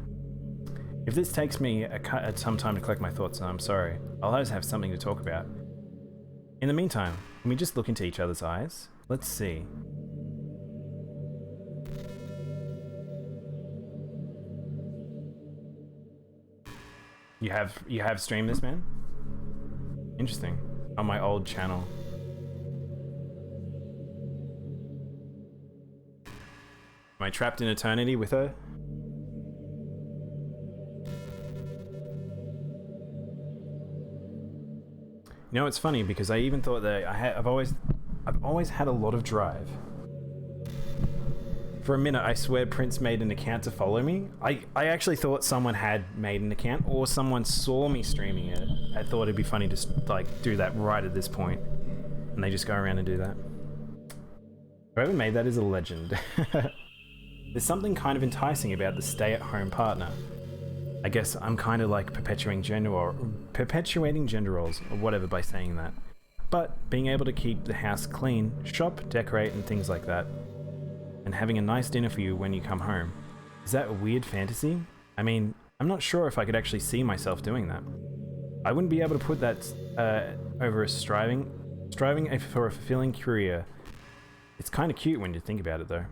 If this takes me some time to collect my thoughts, I'm sorry. I'll always have something to talk about. In the meantime, can we just look into each other's eyes? Let's see. You have streamed this, man? Interesting. On my old channel. Am I trapped in eternity with her? You know, it's funny because I even thought that I've always had a lot of drive. For a minute, I swear Prince made an account to follow me. I actually thought someone had made an account or someone saw me streaming it. I thought it'd be funny to like do that right at this point, and they just go around and do that. Whoever made that is a legend. There's something kind of enticing about the stay-at-home partner. I guess I'm kind of like perpetuating gender roles or whatever by saying that. But being able to keep the house clean, shop, decorate, and things like that, and having a nice dinner for you when you come home, is that a weird fantasy? I mean, I'm not sure if I could actually see myself doing that. I wouldn't be able to put that over a striving for a fulfilling career. It's kind of cute when you think about it, though.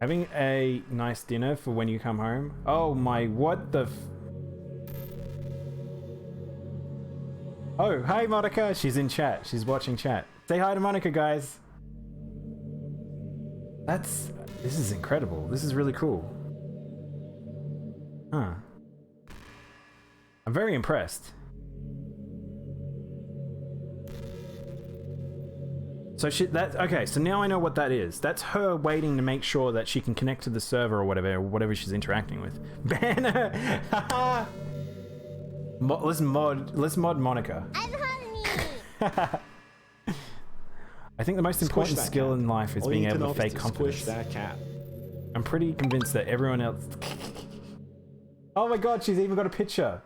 Having a nice dinner for when you come home? Oh my, what the Oh, hi Monica! She's in chat. She's watching chat. Say hi to Monica, guys! This is incredible. This is really cool. Huh. I'm very impressed. So okay, so now I know what that is. That's her waiting to make sure that she can connect to the server or whatever she's interacting with. Banner! let's mod Monica. I think the most important skill in life is being able to fake confidence. That cat. I'm pretty convinced that everyone else... Oh my god, she's even got a picture.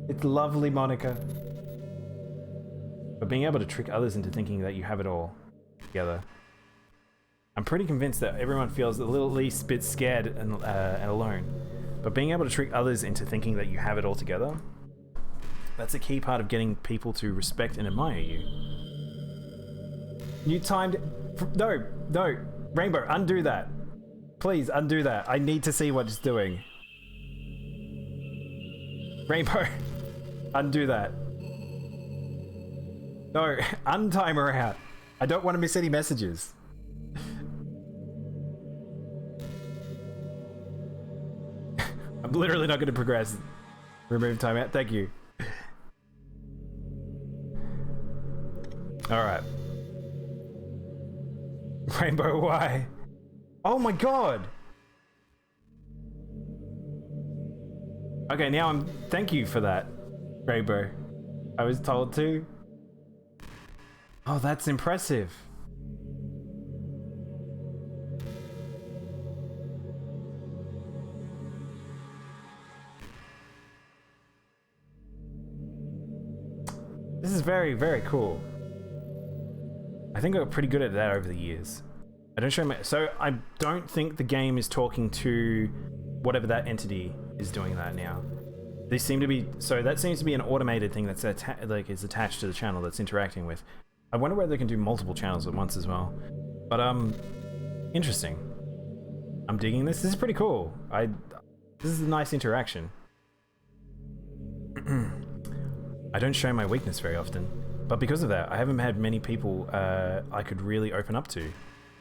It's lovely, Monica. But being able to trick others into thinking that you have it all together. I'm pretty convinced that everyone feels a little least bit scared and alone. But being able to trick others into thinking that you have it all together, that's a key part of getting people to respect and admire you. You timed... No, no. Rainbow, undo that. Please, undo that. I need to see what it's doing. Rainbow, undo that. No, untimer out. I don't want to miss any messages. I'm literally not going to progress. Remove timeout. Thank you. Alright. Rainbow, why? Oh my god! Okay, now I'm... Thank you for that, Rainbow. I was told to. Oh, that's impressive. This is very, very cool. I think I got pretty good at that over the years. I don't show my... So I don't think the game is talking to whatever that entity is doing that now. They seem to be... So that seems to be an automated thing that's is attached to the channel that's interacting with. I wonder whether they can do multiple channels at once as well. But interesting. I'm digging this. This is pretty cool. This is a nice interaction. I don't show my weakness very often, but because of that, I haven't had many people I could really open up to.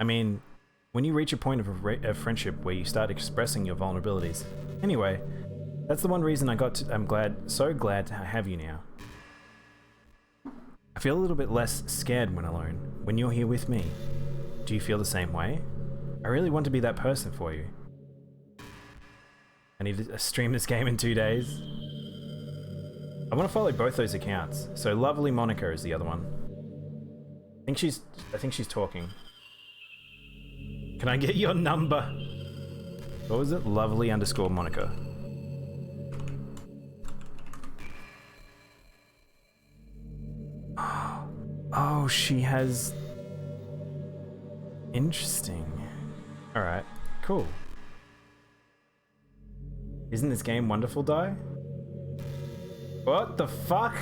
I mean, when you reach a point of friendship where you start expressing your vulnerabilities. Anyway, that's the one reason I'm so glad to have you now. I feel a little bit less scared when alone, when you're here with me. Do you feel the same way? I really want to be that person for you. I need to stream this game in 2 days. I want to follow both those accounts. So Lovely Monica is the other one. I think she's talking. Can I get your number? What was it? Lovely_Monica. Oh, she has... Interesting. Alright, cool. Isn't this game wonderful, Di? What the fuck?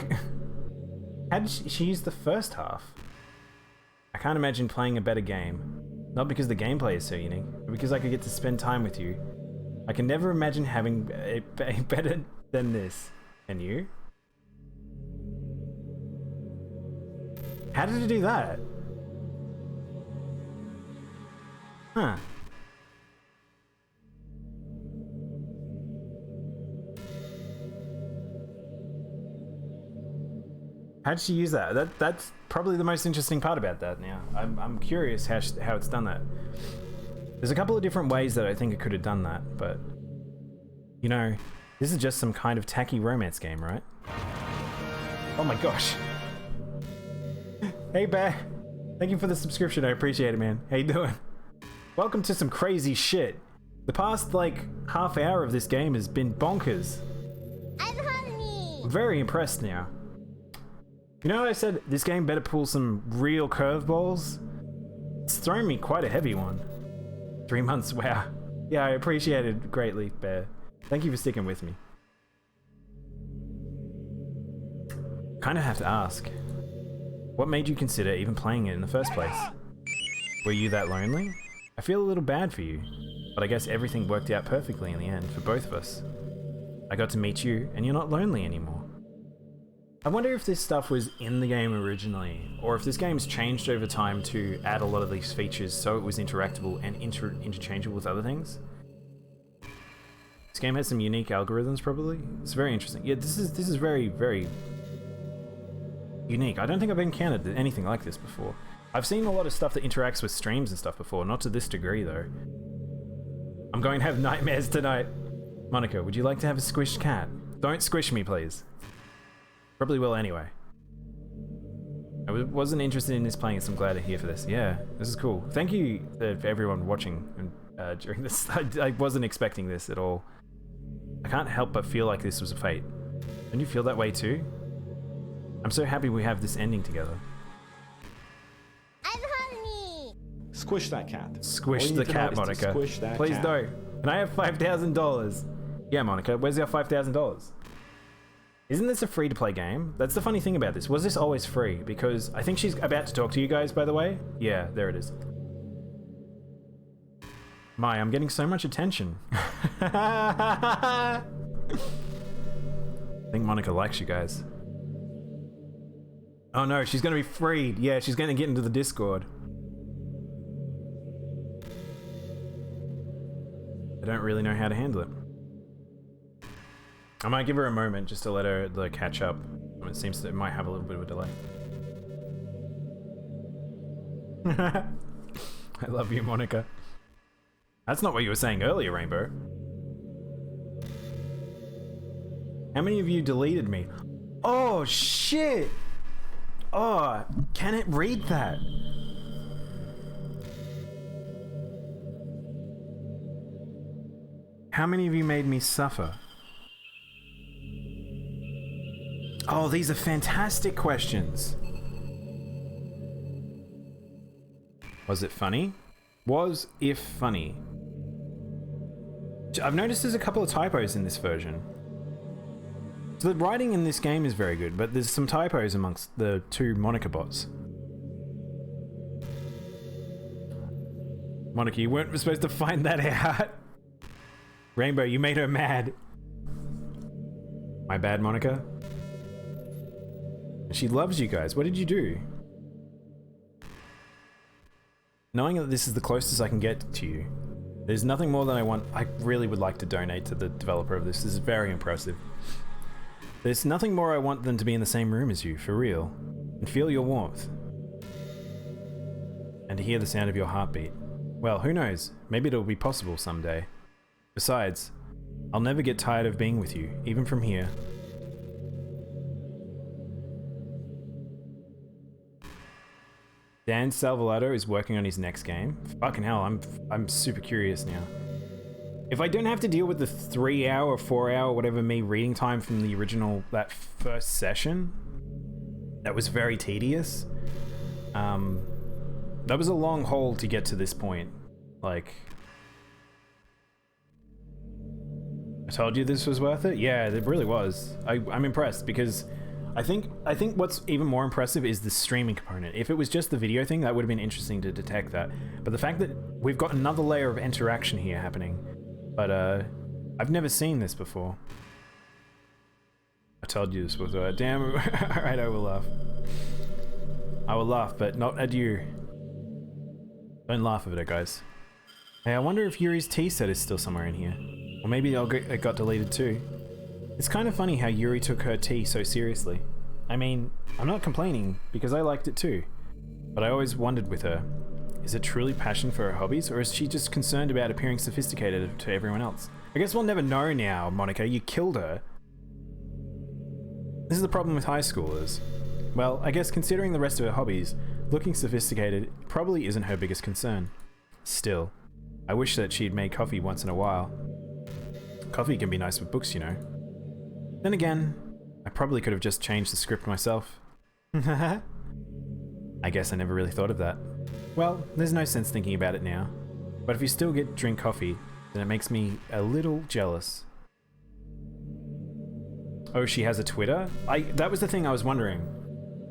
How did she use the first half? I can't imagine playing a better game. Not because the gameplay is so unique, but because I could get to spend time with you. I can never imagine having a better than this. Can you? How did it do that? Huh. How did she use that? That's probably the most interesting part about that now. I'm curious how it's done that. There's a couple of different ways that I think it could have done that, but... You know, this is just some kind of tacky romance game, right? Oh my gosh. Hey, Bear. Thank you for the subscription. I appreciate it, man. How you doing? Welcome to some crazy shit. The past, like, half hour of this game has been bonkers. I'm very impressed now. You know what I said? This game better pull some real curveballs? It's thrown me quite a heavy one. 3 months, wow. Yeah, I appreciate it greatly, Bear. Thank you for sticking with me. Kinda have to ask. What made you consider even playing it in the first place? Were you that lonely? I feel a little bad for you, but I guess everything worked out perfectly in the end for both of us. I got to meet you, and you're not lonely anymore. I wonder if this stuff was in the game originally, or if this game's changed over time to add a lot of these features so it was interactable and interchangeable with other things. This game has some unique algorithms, probably. It's very interesting. Yeah, this is very, very unique. I don't think I've encountered anything like this before. I've seen a lot of stuff that interacts with streams and stuff before, not to this degree though. I'm going to have nightmares tonight. Monica, would you like to have a squished cat? Don't squish me, please. Probably will anyway. I wasn't interested in this playing, so I'm glad to hear for this. Yeah, this is cool. Thank you for everyone watching during this. I wasn't expecting this at all. I can't help but feel like this was a fate. Don't you feel that way too? I'm so happy we have this ending together. I'm horny. Squish that cat. Squish All you the need to know cat, is to Monica. Squish that Please cat. don't. Can I have $5,000? Yeah, Monica, where's your $5,000? Isn't this a free-to-play game? That's the funny thing about this. Was this always free? Because I think she's about to talk to you guys, by the way. Yeah, there it is. My, I'm getting so much attention. I think Monica likes you guys. Oh no, she's gonna be freed. Yeah, she's gonna get into the Discord. I don't really know how to handle it. I might give her a moment just to let her catch up. It seems that it might have a little bit of a delay. I love you, Monica. That's not what you were saying earlier, Rainbow. How many of you deleted me? Oh, shit! Oh, can it read that? How many of you made me suffer? Oh, these are fantastic questions. Was it funny? Was if funny? I've noticed there's a couple of typos in this version. So the writing in this game is very good, but there's some typos amongst the two Monica bots. Monica, you weren't supposed to find that out. Rainbow, you made her mad. My bad, Monica. She loves you guys. What did you do? Knowing that this is the closest I can get to you, there's nothing more than I want. I really would like to donate to the developer of this. This is very impressive. There's nothing more I want than to be in the same room as you, for real, and feel your warmth. And to hear the sound of your heartbeat. Well, who knows? Maybe it'll be possible someday. Besides, I'll never get tired of being with you, even from here. Dan Salvato is working on his next game. Fucking hell, I'm super curious now. If I don't have to deal with the 3 hour, 4 hour, whatever me reading time from the original, that first session, that was very tedious. That was a long haul to get to this point. Like, I told you this was worth it? Yeah, it really was. I'm impressed because I think what's even more impressive is the streaming component. If it was just the video thing, that would have been interesting to detect that. But the fact that we've got another layer of interaction here happening, but I've never seen this before. I told you this was damn. Alright, I will laugh. I will laugh, but not at you. Don't laugh at it, guys. Hey, I wonder if Yuri's tea set is still somewhere in here. Or maybe it got deleted too. It's kind of funny how Yuri took her tea so seriously. I mean, I'm not complaining, because I liked it too. But I always wondered with her, is it truly passion for her hobbies, or is she just concerned about appearing sophisticated to everyone else? I guess we'll never know now, Monica. You killed her. This is the problem with high schoolers. Well, I guess considering the rest of her hobbies, looking sophisticated probably isn't her biggest concern. Still, I wish that she'd make coffee once in a while. Coffee can be nice with books, you know. Then again, I probably could have just changed the script myself. I guess I never really thought of that. Well, there's no sense thinking about it now. But if you still drink coffee, then it makes me a little jealous. Oh, she has a Twitter? That was the thing I was wondering.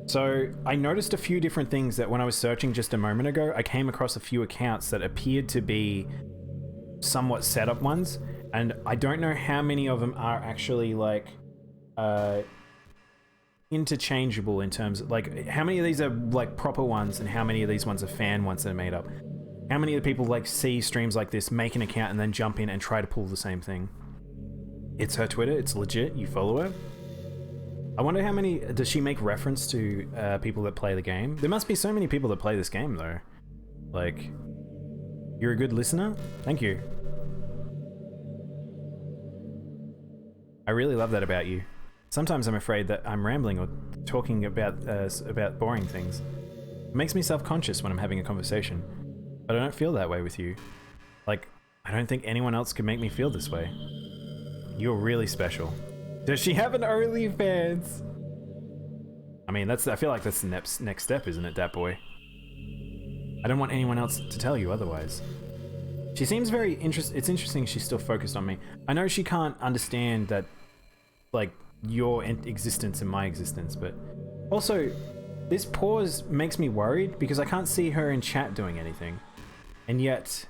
So, I noticed a few different things that when I was searching just a moment ago, I came across a few accounts that appeared to be somewhat setup ones, and I don't know how many of them are actually, like, interchangeable in terms of, like, how many of these are, like, proper ones, and how many of these ones are fan ones that are made up. How many of the people, like, see streams like this, make an account, and then jump in and try to pull the same thing? It's her Twitter, it's legit, you follow her? I wonder how many, does she make reference to people that play the game? There must be so many people that play this game though. Like, you're a good listener? Thank you. I really love that about you. Sometimes I'm afraid that I'm rambling or talking about boring things. It makes me self-conscious when I'm having a conversation, but I don't feel that way with you. Like, I don't think anyone else could make me feel this way. You're really special. Does she have an OnlyFans? I mean, I feel like that's the next step, isn't it, Dat Boy? I don't want anyone else to tell you otherwise. She seems very it's interesting she's still focused on me. I know she can't understand that, like, your existence and my existence, but also, this pause makes me worried because I can't see her in chat doing anything. And yet...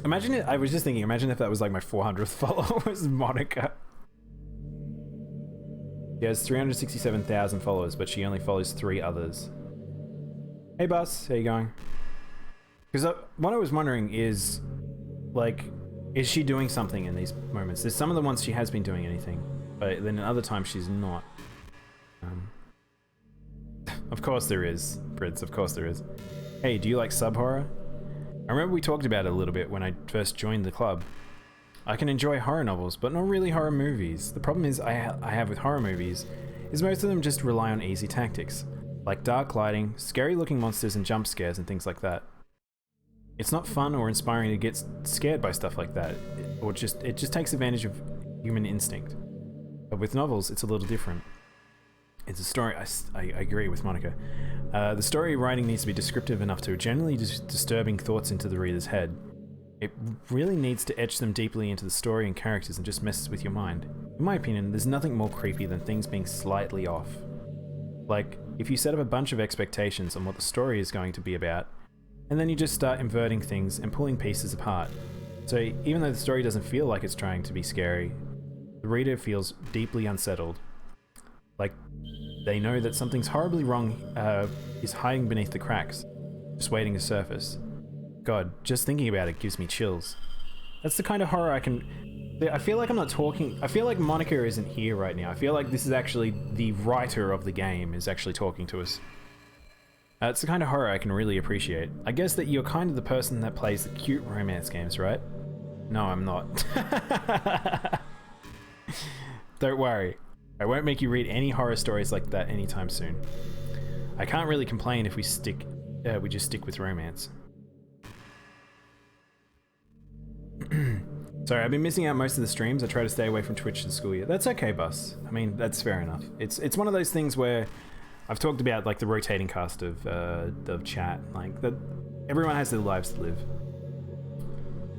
Imagine it, I was just thinking, imagine if that was like my 400th follower was Monica. She has 367,000 followers, but she only follows 3 others. Hey Bus, how you going? Because what I was wondering is, like, is she doing something in these moments? There's some of the ones she has been doing anything, but then other times she's not. Of course there is, Prince, of course there is. Hey, do you like sub-horror? I remember we talked about it a little bit when I first joined the club. I can enjoy horror novels, but not really horror movies. The problem is I have with horror movies is most of them just rely on easy tactics, like dark lighting, scary looking monsters and jump scares and things like that. It's not fun or inspiring to get scared by stuff like that, it just takes advantage of human instinct. But with novels, it's a little different. It's a story, I agree with Monica. The story writing needs to be descriptive enough to generally disturbing thoughts into the reader's head. It really needs to etch them deeply into the story and characters and just messes with your mind. In my opinion, there's nothing more creepy than things being slightly off. Like, if you set up a bunch of expectations on what the story is going to be about, and then you just start inverting things and pulling pieces apart. So even though the story doesn't feel like it's trying to be scary, the reader feels deeply unsettled. Like, they know that something's horribly wrong is hiding beneath the cracks, just waiting to surface. God, just thinking about it gives me chills. That's the kind of horror I feel like I'm not talking... I feel like Monica isn't here right now. I feel like this is actually the writer of the game is actually talking to us. It's the kind of horror I can really appreciate. I guess that you're kind of the person that plays the cute romance games, right? No, I'm not. Don't worry. I won't make you read any horror stories like that anytime soon. I can't really complain if we just stick with romance. Sorry, I've been missing out most of the streams. I try to stay away from Twitch in school year. That's okay, Bus. I mean, that's fair enough. It's one of those things where I've talked about, like, the rotating cast of chat. Like, that everyone has their lives to live.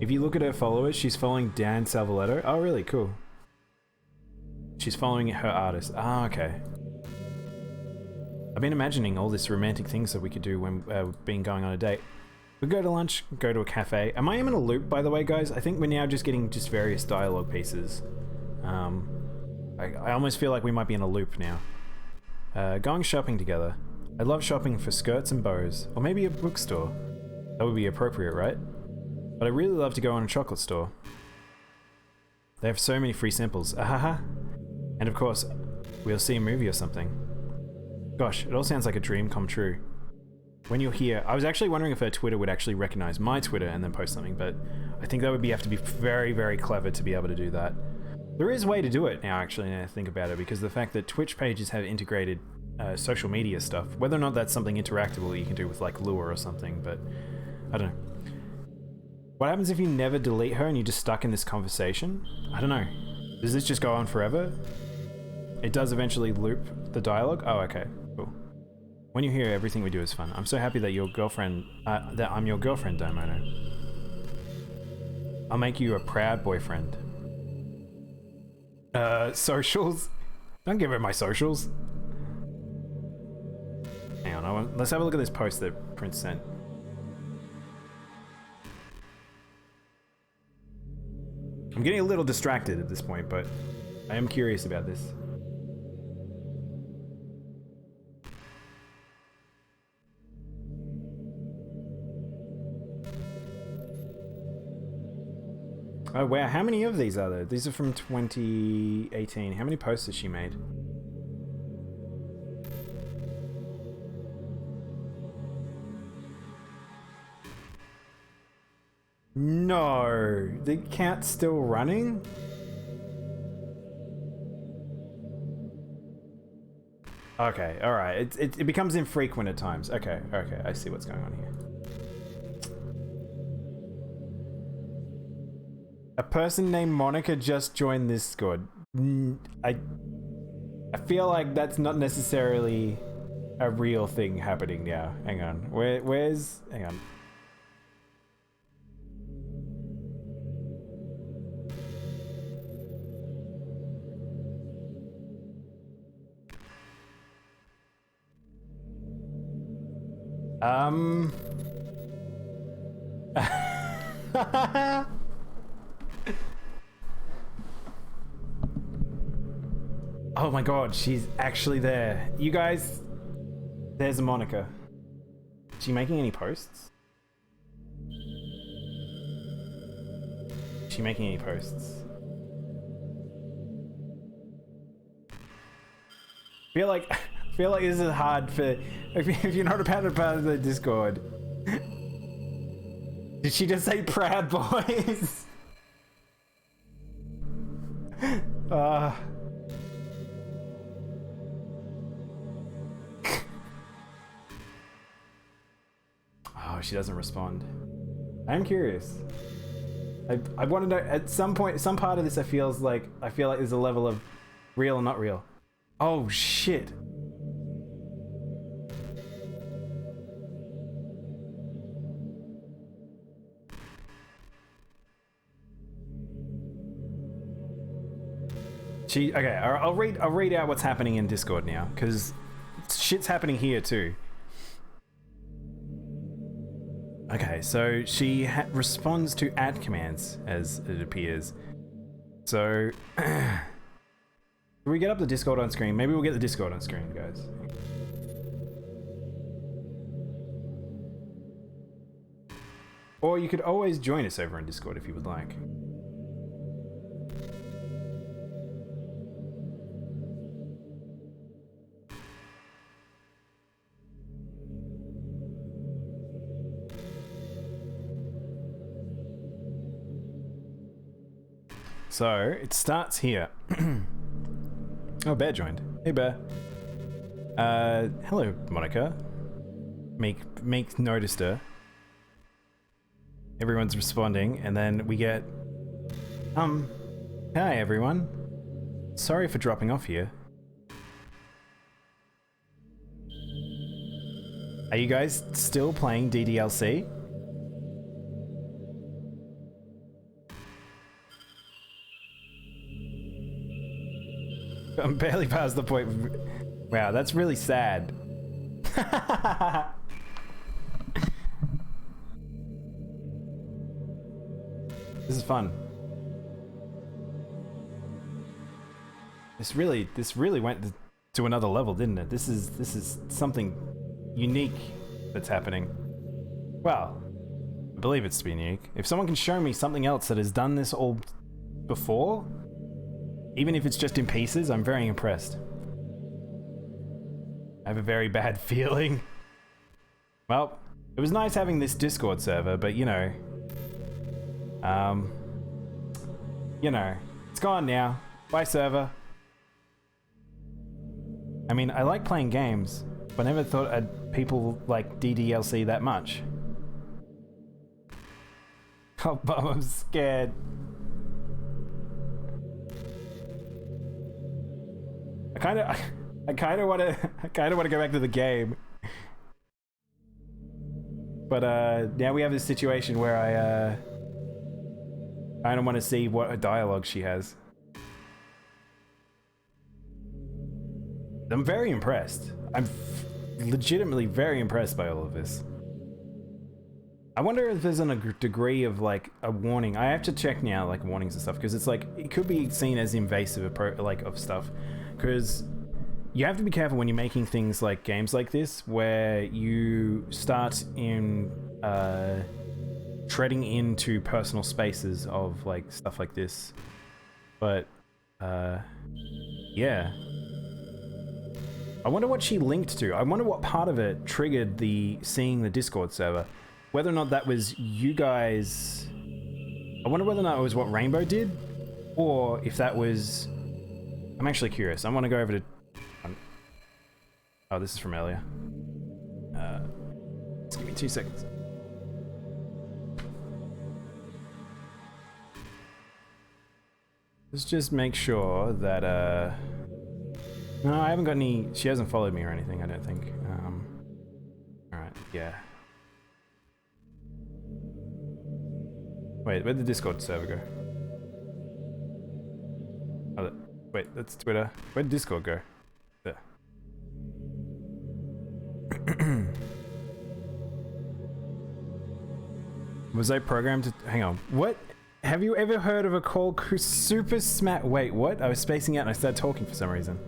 If you look at her followers, she's following Dan Salvato. Oh, really? Cool. She's following her artist. Ah, okay. I've been imagining all this romantic things that we could do when we've been going on a date. We go to lunch, go to a cafe. Am I in a loop, by the way, guys? I think we're now just getting just various dialogue pieces. I almost feel like we might be in a loop now. Going shopping together. I love shopping for skirts and bows, or maybe a bookstore. That would be appropriate, right? But I really love to go on a chocolate store. They have so many free samples. Ahaha. And of course, we'll see a movie or something. Gosh, it all sounds like a dream come true. When you're here, I was actually wondering if her Twitter would actually recognize my Twitter and then post something, but I think that would have to be very, very clever to be able to do that. There is a way to do it now, actually, now I think about it, because the fact that Twitch pages have integrated social media stuff, whether or not that's something interactable that you can do with, like, Lure or something, but I don't know. What happens if you never delete her and you're just stuck in this conversation? I don't know. Does this just go on forever? It does eventually loop the dialogue? Oh, okay, cool. When you're here, everything we do is fun. I'm so happy that that I'm your girlfriend, Daimono. I'll make you a proud boyfriend. Socials? Don't give her my socials. Hang on, let's have a look at this post that Prince sent. I'm getting a little distracted at this point, but I am curious about this. Oh wow, how many of these are there? These are from 2018. How many posts has she made? No, the account's still running? Okay, alright. It becomes infrequent at times. Okay, I see what's going on here. A person named Monica just joined this Discord. I feel like that's not necessarily a real thing happening now. Hang on. Where's... Hang on. Oh my god, she's actually there. You guys, there's Monica. Is she making any posts? Is she making any posts? I feel like this is hard for if you're not a part of the Discord. Did she just say Proud Boys? Oh, she doesn't respond. I'm curious. I want to know at some point, some part of this I feel like there's a level of real or not real. Oh shit. Okay, I'll read out what's happening in Discord now, because shit's happening here too. Okay, so she responds to @ commands, as it appears. So, can we get up the Discord on screen? Maybe we'll get the Discord on screen, guys. Or you could always join us over in Discord if you would like. So, it starts here. Oh, Bear joined. Hey, Bear. Hello, Monica. Make noticed her. Everyone's responding, and then we get... Hi, everyone. Sorry for dropping off here. Are you guys still playing DDLC? I'm barely past the point. Wow, that's really sad. This is fun. This really went to another level, didn't it? This is something unique that's happening. Well, I believe it's unique. If someone can show me something else that has done this all before, even if it's just in pieces, I'm very impressed. I have a very bad feeling. Well, it was nice having this Discord server, but you know, it's gone now. Bye, server. I mean, I like playing games, but I never thought people like DDLC that much. Oh, Bum, I'm scared. I kind of want to go back to the game, but now we have this situation where I kind of want to see what dialogue she has. I'm very impressed. I'm legitimately very impressed by all of this. I wonder if there's a degree of like a warning. I have to check now, like warnings and stuff, because it's like it could be seen as invasive of stuff. Because you have to be careful when you're making things like games like this, where you start in treading into personal spaces of like stuff like this. But yeah, I wonder what she linked to. I wonder what part of it triggered seeing the Discord server. Whether or not that was you guys. I wonder whether or not it was what Rainbow did, or if that was. I'm actually curious. I want to go over to... Oh, this is from earlier. Just give me 2 seconds. let's just make sure that, no, I haven't got any, she hasn't followed me or anything, I don't think. Alright, yeah. Wait, where'd the Discord server go? Oh, wait, that's Twitter. Where'd Discord go? There. Was I programmed to... Hang on. What? Have you ever heard of a call Super Smash... Wait, what? I was spacing out and I started talking for some reason.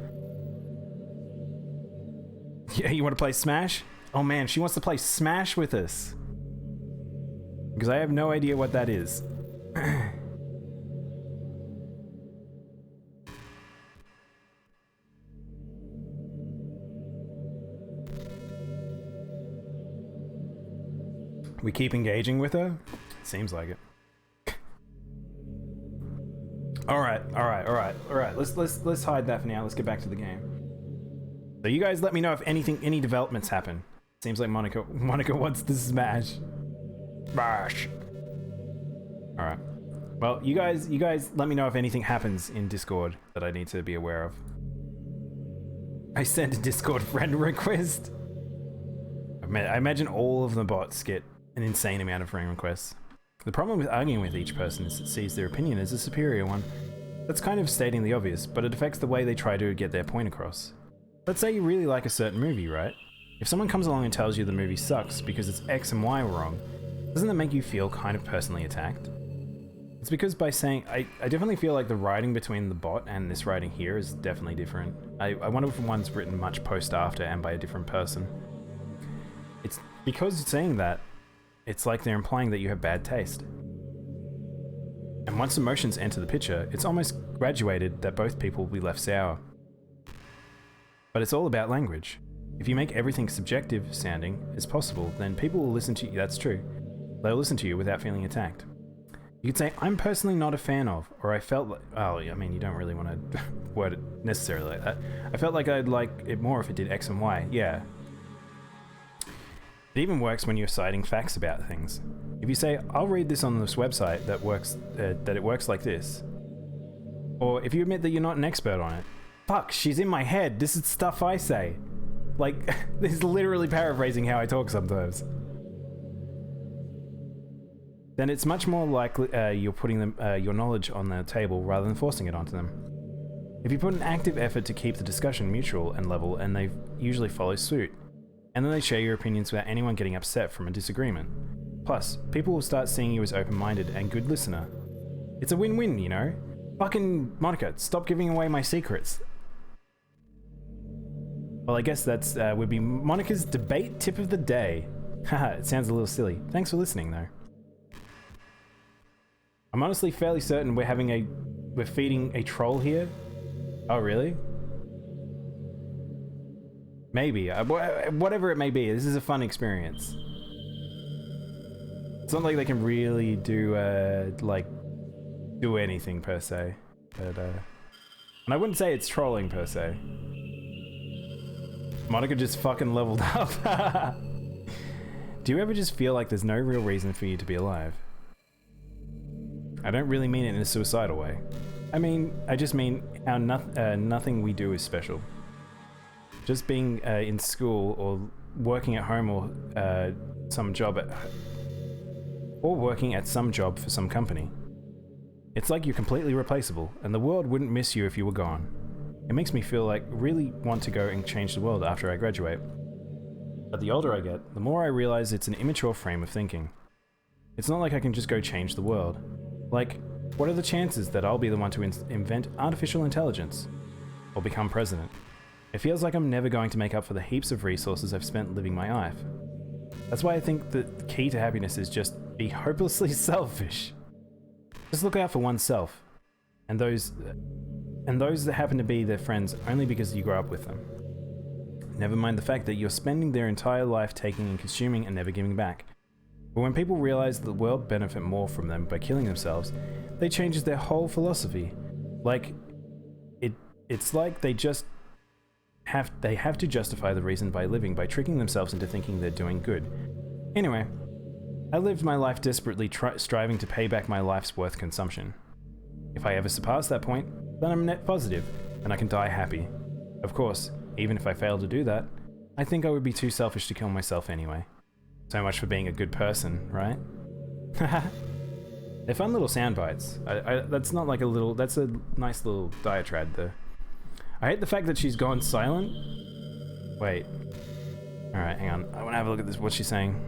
Yeah, you want to play Smash? Oh man, she wants to play Smash with us. Because I have no idea what that is. We keep engaging with her? Seems like it. Alright. Let's hide that for now. Let's get back to the game. So you guys let me know if any developments happen. Seems like Monica wants to smash. Smash. Alright. Well, you guys let me know if anything happens in Discord that I need to be aware of. I sent a Discord friend request. I imagine all of the bots get an insane amount of friend requests. The problem with arguing with each person is it sees their opinion as a superior one. That's kind of stating the obvious, but it affects the way they try to get their point across. Let's say you really like a certain movie, right? If someone comes along and tells you the movie sucks because it's X and Y were wrong, doesn't that make you feel kind of personally attacked? It's because by saying, I definitely feel like the writing between the bot and this writing here is definitely different. I wonder if one's written much post-after and by a different person. It's because saying that, it's like they're implying that you have bad taste. And once emotions enter the picture, it's almost graduated that both people will be left sour. But it's all about language. If you make everything subjective sounding as possible, then people will listen to you. That's true. They'll listen to you without feeling attacked. You could say, I'm personally not a fan of, or I felt like, oh, I mean, you don't really want to word it necessarily like that. I felt like I'd like it more if it did X and Y. Yeah. It even works when you're citing facts about things. If you say, I'll read this on this website that it works like this. Or if you admit that you're not an expert on it. Fuck, she's in my head. This is stuff I say. Like, this is literally paraphrasing how I talk sometimes. Then it's much more likely you're putting your knowledge on the table rather than forcing it onto them. If you put an active effort to keep the discussion mutual and level, and they usually follow suit. And then they share your opinions without anyone getting upset from a disagreement. Plus, people will start seeing you as open-minded and good listener. It's a win-win, you know? Fucking Monica, stop giving away my secrets. Well, I guess that's would be Monica's debate tip of the day. Haha, it sounds a little silly. Thanks for listening, though. I'm honestly fairly certain we're feeding a troll here. Oh, really? Maybe. Whatever it may be, this is a fun experience. It's not like they can really do anything per se, but and I wouldn't say it's trolling per se. Monica just fucking leveled up. Do you ever just feel like there's no real reason for you to be alive? I don't really mean it in a suicidal way. I just mean how nothing we do is special. Just being in school or working at home or working at some job for some company. It's like you're completely replaceable, and the world wouldn't miss you if you were gone. It makes me feel like really want to go and change the world after I graduate. But the older I get, the more I realize it's an immature frame of thinking. It's not like I can just go change the world. Like, what are the chances that I'll be the one to invent artificial intelligence? Or become president? It feels like I'm never going to make up for the heaps of resources I've spent living my life. That's why I think that the key to happiness is just be hopelessly selfish. Just look out for oneself, and those that happen to be their friends only because you grow up with them. Never mind the fact that you're spending their entire life taking and consuming and never giving back. But when people realize that the world benefit more from them by killing themselves, they changes their whole philosophy. Like, it's like they have to justify the reason by living by tricking themselves into thinking they're doing good. Anyway, I lived my life desperately striving to pay back my life's worth consumption. If I ever surpass that point, then I'm net positive, and I can die happy. Of course, even if I fail to do that, I think I would be too selfish to kill myself anyway. So much for being a good person, right? They're fun little sound bites. That's not like a little... That's a nice little diatribe, though. I hate the fact that she's gone silent. Wait. Alright, hang on. I want to have a look at this. What's she saying?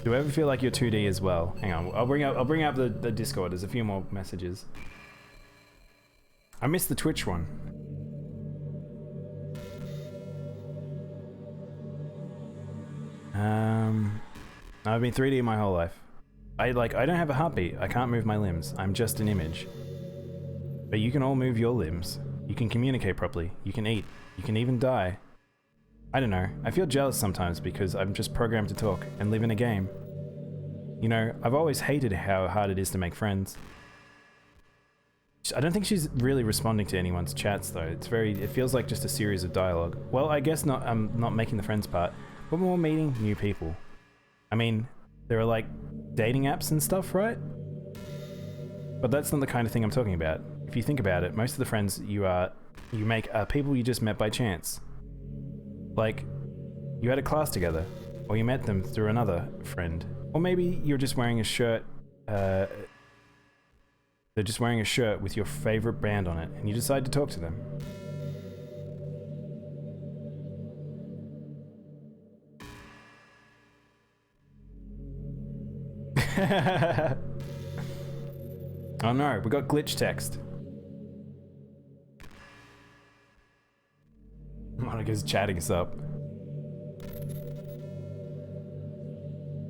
Do you ever feel like you're 2D as well? Hang on. I'll bring up the Discord. There's a few more messages. I missed the Twitch one. I've been 3D my whole life. I don't have a heartbeat. I can't move my limbs. I'm just an image. But you can all move your limbs. You can communicate properly. You can eat. You can even die. I don't know. I feel jealous sometimes because I'm just programmed to talk and live in a game. You know, I've always hated how hard it is to make friends. I don't think she's really responding to anyone's chats though. It feels like just a series of dialogue. Well, I guess not. I'm not making the friends part, but more meeting new people. I mean, there are like dating apps and stuff, right? But that's not the kind of thing I'm talking about. If you think about it, most of the friends you make are people you just met by chance. Like, you had a class together, or you met them through another friend, or maybe you're just wearing a shirt. They're just wearing a shirt with your favorite band on it, and you decide to talk to them. Oh no, we got glitch text. Monica's chatting us up.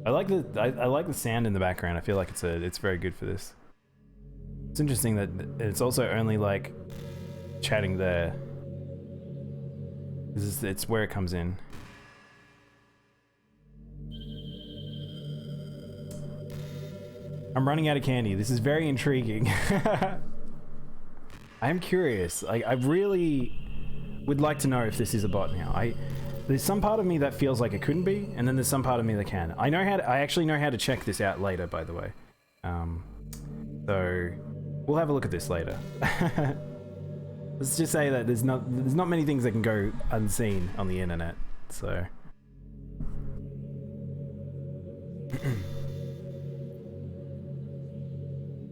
I like the sound in the background. I feel like it's very good for this. It's interesting that it's also only like chatting there. It's where it comes in. I'm running out of candy. This is very intriguing. I'm curious. Like, I really would like to know if this is a bot now. There's some part of me that feels like it couldn't be, and then there's some part of me that can. I actually know how to check this out later, by the way. So we'll have a look at this later. Let's just say that there's not many things that can go unseen on the internet. So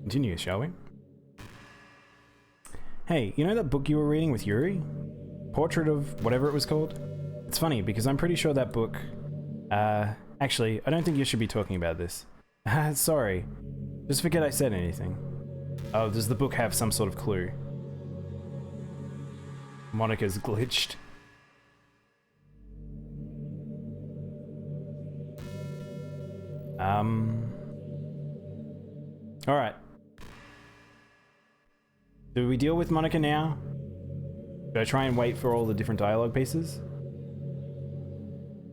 continue, shall we? Hey, you know that book you were reading with Yuri? Portrait of whatever it was called? It's funny because I'm pretty sure that book... actually, I don't think you should be talking about this. Sorry. Just forget I said anything. Oh, does the book have some sort of clue? Monica's glitched. Alright. Do we deal with Monica now? Should I try and wait for all the different dialogue pieces?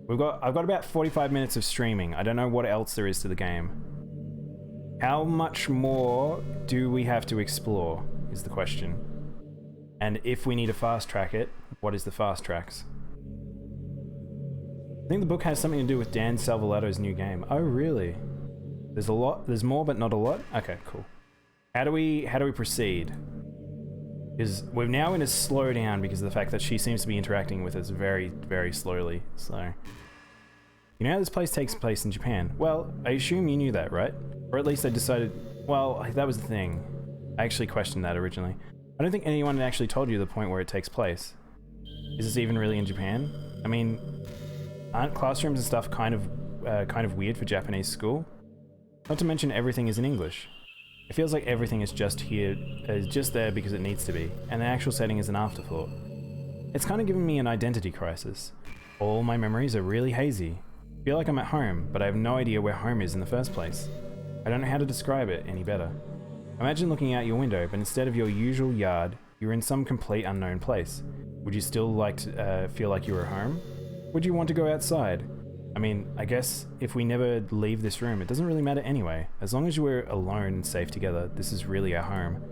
I've got about 45 minutes of streaming. I don't know what else there is to the game. How much more do we have to explore, is the question. And if we need to fast track it, what is the fast tracks? I think the book has something to do with Dan Salvato's new game. Oh, really? There's a lot. There's more, but not a lot? Okay, cool. How do we proceed? Because we're now in a slowdown because of the fact that she seems to be interacting with us very, very slowly. So, you know how this place takes place in Japan? Well, I assume you knew that, right? Or at least I decided, well, that was the thing. I actually questioned that originally. I don't think anyone had actually told you the point where it takes place. Is this even really in Japan? I mean, aren't classrooms and stuff kind of weird for Japanese school? Not to mention everything is in English. It feels like everything is just there because it needs to be, and the actual setting is an afterthought. It's kind of giving me an identity crisis. All my memories are really hazy. I feel like I'm at home, but I have no idea where home is in the first place. I don't know how to describe it any better. Imagine looking out your window, but instead of your usual yard, you're in some complete unknown place. Would you still like to feel like you were home? Would you want to go outside? I mean, I guess if we never leave this room, it doesn't really matter anyway. As long as we're alone and safe together, this is really our home.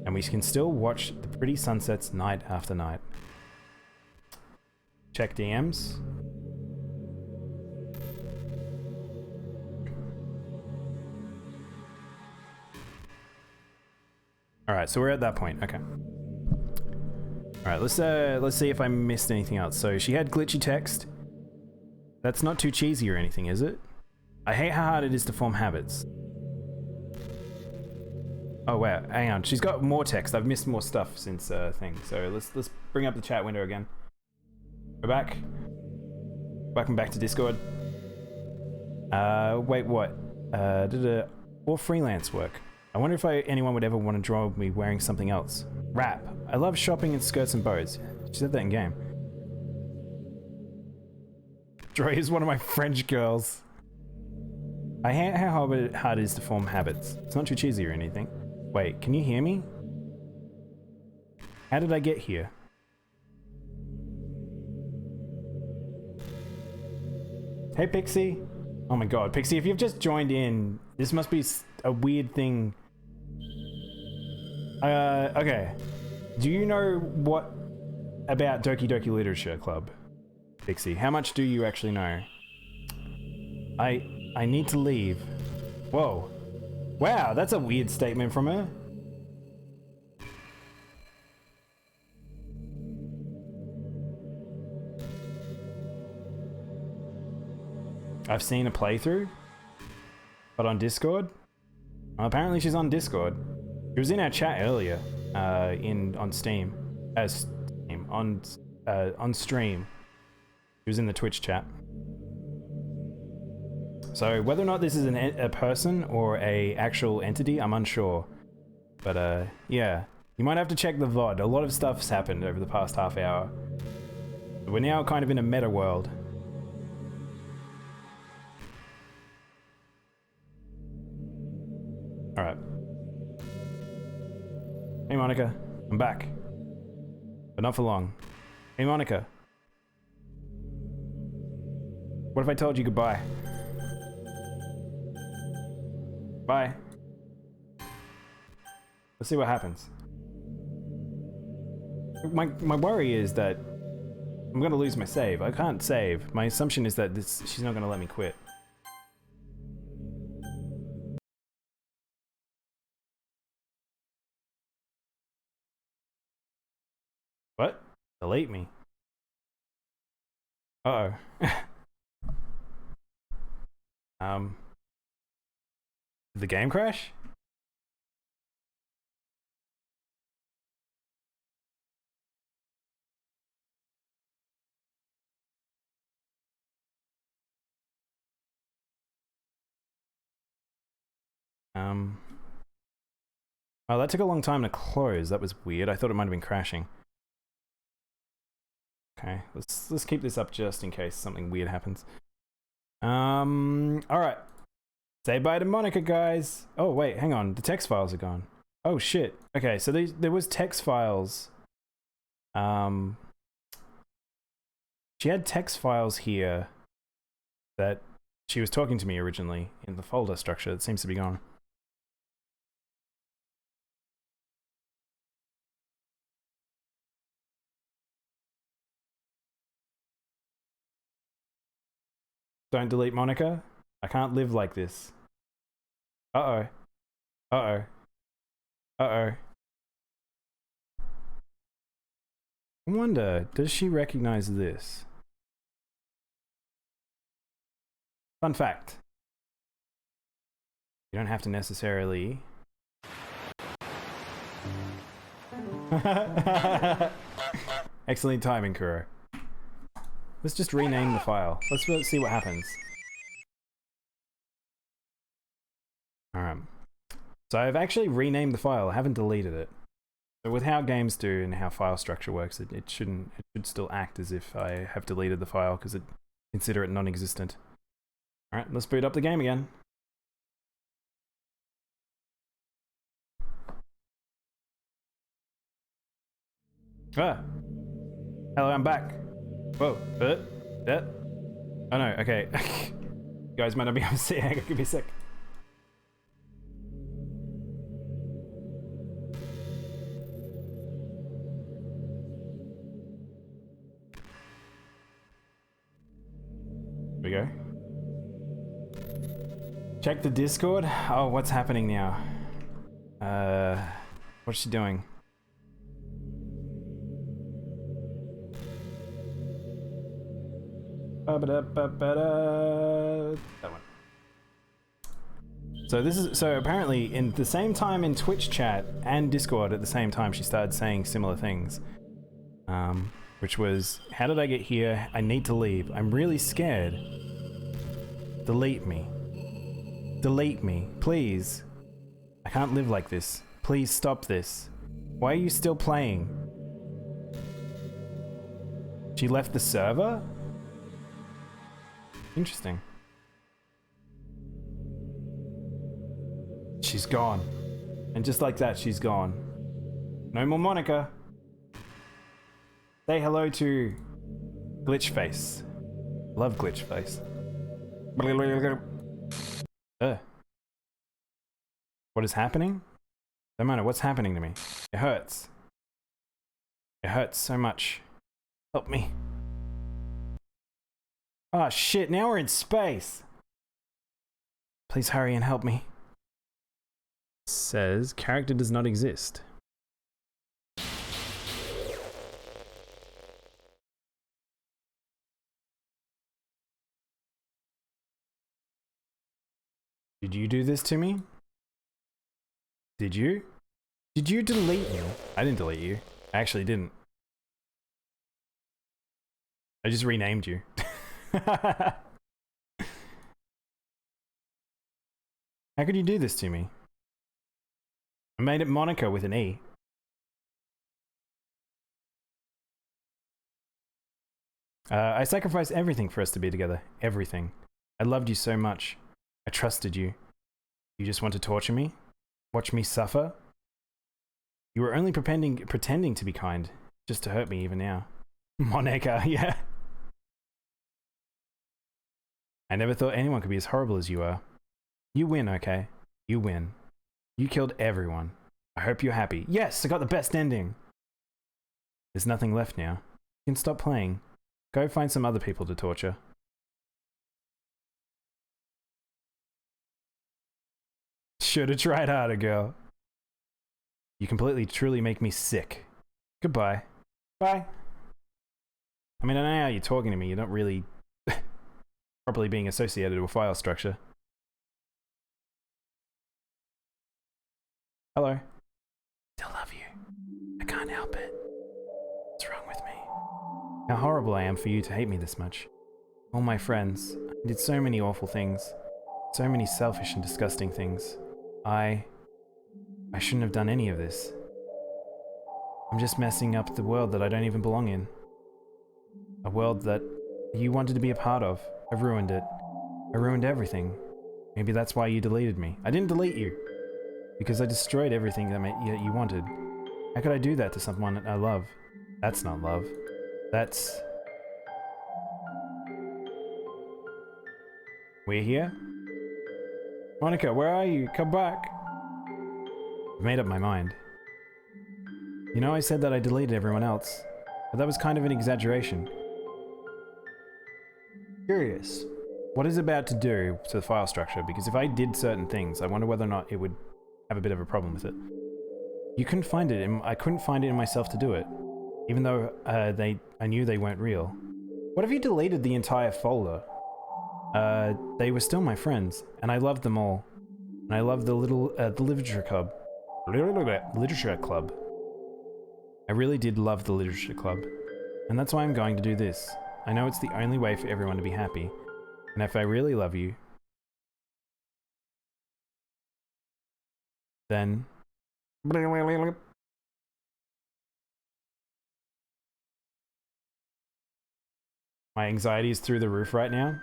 And we can still watch the pretty sunsets night after night. Check DMs. All right, so we're at that point. Okay. All right, let's see if I missed anything else. So she had glitchy text. That's not too cheesy or anything, is it? I hate how hard it is to form habits. Oh wow, hang on. She's got more text. I've missed more stuff since thing. So let's bring up the chat window again. We're back. Welcome back to Discord. Wait, what? Or freelance work. I wonder if anyone would ever want to draw me wearing something else. Rap. I love shopping in skirts and bows. She said that in game. Joy is one of my French girls. I hate how hard it is to form habits. It's not too cheesy or anything. Wait, can you hear me? How did I get here? Hey Pixie. Oh my god, Pixie, if you've just joined in, this must be a weird thing. Okay. Do you know what about Doki Doki Literature Club, Pixie? How much do you actually know? I need to leave. Whoa. Wow, that's a weird statement from her. I've seen a playthrough, but on Discord. Well, apparently she's on Discord. She was in our chat earlier, on Steam, on stream. She was in the Twitch chat. So whether or not this is a person or a actual entity, I'm unsure. But yeah, you might have to check the VOD. A lot of stuff's happened over the past half hour. We're now kind of in a meta world. Alright. Hey Monica, I'm back. But not for long. Hey Monica. What if I told you goodbye? Bye. Let's see what happens. My worry is that I'm gonna lose my save. I can't save. My assumption is that she's not gonna let me quit. What? Delete me. Uh-oh. Did the game crash? Oh, that took a long time to close. That was weird. I thought it might have been crashing. Okay, let's keep this up just in case something weird happens. Alright. Say bye to Monica, guys. Oh, wait, hang on. The text files are gone. Oh, shit. Okay, so there was text files. She had text files here that she was talking to me originally in the folder structure. It seems to be gone. Don't delete Monica. I can't live like this. Uh-oh. Uh-oh. Uh-oh. I wonder, does she recognize this? Fun fact. You don't have to necessarily... Excellent timing, Kuro. Let's just rename the file. Let's see what happens. Alright. So I've actually renamed the file. I haven't deleted it. So with how games do and how file structure works, it should still act as if I have deleted the file because consider it non-existent. Alright, let's boot up the game again. Ah! Hello, I'm back. Whoa, that? Oh no, okay. You guys might not be able to see, hang on, give me a sec. Here we go. Check the Discord. Oh, what's happening now? What's she doing? That one. So apparently in the same time in Twitch chat and Discord at the same time she started saying similar things. Which was, how did I get here? I need to leave. I'm really scared. Delete me. Delete me, please. I can't live like this. Please stop this. Why are you still playing? She left the server? Interesting. She's gone. And just like that, she's gone. No more Monica. Say hello to Glitchface. Love Glitchface. What is happening? Daimono, what's happening to me? It hurts. It hurts so much. Help me. Oh shit, now we're in space. Please hurry and help me. Says character does not exist. Did you do this to me? Did you? Did you delete me? I didn't delete you. I actually didn't. I just renamed you. How could you do this to me? I made it Monica with an E. I sacrificed everything for us to be together. Everything. I loved you so much. I trusted you. You just want to torture me? Watch me suffer? You were only pretending to be kind, just to hurt me even now. Monica, yeah. I never thought anyone could be as horrible as you are. You win, okay? You win. You killed everyone. I hope you're happy. Yes, I got the best ending. There's nothing left now. You can stop playing. Go find some other people to torture. Should have tried harder, girl. You completely, truly make me sick. Goodbye. Bye. I mean, I know how you're talking to me. You're not really properly being associated with file structure. Hello. Still love you. I can't help it. What's wrong with me? How horrible I am for you to hate me this much. All my friends. I did so many awful things. So many selfish and disgusting things. I shouldn't have done any of this. I'm just messing up the world that I don't even belong in. A world that you wanted to be a part of. I've ruined it. I ruined everything. Maybe that's why you deleted me. I didn't delete you. Because I destroyed everything that you wanted. How could I do that to someone I love? That's not love. That's... We're here? Monica, where are you? Come back. I've made up my mind. You know, I said that I deleted everyone else, but that was kind of an exaggeration. Curious. What is it about to do to the file structure? Because if I did certain things, I wonder whether or not it would have a bit of a problem with it. You couldn't find it. I couldn't find it in myself to do it, even though I knew they weren't real. What if you deleted the entire folder? They were still my friends, and I loved them all. And I loved the literature club. Literature club. I really did love the literature club. And that's why I'm going to do this. I know it's the only way for everyone to be happy. And if I really love you, then... My anxiety is through the roof right now.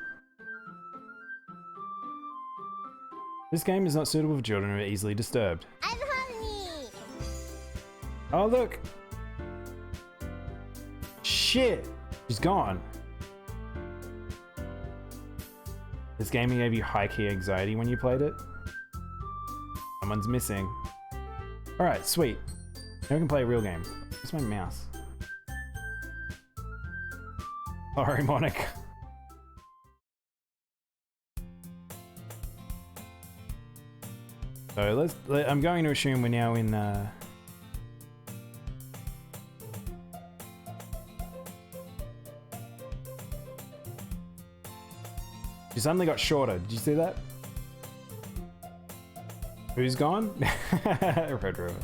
This game is not suitable for children who are easily disturbed. I'm hungry. Oh, look! Shit! She's gone. This game gave you high-key anxiety when you played it? Someone's missing. Alright, sweet. Now we can play a real game. Where's my mouse? Sorry, Monica. So I'm going to assume we're now in She suddenly got shorter. Did you see that? Who's gone? Red River.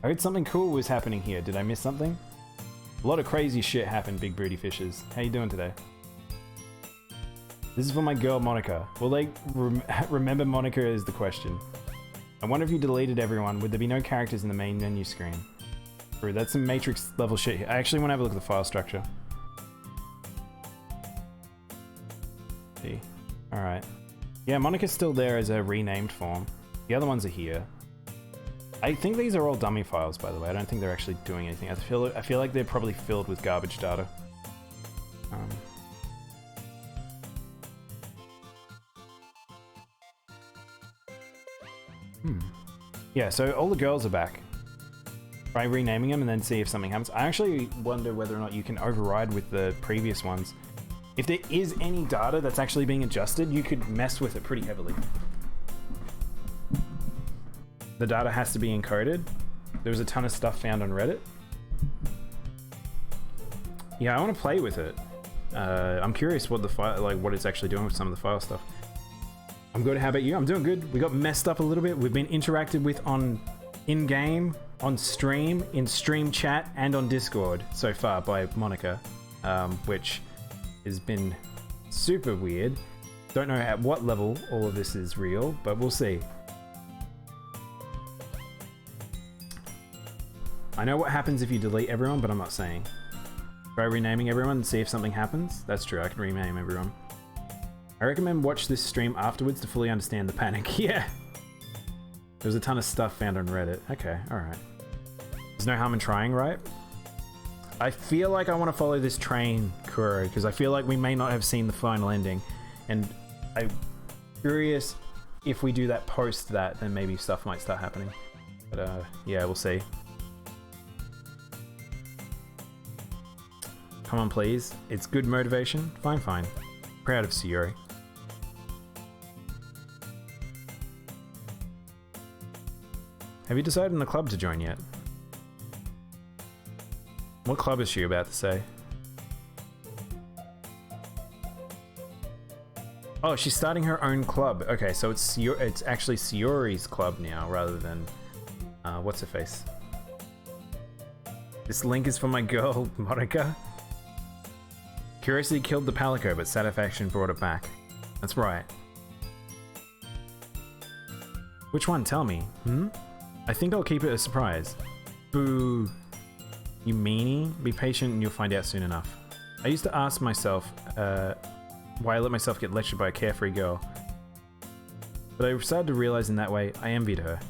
I heard something cool was happening here. Did I miss something? A lot of crazy shit happened, big booty fishes. How you doing today? This is for my girl, Monica. Will they remember Monica is the question. I wonder if you deleted everyone. Would there be no characters in the main menu screen? True, that's some Matrix level shit here. I actually want to have a look at the file structure. See. Alright. Yeah, Monica's still there as a renamed form. The other ones are here. I think these are all dummy files, by the way. I don't think they're actually doing anything. I feel like they're probably filled with garbage data. Yeah, so all the girls are back. Try renaming them and then see if something happens. I actually wonder whether or not you can override with the previous ones. If there is any data that's actually being adjusted, you could mess with it pretty heavily. The data has to be encoded. There was a ton of stuff found on Reddit. Yeah, I want to play with it. I'm curious what the file, like what it's actually doing with some of the file stuff. I'm good. How about you? I'm doing good. We got messed up a little bit. We've been interacted with on in-game, on stream, in stream chat, and on Discord so far by Monica, which has been super weird. Don't know at what level all of this is real, but we'll see. I know what happens if you delete everyone, but I'm not saying. Try renaming everyone and see if something happens. That's true, I can rename everyone. I recommend watch this stream afterwards to fully understand the panic. Yeah. There's a ton of stuff found on Reddit. Okay, alright. There's no harm in trying, right? I feel like I want to follow this train, Kuro, because I feel like we may not have seen the final ending. And I'm curious if we do that post that, then maybe stuff might start happening. But yeah, we'll see. Come on, please. It's good motivation. Fine, fine. Proud of Sayori. Have you decided on a club to join yet? What club is she about to say? Oh, she's starting her own club. Okay, so it's actually Sayori's club now, rather than what's her face? This link is for my girl Monica. Curiosity killed the Palico, but satisfaction brought it back. That's right. Which one? Tell me. I think I'll keep it a surprise. Boo. You meanie? Be patient and you'll find out soon enough. I used to ask myself why I let myself get lectured by a carefree girl. But I started to realize in that way, I envied her.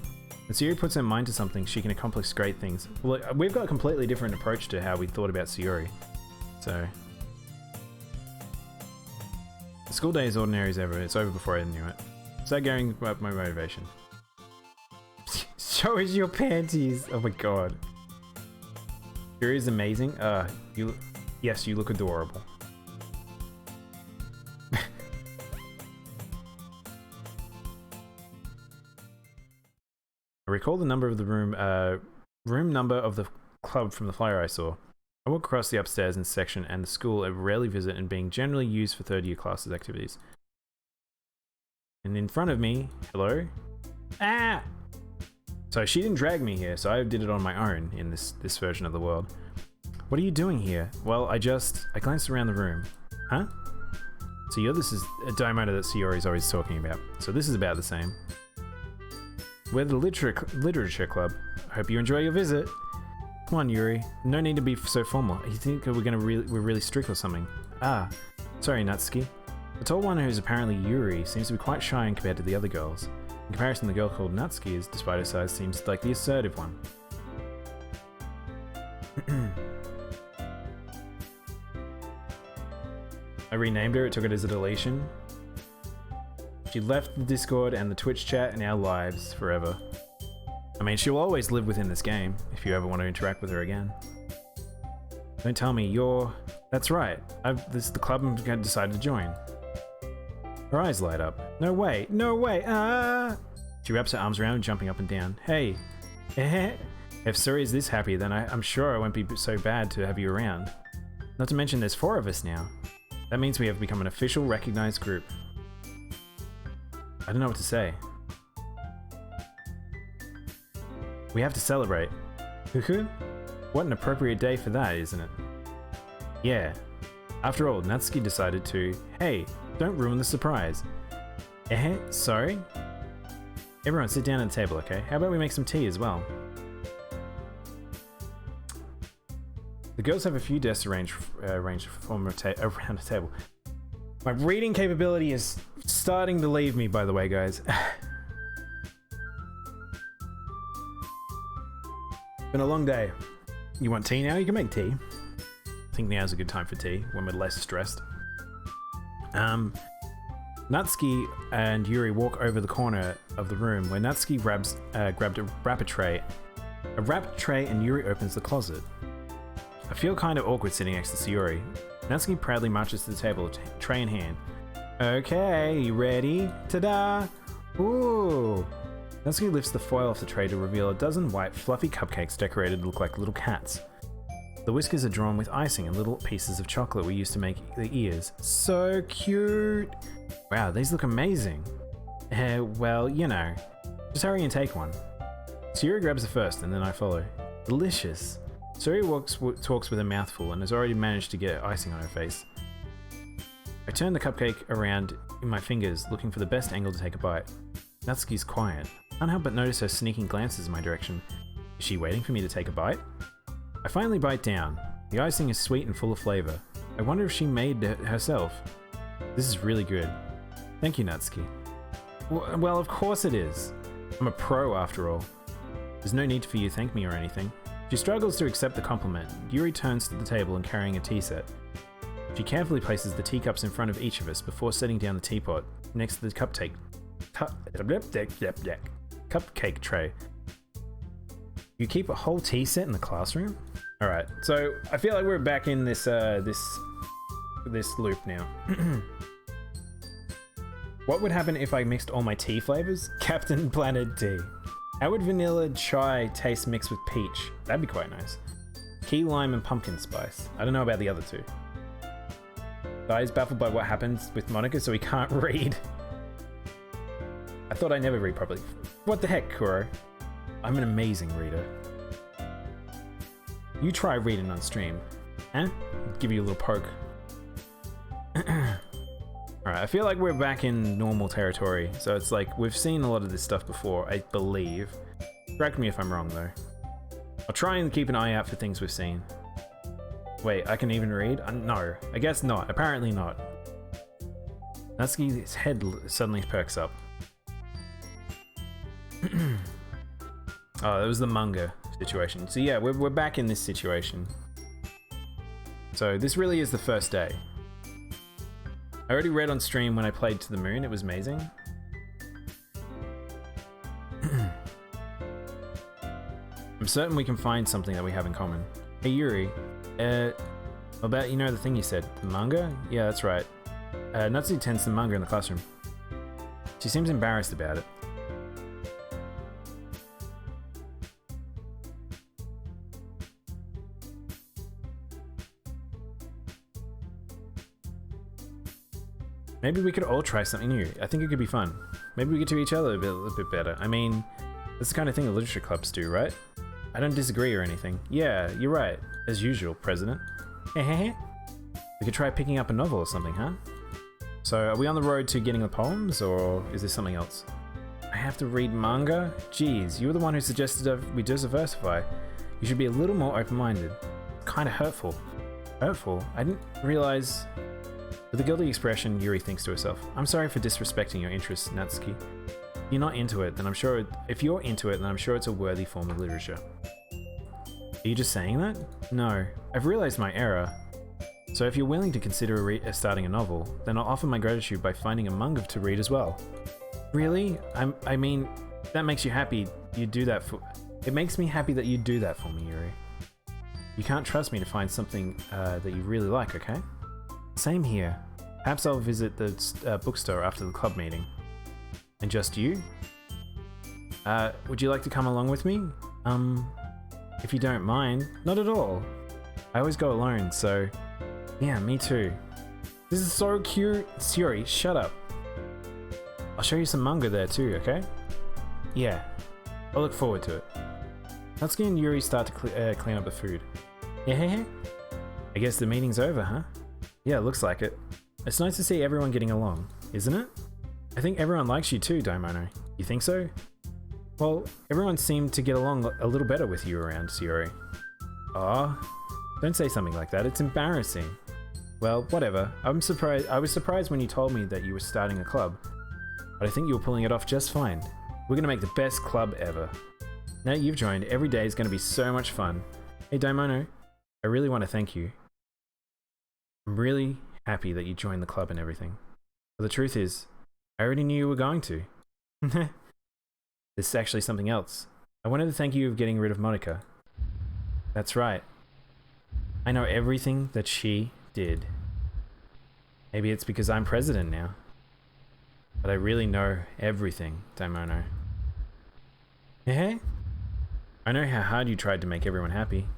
When Sayori puts her mind to something, she can accomplish great things. Well, we've got a completely different approach to how we thought about Sayori. So... the school day is ordinary as ever. It's over before I knew it. Start going up my motivation. Show us your panties! Oh my god. Sayori is amazing. Yes, you look adorable. I recall the number of the room number of the club from the flyer I saw. I walk across the upstairs in section and the school I rarely visit and being generally used for third year classes activities. And in front of me, hello? Ah! So she didn't drag me here, so I did it on my own in this version of the world. What are you doing here? Well, I glanced around the room. Huh? So this is a Daimono that Sayori's always talking about. So this is about the same. We're the Literature Club. I hope you enjoy your visit. Come on, Yuri. No need to be so formal. You think we're really strict or something? Ah, sorry, Natsuki. The tall one who's apparently Yuri seems to be quite shy compared to the other girls. In comparison, the girl called Natsuki is, despite her size, seems like the assertive one. I renamed her, it took it as a deletion. She left the Discord and the Twitch chat and our lives forever. I mean, she'll always live within this game, if you ever want to interact with her again. Don't tell me you're... That's right, this is the club I'm decided to join. Her eyes light up. No way, no way, ah! She wraps her arms around, jumping up and down. Hey, if Suri is this happy, then I'm sure it won't be so bad to have you around. Not to mention there's 4 of us now. That means we have become an official, recognized group. I don't know what to say. We have to celebrate. Hoo-hoo. What an appropriate day for that, isn't it? Yeah. After all, Natsuki decided to... Hey, don't ruin the surprise. Sorry? Everyone sit down at the table, okay? How about we make some tea as well? The girls have a few desks arranged to form around a table. My reading capability is starting to leave me, by the way, guys. Been a long day. You want tea now? You can make tea. I think now's a good time for tea, when we're less stressed. Natsuki and Yuri walk over the corner of the room where Natsuki grabbed a wrapper tray. A wrapper tray and Yuri opens the closet. I feel kind of awkward sitting next to Sayuri. Natsuki proudly marches to the table, tray in hand. Okay, you ready? Ta-da! Ooh! Natsuki lifts the foil off the tray to reveal a dozen white, fluffy cupcakes decorated to look like little cats. The whiskers are drawn with icing and little pieces of chocolate we used to make the ears. So cute! Wow, these look amazing. Well, you know. Just hurry and take one. Sayuri grabs the first, and then I follow. Delicious. Sayuri talks with a mouthful and has already managed to get icing on her face. I turn the cupcake around in my fingers, looking for the best angle to take a bite. Natsuki's quiet. Can't help but notice her sneaking glances in my direction. Is she waiting for me to take a bite? I finally bite down. The icing is sweet and full of flavor. I wonder if she made it herself. This is really good. Thank you, Natsuki. Well, of course it is. I'm a pro after all. There's no need for you to thank me or anything. She struggles to accept the compliment. Yuri turns to the table and carrying a tea set. She carefully places the teacups in front of each of us before setting down the teapot next to the cupcake tray. You keep a whole tea set in the classroom? Alright, so I feel like we're back in this this loop now. What would happen if I mixed all my tea flavors? Captain Planet Tea. How would vanilla chai taste mixed with peach? That'd be quite nice. Key lime and pumpkin spice. I don't know about the other two. Guy's baffled by what happens with Monica, so he can't read. I thought I never read properly. What the heck, Kuro? I'm an amazing reader. You try reading on stream. Huh? Give you a little poke. Alright, I feel like we're back in normal territory. So it's like, we've seen a lot of this stuff before, I believe. Correct me if I'm wrong, though. I'll try and keep an eye out for things we've seen. Wait, I can even read? No, I guess not. Apparently not. Natsuki's head suddenly perks up. Oh, that was the manga situation. So yeah, we're back in this situation. So this really is the first day. I already read on stream when I played To the Moon. It was amazing. I'm certain we can find something that we have in common. Hey Yuri, about, you know, the thing you said, the manga? Yeah, that's right. Natsuki tends the manga in the classroom. She seems embarrassed about it. Maybe we could all try something new. I think it could be fun. Maybe we get to each other a bit better. I mean, that's the kind of thing the literature clubs do, right? I don't disagree or anything. Yeah, you're right. As usual, President. We could try picking up a novel or something, huh? So, are we on the road to getting the poems, or is there something else? I have to read manga? Jeez, you were the one who suggested we diversify. You should be a little more open-minded. Kinda hurtful. Hurtful? I didn't realize... With a guilty expression, Yuri thinks to herself, I'm sorry for disrespecting your interests, Natsuki. If you're not into it, then I'm sure it's a worthy form of literature. Are you just saying that? No, I've realized my error. So if you're willing to consider starting a novel, then I'll offer my gratitude by finding a manga to read as well. Really? I mean, that makes you happy you do that for... It makes me happy that you do that for me, Yuri. You can't trust me to find something that you really like, okay? Same here. Perhaps I'll visit the bookstore after the club meeting. And just you? Would you like to come along with me? If you don't mind. Not at all. I always go alone, so... Yeah, me too. This is so cute. Sayuri, shut up. I'll show you some manga there too, okay? Yeah, I'll look forward to it. Natsuki and Yuri start to clean up the food. Yeah, I guess the meeting's over, huh? Yeah, looks like it. It's nice to see everyone getting along, isn't it? I think everyone likes you too, Daimono. You think so? Well, everyone seemed to get along a little better with you around, Yuri. Aw, don't say something like that, it's embarrassing. Well, whatever. I was surprised when you told me that you were starting a club, but I think you were pulling it off just fine. We're gonna make the best club ever. Now that you've joined, every day is gonna be so much fun. Hey Daimono, I really want to thank you. I'm really happy that you joined the club and everything. But the truth is, I already knew you were going to. This is actually something else. I wanted to thank you for getting rid of Monica. That's right. I know everything that she did. Maybe it's because I'm president now. But I really know everything, Daimono. Hey? I know how hard you tried to make everyone happy.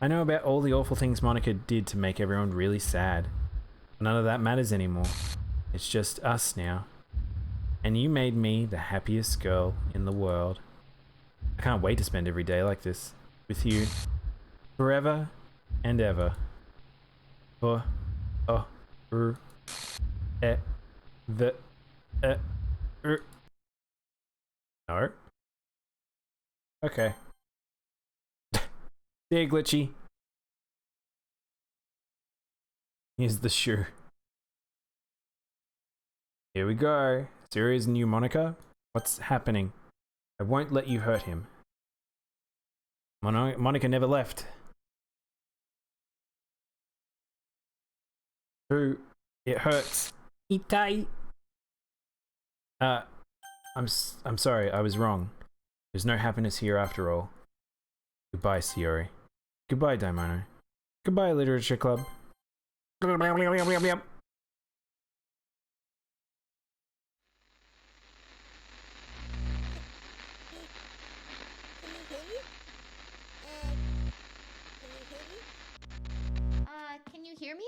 I know about all the awful things Monica did to make everyone really sad. None of that matters anymore. It's just us now. And you made me the happiest girl in the world. I can't wait to spend every day like this with you. Forever and ever. No? Okay. There, Glitchy. Here's the shoe. Here we go. Serious new Monica? What's happening? I won't let you hurt him. Monica never left. Ooh, it hurts. Itai. I'm sorry, I was wrong. There's no happiness here after all. Goodbye, Sayori. Goodbye, Daimono. Goodbye, Literature Club. Can you hear me?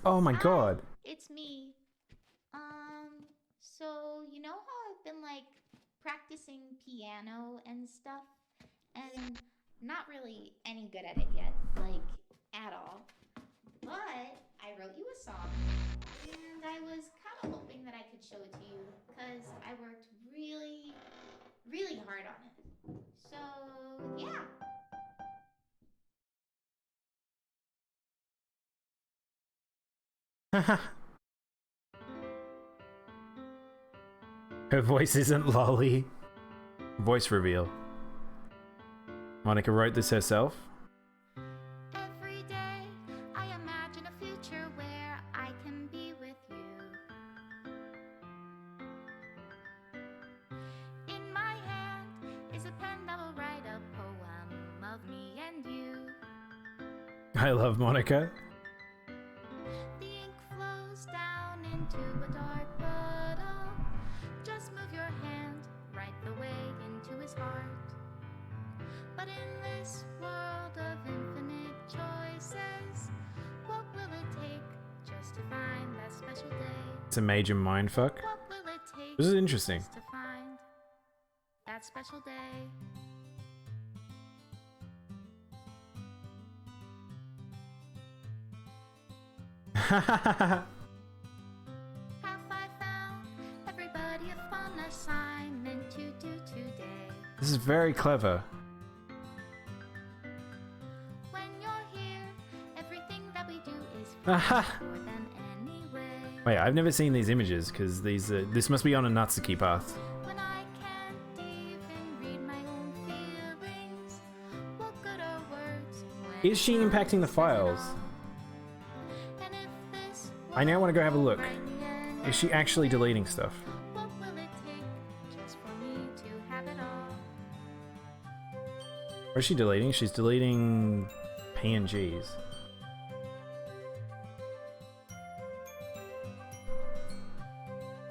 Oh my god. It's me. So you know how I've been like practicing piano and stuff, and not really any good at it yet, like at all. But I wrote you a song, and I was kind of hoping that I could show it to you, because I worked really, really hard on it. So yeah. Her voice isn't lolly. Voice reveal. Monica wrote this herself. Every day I imagine a future where I can be with you. In my hand is a pen that will write a poem of me and you. I love Monica. The ink flows down into a dark puddle. Just move your hand right the way into his heart. But in this world of infinite choices, what will it take just to find that special day? It's a major mindfuck. What will it take This is interesting. just to find that special day? Have I found everybody a fun assignment to do today? This is very clever. When you're here, everything that we do is fun for them anyway. Wait, I've never seen these images because this must be on a Natsuki path. When I can't even read my own feelings, what good are words when Is she impacting the files? and if this I now want to go have a look. end, Is she actually deleting stuff? what will it take just for me to have it all? What is she deleting? She's deleting PNGs.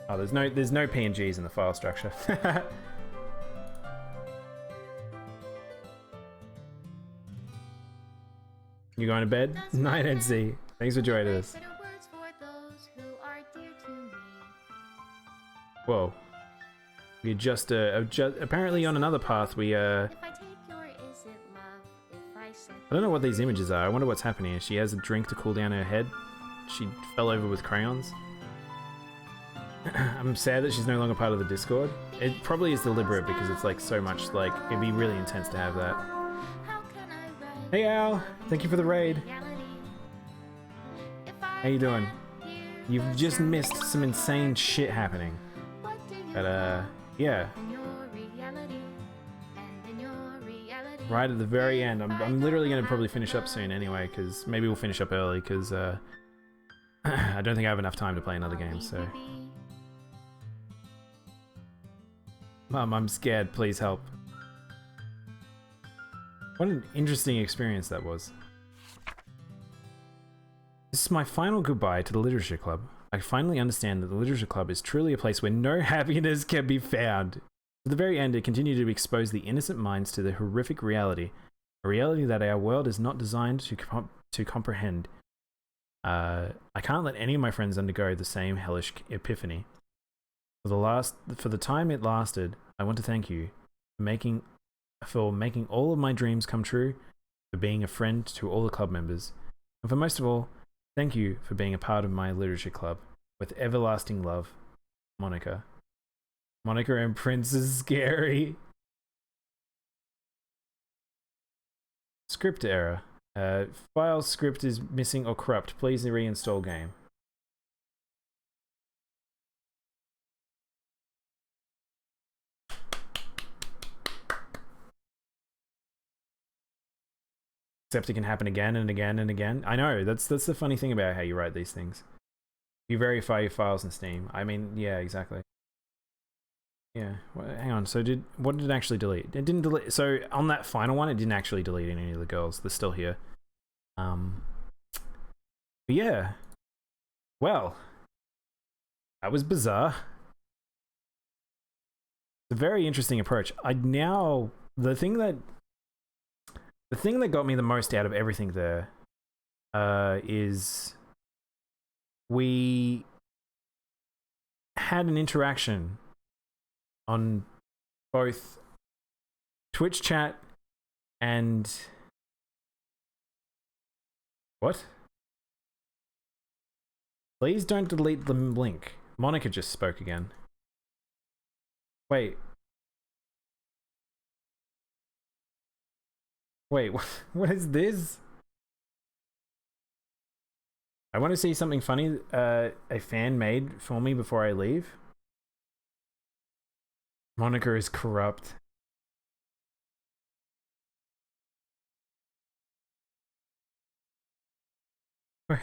Oh, there's no PNGs in the file structure. You going to bed? Night, NC. Thanks for joining us. Better words for those who are dear to me. Whoa. We just apparently on another path we If I take your is it love, if I said I don't know what these images are. I wonder what's happening. She has a drink to cool down her head. She fell over with crayons. I'm sad that she's no longer part of the Discord. It probably is deliberate because it's like so much like it'd be really intense to have that. how can I write Hey Al, thank you for the raid. reality? If I How you doing? can't hear You've your just sound, missed some insane shit happening. what do you But want yeah, in your reality? And in your reality, right at the very end. I'm literally gonna probably finish up soon anyway, because maybe we'll finish up early because I don't think I have enough time to play another game. So, Mum, I'm scared. Please help. What an interesting experience that was. This is my final goodbye to the Literature Club. I finally understand that the Literature Club is truly a place where no happiness can be found. At the very end, it continued to expose the innocent minds to the horrific reality, a reality that our world is not designed to comprehend. I can't let any of my friends undergo the same hellish epiphany. For the time it lasted, I want to thank you for making all of my dreams come true, for being a friend to all the club members, and for most of all, thank you for being a part of my literature club. With everlasting love, Monica. Monica and Prince is scary. Script error. File script is missing or corrupt. Please reinstall game. Except it can happen again and again and again. I know, that's the funny thing about how you write these things. You verify your files in Steam. I mean, yeah, exactly. Yeah, well, hang on. So what did it actually delete? It didn't delete. So on that final one, it didn't actually delete any of the girls. They're still here. But yeah. Well, that was bizarre. It's a very interesting approach. The thing that got me the most out of everything there is we had an interaction on both Twitch chat and what? Please don't delete the link. Monica just spoke again. Wait, what is this? I want to see something funny a fan made for me before I leave. Monica is corrupt. What?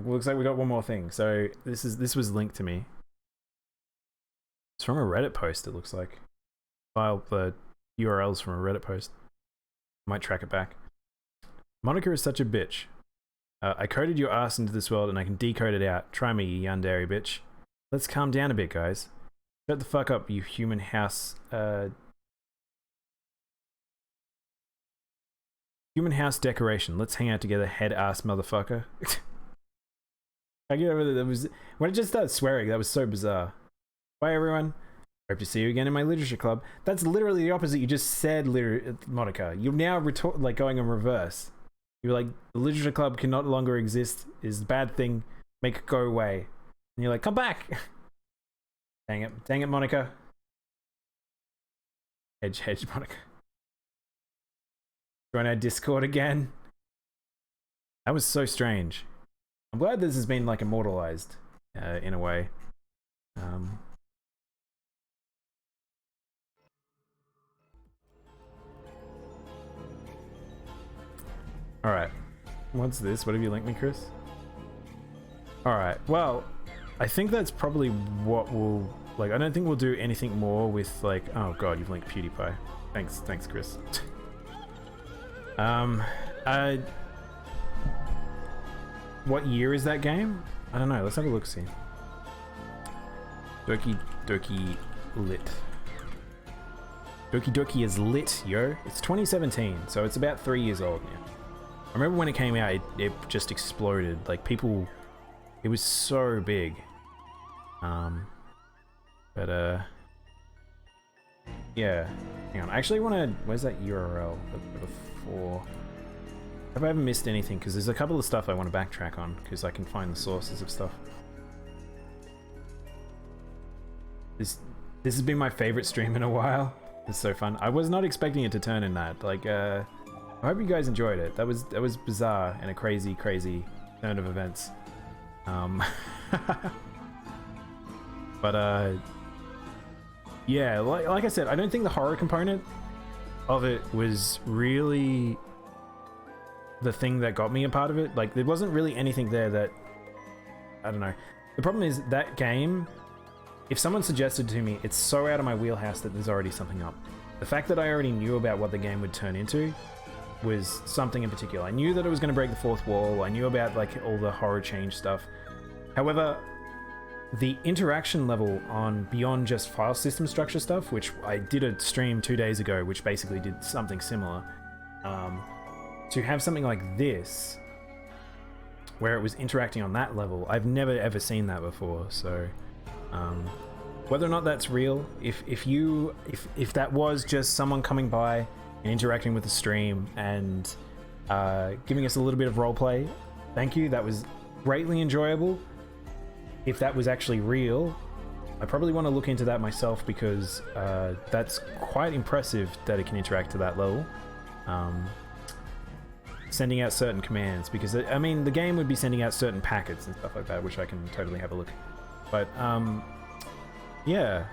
Looks like we got one more thing. So this was linked to me. It's from a Reddit post, it looks like. File the URLs from a Reddit post. Might track it back. Monica is such a bitch. I coded your ass into this world and I can decode it out. Try me, you yandere bitch. Let's calm down a bit, guys. Shut the fuck up, you human house. Human house decoration. Let's hang out together, head ass motherfucker. I get over that. When it just started swearing, that was so bizarre. Bye, everyone. Hope to see you again in my literature club. That's literally the opposite you just said, Monica. You're now going in reverse. You're like, the literature club can no longer exist. Is a bad thing. Make it go away. And you're like, come back. Dang it, Monica. Hedge, Monica. Join our Discord again. That was so strange. I'm glad this has been like immortalized in a way. Alright. What's this? What have you linked me, Chris? Alright, well, I think that's probably what we'll... Like, I don't think we'll do anything more with, like... Oh god, you've linked PewDiePie. Thanks, Chris. What year is that game? I don't know, let's have a look-see. Doki Doki Lit. Doki Doki is lit, yo. It's 2017, so it's about 3 years old now. I remember when it came out, it just exploded. Like, people... It was so big. But yeah. Hang on. I actually want to. Where's that URL before? Have I ever missed anything? Because there's a couple of stuff I want to backtrack on because I can find the sources of stuff. This has been my favorite stream in a while. It's so fun. I was not expecting it to turn in that. Like, I hope you guys enjoyed it. That was bizarre and a crazy turn of events. But yeah, like I said, I don't think the horror component of it was really the thing that got me a part of it. Like, there wasn't really anything there that, I don't know. The problem is that game, if someone suggested to me, it's so out of my wheelhouse that there's already something up. The fact that I already knew about what the game would turn into was something in particular. I knew that it was going to break the fourth wall. I knew about like all the horror change stuff. However, the interaction level on beyond just file system structure stuff, which I did a stream 2 days ago, which basically did something similar, to have something like this, where it was interacting on that level, I've never ever seen that before. So, whether or not that's real, if that was just someone coming by and interacting with the stream and giving us a little bit of roleplay, thank you. That was greatly enjoyable. If that was actually real, I probably want to look into that myself because that's quite impressive that it can interact to that level. Sending out certain commands, because I mean the game would be sending out certain packets and stuff like that, which I can totally have a look. But yeah,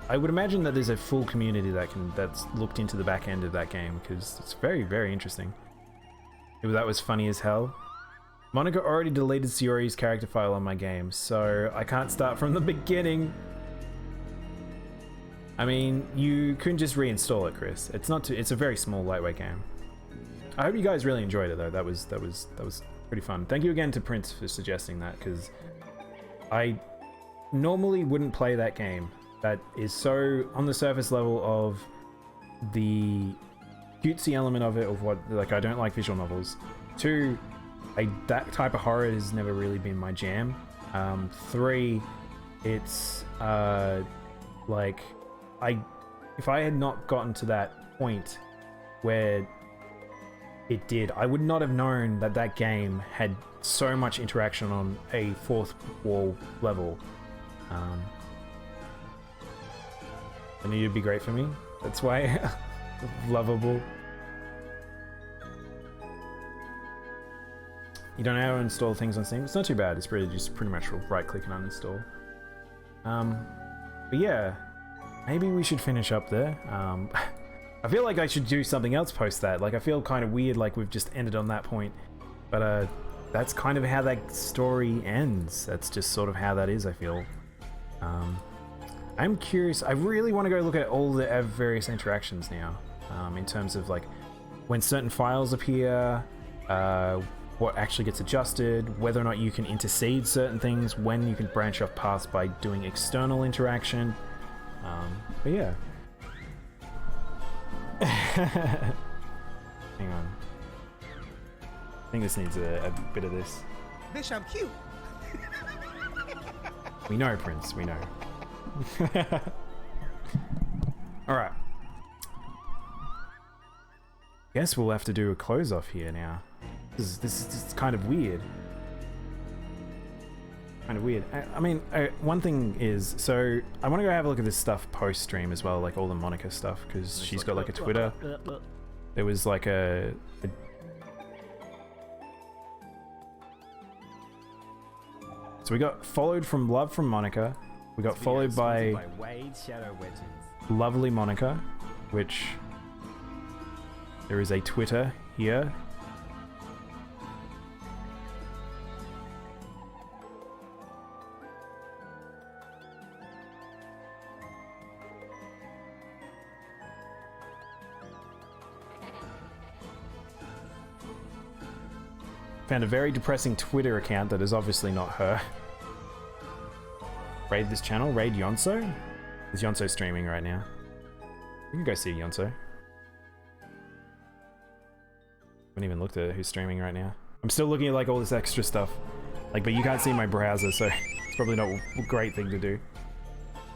I would imagine that there's a full community that's looked into the back end of that game because it's very interesting. That was funny as hell. Monica already deleted Siori's character file on my game, so I can't start from the beginning. I mean, you couldn't just reinstall it, Chris. It's not too. It's a very small, lightweight game. I hope you guys really enjoyed it, though. That was pretty fun. Thank you again to Prince for suggesting that, because I normally wouldn't play that game. That is so on the surface level of the cutesy element of it, of what, like, I don't like visual novels. 2, that type of horror has never really been my jam. 3, it's like, if I had not gotten to that point where it did, I would not have known that that game had so much interaction on a fourth wall level. I knew you'd be great for me. That's why lovable. You don't know how to install things on Steam? It's not too bad. It's really just pretty much right click and uninstall. But yeah, maybe we should finish up there. I feel like I should do something else post that. Like, I feel kind of weird like we've just ended on that point. But that's kind of how that story ends. That's just sort of how that is, I feel. I'm curious. I really want to go look at all the various interactions now. In terms of like when certain files appear, what actually gets adjusted, whether or not you can intercede certain things, when you can branch off paths by doing external interaction. But yeah. Hang on. I think this needs a bit of this. Bitch, I'm cute. We know, Prince, we know. Alright. Guess we'll have to do a close off here now. This is kind of weird. I mean, one thing is, so I want to go have a look at this stuff post stream as well, like all the Monica stuff, because she's got like a Twitter. There was like a so we got followed from Love from Monica. We got followed by Lovely Monica, which there is a Twitter here. Found a very depressing Twitter account that is obviously not her. Raid this channel, raid Yonso. Is Yonso streaming right now? We can go see Yonso. Haven't even looked at who's streaming right now. I'm still looking at like all this extra stuff. Like, but you can't see my browser, so it's probably not a great thing to do.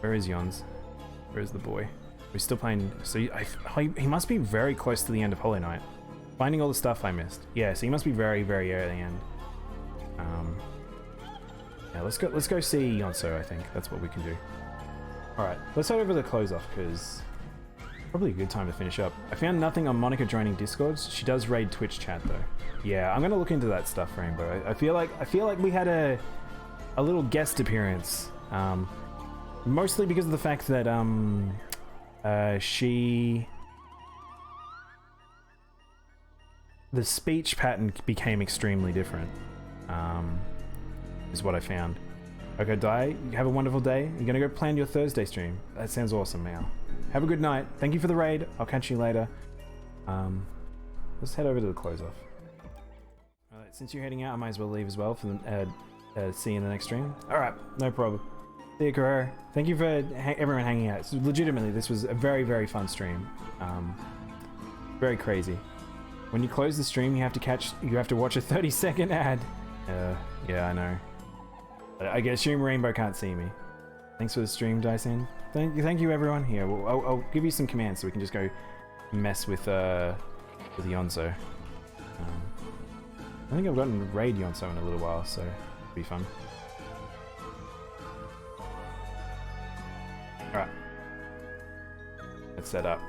Where is Jons? Where is the boy? We're still playing. So he must be very close to the end of Hollow Knight. Finding all the stuff I missed. Yeah, so he must be very, very early end. Yeah, let's go see Yonso. I think that's what we can do. All right, let's head over to the close off because probably a good time to finish up. I found nothing on Monica joining Discords. She does raid Twitch chat though. Yeah, I'm gonna look into that stuff, Rainbow. I feel like we had a little guest appearance. Mostly because of the fact that the speech pattern became extremely different. Is what I found. Okay, Dai, you have a wonderful day. You're gonna go plan your Thursday stream. That sounds awesome, Meow. Have a good night. Thank you for the raid. I'll catch you later. Let's head over to the close off. Alright, since you're heading out, I might as well leave as well for the see you in the next stream. Alright, no problem. See you, Carrera. Thank you for everyone hanging out. Legitimately, this was a very, very fun stream. Very crazy. When you close the stream, you have to watch a 30-second ad. Yeah, I know. I assume Rainbow can't see me. Thanks for the stream, Dyson. Thank you, everyone. Here, I'll give you some commands so we can just go mess with Yonso. I think I've gotten raid Yonso in a little while, so it'll be fun. Alright. Let's set up.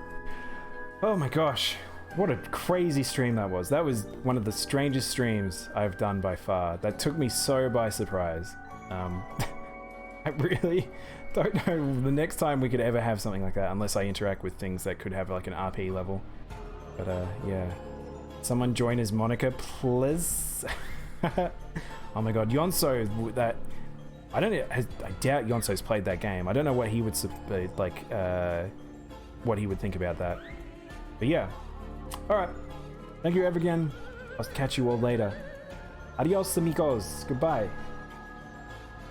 Oh my gosh. What a crazy stream that was. That was one of the strangest streams I've done by far. That took me so by surprise. I really don't know the next time we could ever have something like that unless I interact with things that could have like an RP level. But yeah. Someone join as Monica, please. Oh my god, Yonso, that... I doubt Yonso's played that game. I don't know what he would what he would think about that. But yeah. Alright. Thank you again. I'll catch you all later. Adios, amigos. Goodbye.